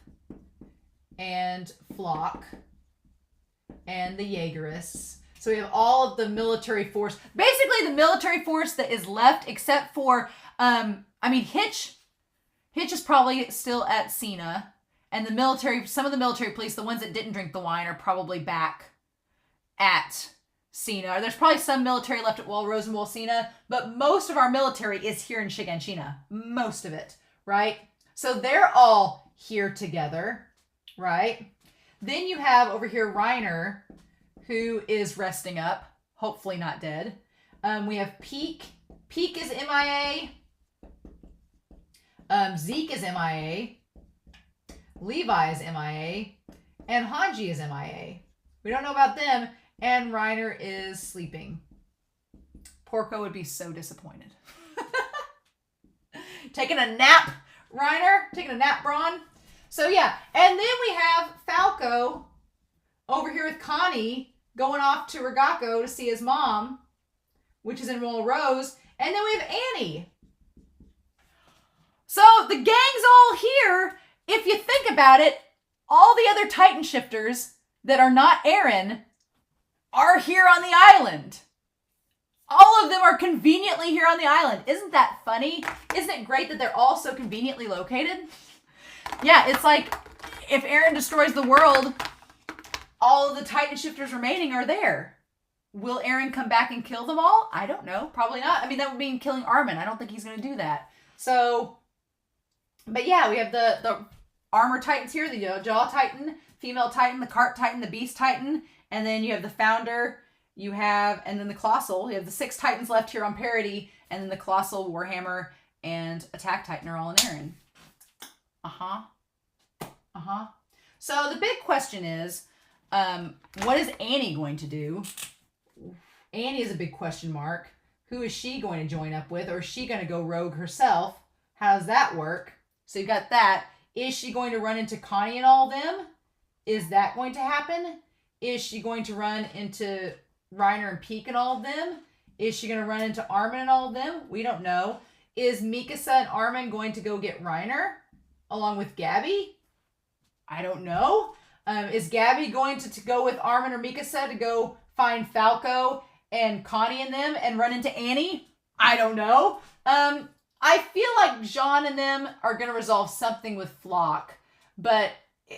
and Flock and the Jaegerists. So we have all of the military force. Basically the military force that is left except for, Hitch. Hitch is probably still at Cena. And the military, some of the military police, the ones that didn't drink the wine, are probably back at Cena. There's probably some military left at Walrose and Walsena, but most of our military is here in Shiganshina. Most of it, right? So they're all here together, right? Then you have over here Reiner, who is resting up, hopefully not dead. We have Peak. Peak is MIA. Zeke is MIA. Levi is MIA. And Hanji is MIA. We don't know about them. And Reiner is sleeping. Porco would be so disappointed. Taking a nap, Reiner. Taking a nap, Braun. So yeah. And then we have Falco Over here with Connie going off to Ragako to see his mom, which is in Royal Rose. And then we have Annie. So the gang's all here. If you think about it, all the other Titan shifters that are not Eren are here on the island. All of them are conveniently here on the island. Isn't that funny? Isn't it great that they're all so conveniently located? Yeah, it's like if Eren destroys the world, all of the Titan shifters remaining are there. Will Eren come back and kill them all? I don't know. Probably not. I mean, that would mean killing Armin. I don't think he's going to do that. So, but yeah, we have the armor Titans here, the Jaw Titan, Female Titan, the Cart Titan, the Beast Titan, and then you have the Founder, you have, and then the Colossal. You have the 6 Titans left here on parity, and then the Colossal, Warhammer, and Attack Titan are all in Eren. So the big question is, what is Annie going to do? Annie is a big question mark. Who is she going to join up with? Or is she going to go rogue herself? How does that work? So you've got that. Is she going to run into Connie and all them? Is that going to happen? Is she going to run into Reiner and Peak and all of them? Is she going to run into Armin and all of them? We don't know. Is Mikasa and Armin going to go get Reiner along with Gabby? I don't know. Is Gabby going to go with Armin or Mikasa to go find Falco and Connie and them and run into Annie? I don't know. I feel like Jean and them are going to resolve something with Flock. But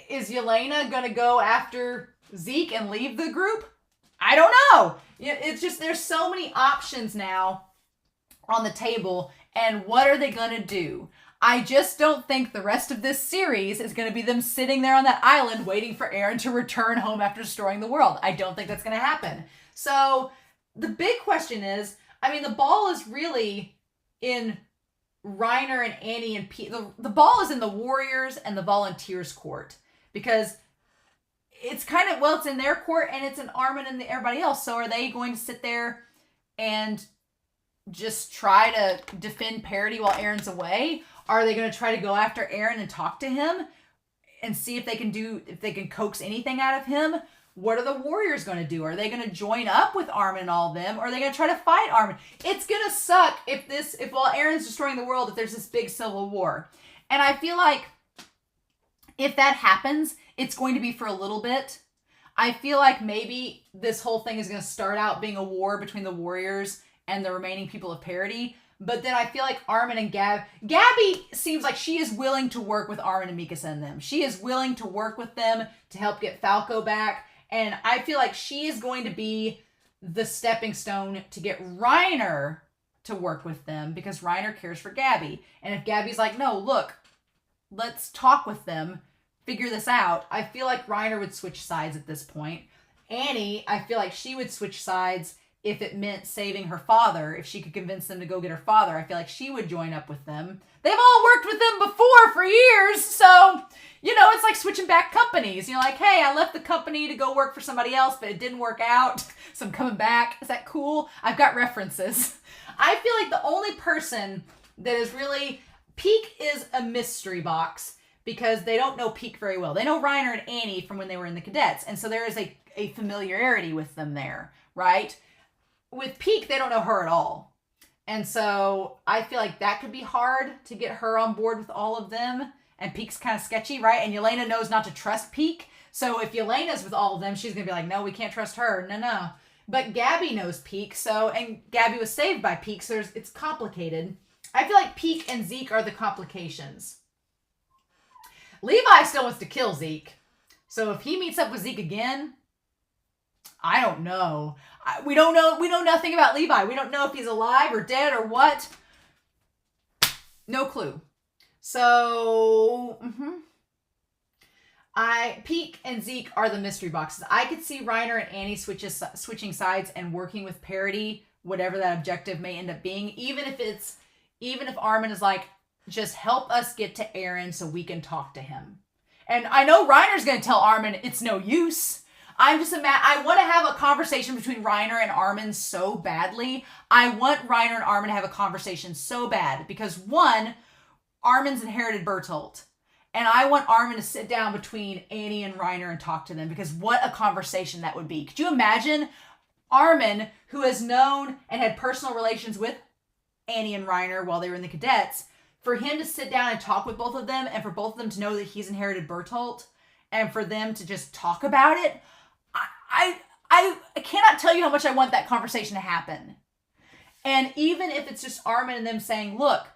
is Yelena going to go after Zeke and leave the group? I don't know. It's just, there's so many options now on the table. And what are they going to do? I just don't think the rest of this series is going to be them sitting there on that island waiting for Eren to return home after destroying the world. I don't think that's going to happen. So the big question is, I mean, the ball is really in Reiner and Annie and Pete. The ball is in the Warriors and the Volunteers court, because it's kind of, well, it's in their court and it's in Armin and everybody else. So are they going to sit there and just try to defend parity while Eren's away? Are they going to try to go after Eren and talk to him and see if they can coax anything out of him? What are the Warriors going to do? Are they going to join up with Armin and all of them? Or are they going to try to fight Armin? It's going to suck if while Eren's destroying the world, if there's this big civil war. And I feel like if that happens, it's going to be for a little bit. I feel like maybe this whole thing is going to start out being a war between the Warriors and the remaining people of parity. But then I feel like Armin and Gabby seems like she is willing to work with Armin and Mikasa and them. She is willing to work with them to help get Falco back. And I feel like she is going to be the stepping stone to get Reiner to work with them, because Reiner cares for Gabby. And if Gabby's like, no, look, let's talk with them, figure this out, I feel like Reiner would switch sides at this point. Annie, I feel like she would switch sides if it meant saving her father. If she could convince them to go get her father, I feel like she would join up with them. They've all worked with them before for years, so, it's like switching back companies. Like, hey, I left the company to go work for somebody else, but it didn't work out, so I'm coming back. Is that cool? I've got references. I feel like the only person that is really... Peak is a mystery box, because they don't know Peak very well. They know Reiner and Annie from when they were in the cadets, and so there is a familiarity with them there, right? With Peak, they don't know her at all. And so I feel like that could be hard to get her on board with all of them. And Peak's kind of sketchy, right? And Yelena knows not to trust Peak. So if Yelena's with all of them, she's going to be like, no, we can't trust her. No. But Gabby knows Peak. And Gabby was saved by Peak. So it's complicated. I feel like Peak and Zeke are the complications. Levi still wants to kill Zeke. So if he meets up with Zeke again, I don't know. We don't know. We know nothing about Levi. We don't know if he's alive or dead or what. No clue. So, Peak and Zeke are the mystery boxes. I could see Reiner and Annie switching sides and working with parity, whatever that objective may end up being. Even if Armin is like, just help us get to Eren so we can talk to him. And I know Reiner's going to tell Armin it's no use. I want to have a conversation between Reiner and Armin so badly. I want Reiner and Armin to have a conversation so bad. Because one, Armin's inherited Bertolt. And I want Armin to sit down between Annie and Reiner and talk to them, because what a conversation that would be. Could you imagine Armin, who has known and had personal relations with Annie and Reiner while they were in the cadets, for him to sit down and talk with both of them, and for both of them to know that he's inherited Bertolt, and for them to just talk about it, I cannot tell you how much I want that conversation to happen. And even if it's just Armin and them saying, look,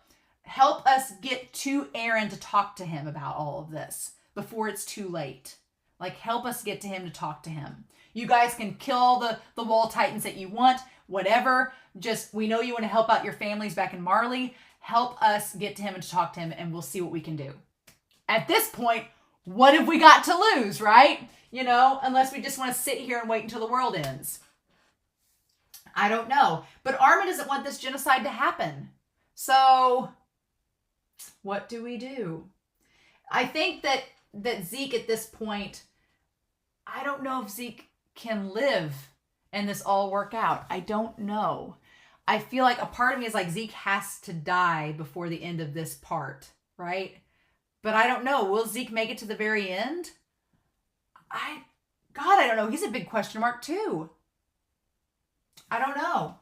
help us get to Eren to talk to him about all of this before it's too late. Like, help us get to him to talk to him. You guys can kill all the wall titans that you want, whatever. Just, we know you want to help out your families back in Marley. Help us get to him and to talk to him, and we'll see what we can do. At this point, what have we got to lose, right? You know, unless we just want to sit here and wait until the world ends. I don't know. But Armin doesn't want this genocide to happen. So, what do we do? I think that Zeke at this point, I don't know if Zeke can live and this all work out. I don't know. I feel like a part of me is like, Zeke has to die before the end of this part, right? But I don't know. Will Zeke make it to the very end? I don't know. He's a big question mark too. I don't know.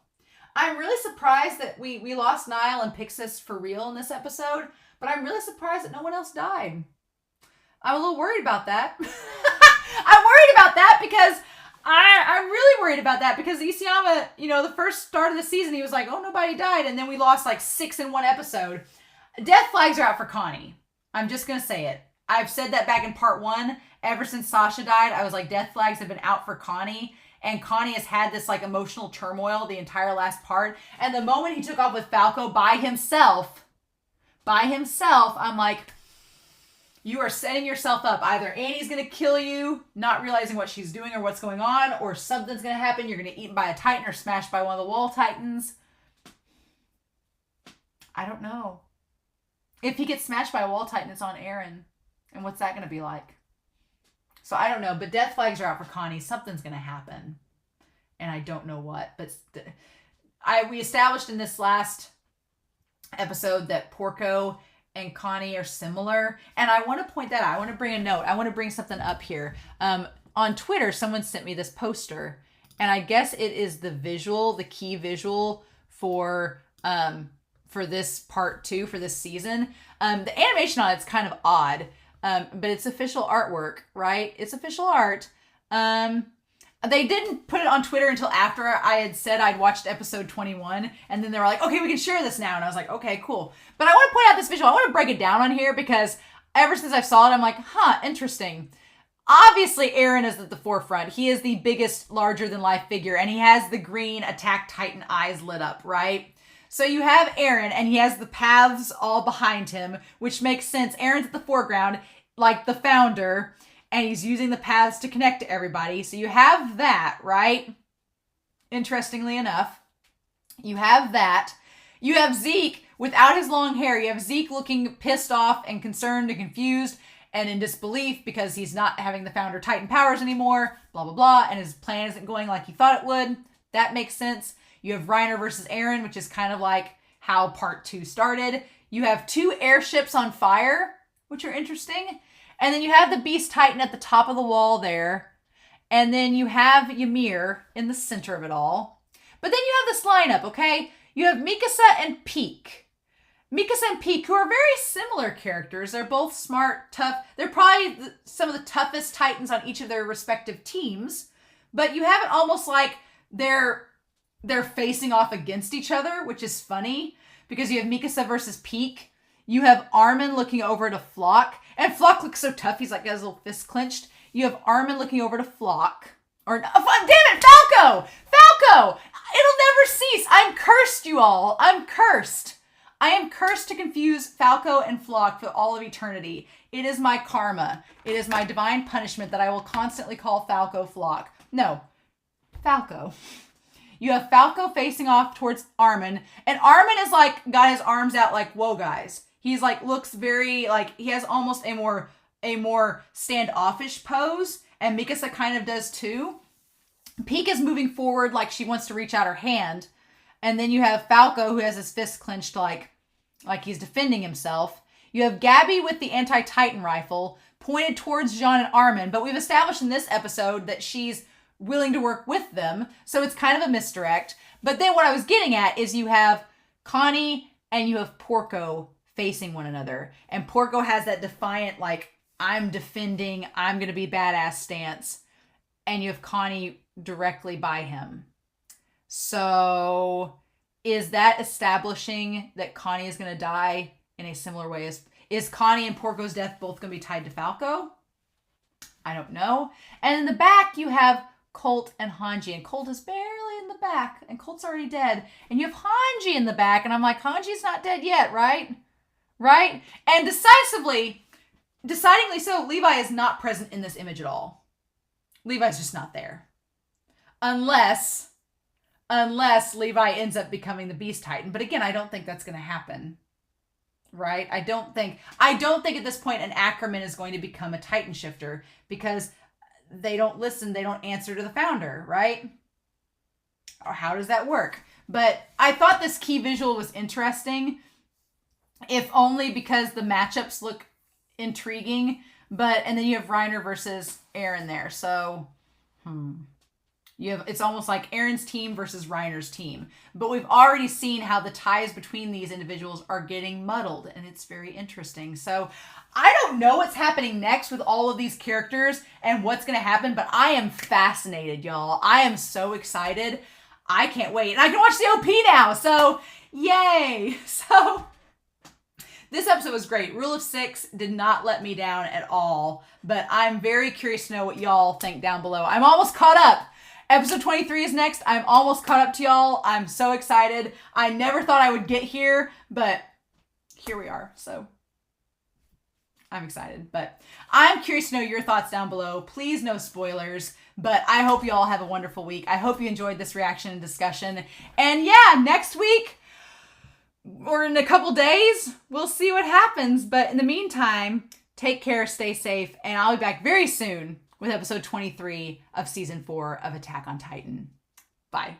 I'm really surprised that we lost Niall and Pixis for real in this episode, but I'm really surprised that no one else died. I'm a little worried about that. I'm worried about that because I'm really worried about that because Isayama, you know, the first start of the season, he was like, oh, nobody died. And then we lost like 6 in one episode. Death flags are out for Connie. I'm just going to say it. I've said that back in part 1. Ever since Sasha died, I was like, death flags have been out for Connie. And Connie has had this like emotional turmoil the entire last part. And the moment he took off with Falco by himself, I'm like, you are setting yourself up. Either Annie's going to kill you, not realizing what she's doing or what's going on, or something's going to happen. You're going to get eaten by a Titan or smashed by one of the wall Titans. I don't know. If he gets smashed by a wall Titan, it's on Eren. And what's that going to be like? So I don't know. But death flags are out for Connie. Something's going to happen. And I don't know what. But we established in this last episode that Porco and Connie are similar. And I want to point that out. I want to bring a note. I want to bring something up here. On Twitter, someone sent me this poster. And I guess it is the visual, the key visual for this part 2, for this season. The animation on it's kind of odd. But it's official artwork, right? It's official art. They didn't put it on Twitter until after I had said I'd watched episode 21. And then they were like, okay, we can share this now. And I was like, okay, cool. But I want to point out this visual. I want to break it down on here because ever since I saw it, I'm like, huh, interesting. Obviously, Eren is at the forefront. He is the biggest, larger-than-life figure. And he has the green Attack Titan eyes lit up, right? So you have Eren, and he has the paths all behind him, which makes sense. Eren's at the foreground, like the founder, and he's using the paths to connect to everybody. So you have that, right? Interestingly enough, you have that. You have Zeke without his long hair. You have Zeke looking pissed off and concerned and confused and in disbelief because he's not having the founder Titan powers anymore, blah, blah, blah, and his plan isn't going like he thought it would. That makes sense. You have Reiner versus Eren, which is kind of like how part 2 started. You have 2 airships on fire, which are interesting. And then you have the Beast Titan at the top of the wall there. And then you have Ymir in the center of it all. But then you have this lineup, okay? You have Mikasa and Peak. Mikasa and Peak, who are very similar characters. They're both smart, tough. They're probably some of the toughest Titans on each of their respective teams. But you have it almost like they're facing off against each other, which is funny. Because you have Mikasa versus Peak. You have Armin looking over to Flock. And Flock looks so tough. He's like, got his little fist clenched. You have Armin looking over to Flock. Or, damn it, Falco! Falco! It'll never cease. I'm cursed, you all. I'm cursed. I am cursed to confuse Falco and Flock for all of eternity. It is my karma. It is my divine punishment that I will constantly call Falco Flock. No, Falco. You have Falco facing off towards Armin. And Armin is like, got his arms out like, whoa, guys. He's like, looks very, like, he has almost a more standoffish pose. And Mikasa kind of does too. Peak is moving forward like she wants to reach out her hand. And then you have Falco who has his fist clenched like he's defending himself. You have Gabby with the anti-Titan rifle pointed towards Jean and Armin, but we've established in this episode that she's willing to work with them, so it's kind of a misdirect. But then what I was getting at is you have Connie and you have Porco facing one another, and Porco has that defiant, like, I'm defending, I'm gonna be badass stance, and you have Connie directly by him. So is that establishing that Connie is gonna die in a similar way as, is Connie and Porco's death both gonna be tied to Falco? I don't know. And in the back you have Colt and Hange, and Colt is barely in the back, and Colt's already dead, and you have Hange in the back, and I'm like, Hange's not dead yet, right? Right? And decidingly so, Levi is not present in this image at all. Levi's just not there. Unless Levi ends up becoming the Beast Titan. But again, I don't think that's going to happen. Right? I don't think at this point an Ackerman is going to become a Titan shifter, because they don't listen, they don't answer to the founder, right? Or how does that work? But I thought this key visual was interesting, if only because the matchups look intriguing. And then you have Reiner versus Eren there. So, it's almost like Eren's team versus Reiner's team. But we've already seen how the ties between these individuals are getting muddled, and it's very interesting. So I don't know what's happening next with all of these characters and what's going to happen, but I am fascinated, y'all. I am so excited. I can't wait. And I can watch the OP now, so yay. So this episode was great. Rule of 6 did not let me down at all, but I'm very curious to know what y'all think down below. I'm almost caught up. Episode 23 is next. I'm almost caught up to y'all. I'm so excited. I never thought I would get here, but here we are. So I'm excited, but I'm curious to know your thoughts down below. Please, no spoilers, but I hope you all have a wonderful week. I hope you enjoyed this reaction and discussion. And yeah, next week or in a couple days, we'll see what happens. But in the meantime, take care, stay safe, and I'll be back very soon with episode 23 of season 4 of Attack on Titan. Bye.